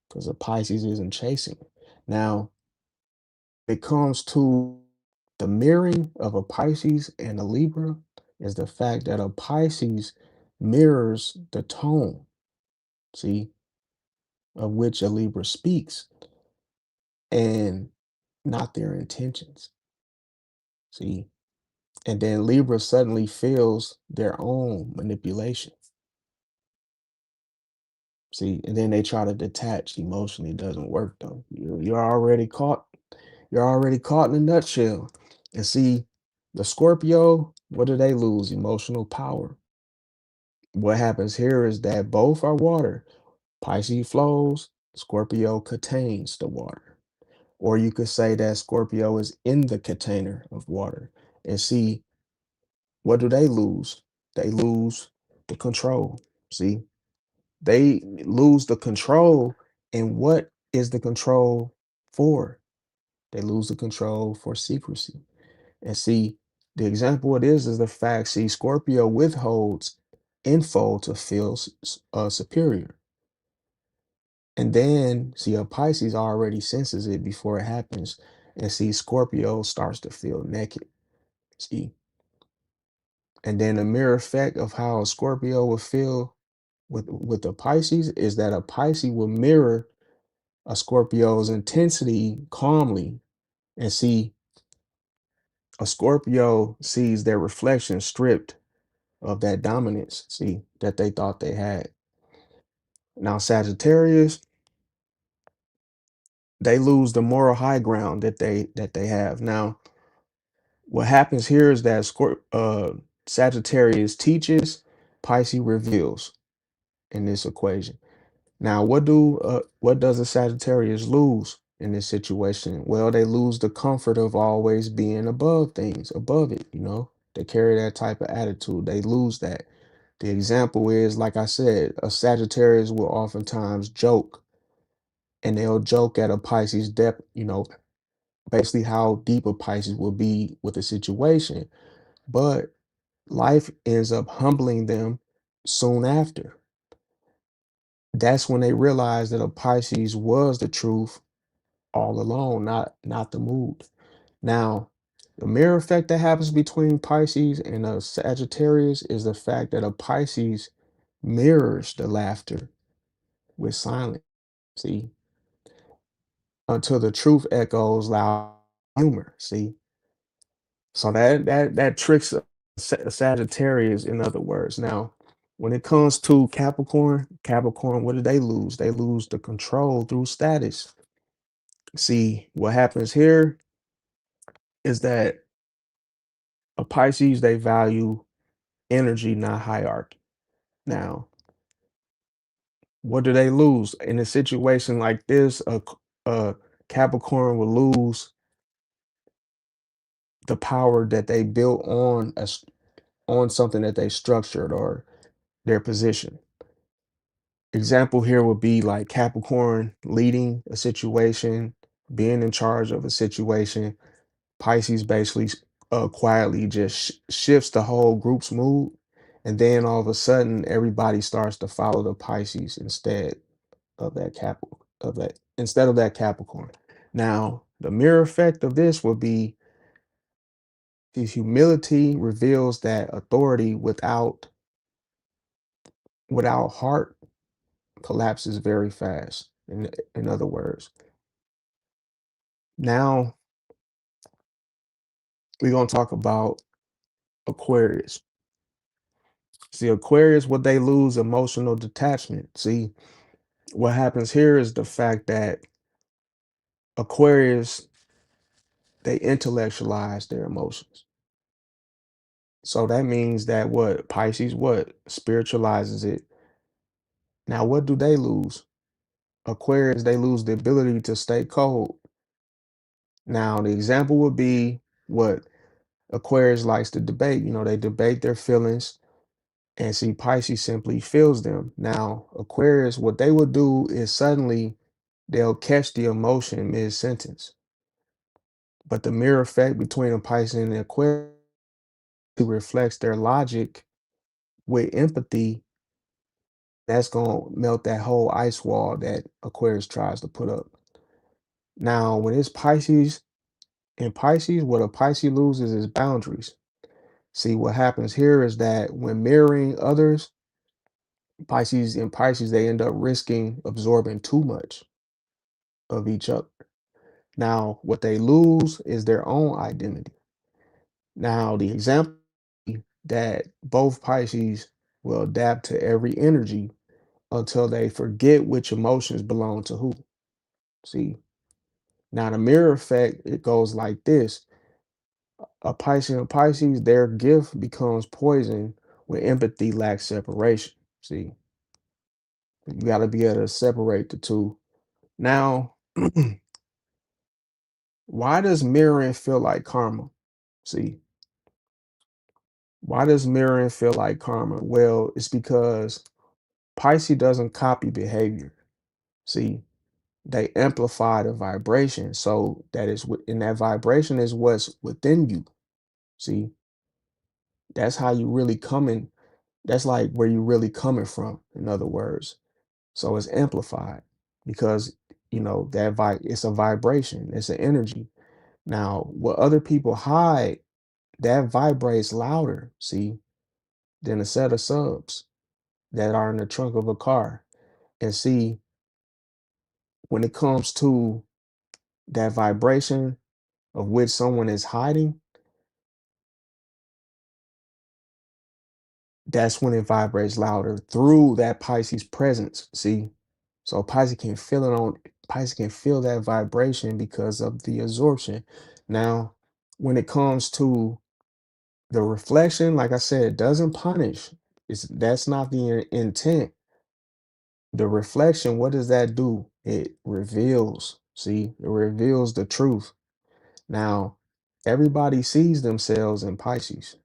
because the Pisces isn't chasing. Now, it comes to the mirroring of a Pisces and a Libra is the fact that a Pisces mirrors the tone, see, of which a Libra speaks and not their intentions, see. And then Libra suddenly feels their own manipulation, see, and then they try to detach emotionally. It doesn't work though. You're already caught. You're already caught in a nutshell. And see, the Scorpio, what do they lose? Emotional power. What happens here is that both are water. Pisces flows, Scorpio contains the water. Or you could say that Scorpio is in the container of water. And see, what do they lose? They lose the control. See, they lose the control. And what is the control for? They lose the control for secrecy. And see, the example it is the fact, see, Scorpio withholds info to feel superior. And then, see, a Pisces already senses it before it happens. And see, Scorpio starts to feel naked. See, and then the mirror effect of how a Scorpio will feel with a Pisces is that a Pisces will mirror a Scorpio's intensity calmly. And see, a Scorpio sees their reflection stripped of that dominance, see, that they thought they had. Now, Sagittarius, they lose the moral high ground that they have. Now, what happens here is that Sagittarius teaches, Pisces reveals in this equation. Now, what does a Sagittarius lose in this situation? Well, they lose the comfort of always being above things, above it, you know. They carry that type of attitude. They lose that. The example is, like I said, a Sagittarius will oftentimes joke, and they'll joke at a Pisces depth, you know, basically how deep a Pisces will be with a situation. But life ends up humbling them soon after. That's when they realize that a Pisces was the truth all along, not the mood. Now, the mirror effect that happens between Pisces and a Sagittarius is the fact that a Pisces mirrors the laughter with silence. See, until the truth echoes loud humor. See, so that tricks a Sagittarius, in other words. Now, when it comes to Capricorn, Capricorn, what do they lose? They lose the control through status. See, what happens here is that a Pisces, they value energy, not hierarchy. Now, what do they lose in a situation like this? A Capricorn will lose the power that they built on something that they structured or their position. Example here would be like Capricorn leading a situation, being in charge of a situation. Pisces basically quietly just shifts the whole group's mood. And then all of a sudden, everybody starts to follow the Pisces instead of that Capricorn. Now, the mirror effect of this would be his humility reveals that authority without heart collapses very fast. In other words, now we're gonna talk about Aquarius. See, Aquarius, what they lose emotional detachment. See, what happens here is the fact that Aquarius, they intellectualize their emotions. So that means that what Pisces what spiritualizes it. Now, what do they lose? Aquarius, they lose the ability to stay cold. Now, the example would be what Aquarius likes to debate. You know, they debate their feelings, and see, Pisces simply feels them. Now, Aquarius, what they will do is suddenly they'll catch the emotion mid sentence. But the mirror effect between a Pisces and an Aquarius reflects their logic with empathy. That's going to melt that whole ice wall that Aquarius tries to put up. Now, when it's Pisces, in Pisces, what a Pisces loses is boundaries. See, what happens here is that when mirroring others, Pisces, they end up risking absorbing too much of each other. Now, what they lose is their own identity. Now, the example that both Pisces will adapt to every energy until they forget which emotions belong to who. See, now the mirror effect, it goes like this. A Pisces and Pisces, their gift becomes poison when empathy lacks separation. See, you got to be able to separate the two. Now, why does mirroring feel like karma? See, why does mirroring feel like karma? Well, it's because Pisces doesn't copy behavior. See, they amplify the vibration. So that is in that vibration is what's within you. See, that's how you really coming. That's like where you really coming from, in other words. So it's amplified because it's a vibration, it's an energy. Now, what other people hide, that vibrates louder, see, than a set of subs that are in the trunk of a car. And see, when it comes to that vibration of which someone is hiding, that's when it vibrates louder through that Pisces presence. See, so Pisces can feel that vibration because of the absorption. Now, when it comes to the reflection, like I said, it doesn't punish. That's not the intent. The reflection, what does that do? It reveals. See, it reveals the truth. Now, everybody sees themselves in Pisces.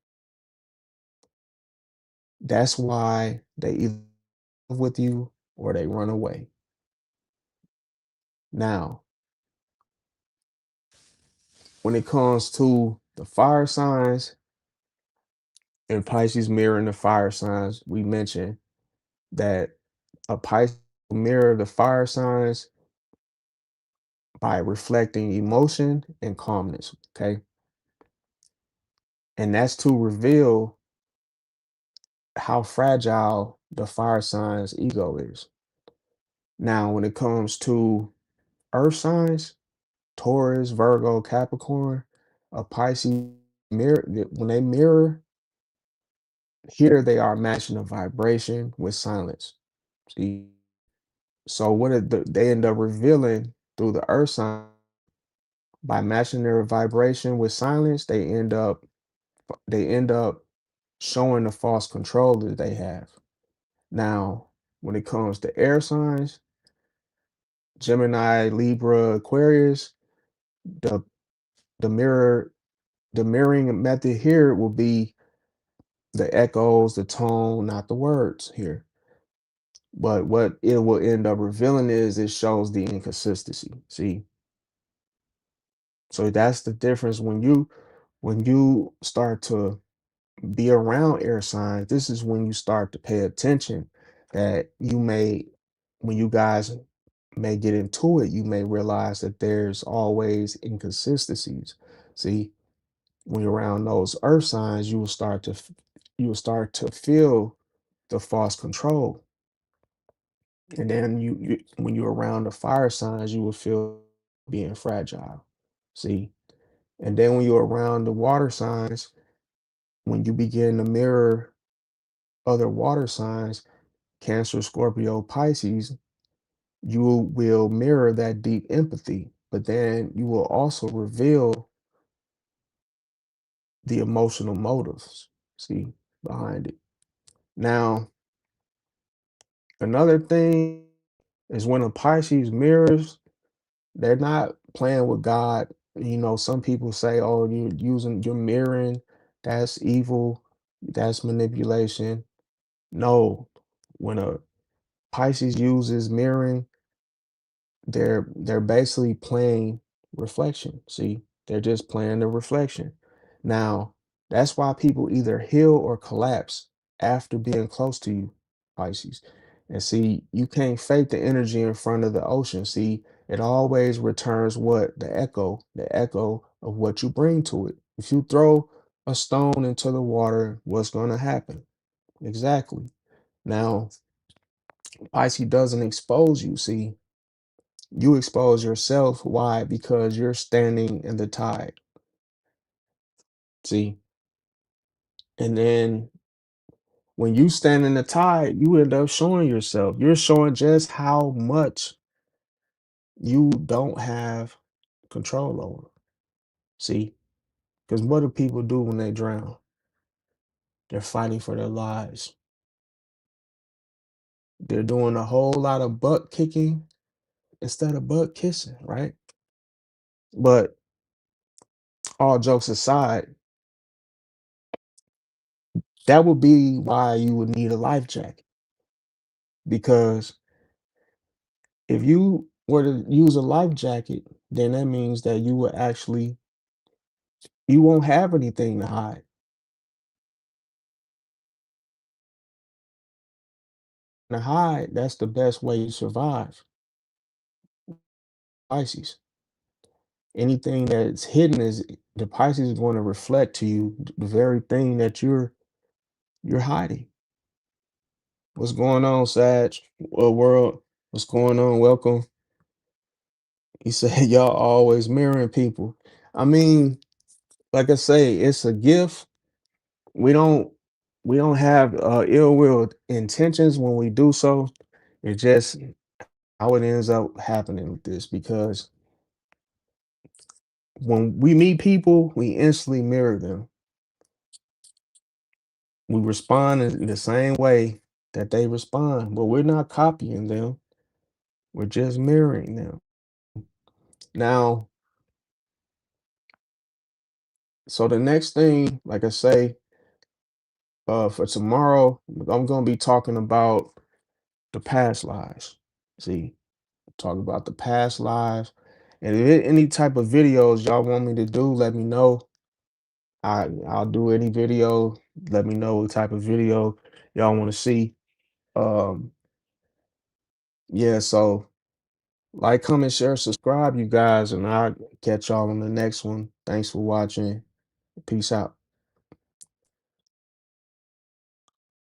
That's why they either live with you or they run away. Now, when it comes to the fire signs and Pisces mirroring the fire signs, we mentioned that a Pisces will mirror the fire signs by reflecting emotion and calmness. Okay. And that's to reveal how fragile the fire signs ego is. Now, when it comes to earth signs, Taurus, Virgo, Capricorn, a Pisces mirror, when they mirror, here they are matching the vibration with silence. See, so they end up revealing through the earth sign by matching their vibration with silence, they end up showing the false control that they have. Now, when it comes to air signs, Gemini, Libra, Aquarius, the the mirror the mirroring method here will be the echoes, the tone, not the words here. But what it will end up revealing is it shows the inconsistency. See, so that's the difference when you start to be around air signs. This is when you start to pay attention that when you guys may get into it, you may realize that there's always inconsistencies. See, when you're around those earth signs, you will start to feel the false control. And then when you're around the fire signs, you will feel being fragile. See? And then when you're around the water signs, when you begin to mirror other water signs, Cancer, Scorpio, Pisces, you will mirror that deep empathy, but then you will also reveal the emotional motives, see, behind it. Now, another thing is when a Pisces mirrors, they're not playing with God. Some people say, "Oh, you're mirroring. That's evil. That's manipulation." No, when a Pisces uses mirroring, they're basically playing reflection. See, they're just playing the reflection. Now, that's why people either heal or collapse after being close to you, Pisces. And see, you can't fake the energy in front of the ocean. See, it always returns what? The echo of what you bring to it. If you throw a stone into the water, what's going to happen? Exactly. Now, Pisces doesn't expose you. See, you expose yourself. Why? Because you're standing in the tide. See, and then when you stand in the tide, you end up showing yourself. You're showing just how much you don't have control over. See, because what do people do when they drown? They're fighting for their lives. They're doing a whole lot of butt kicking instead of butt kissing, right? But all jokes aside, that would be why you would need a life jacket. Because if you were to use a life jacket, then that means that you will actually you won't have anything to hide. To hide, that's the best way to survive. Pisces. Anything that's hidden is the Pisces is going to reflect to you the very thing that you're hiding. What's going on, Sag? World? What's going on? Welcome. He said y'all always mirroring people. I mean, like I say, it's a gift. We don't we don't have ill will intentions when we do so. It just how it ends up happening with this because when we meet people, we instantly mirror them. We respond in the same way that they respond, but we're not copying them. We're just mirroring them. Now, so the next thing, like I say, for tomorrow, I'm gonna be talking about the past lives. See, talk about the past lives. And if any type of videos y'all want me to do, let me know. I'll do any video. Let me know what type of video y'all want to see. Um, yeah, so like, comment, share, subscribe, you guys, and I'll catch y'all on the next one. Thanks for watching. Peace out.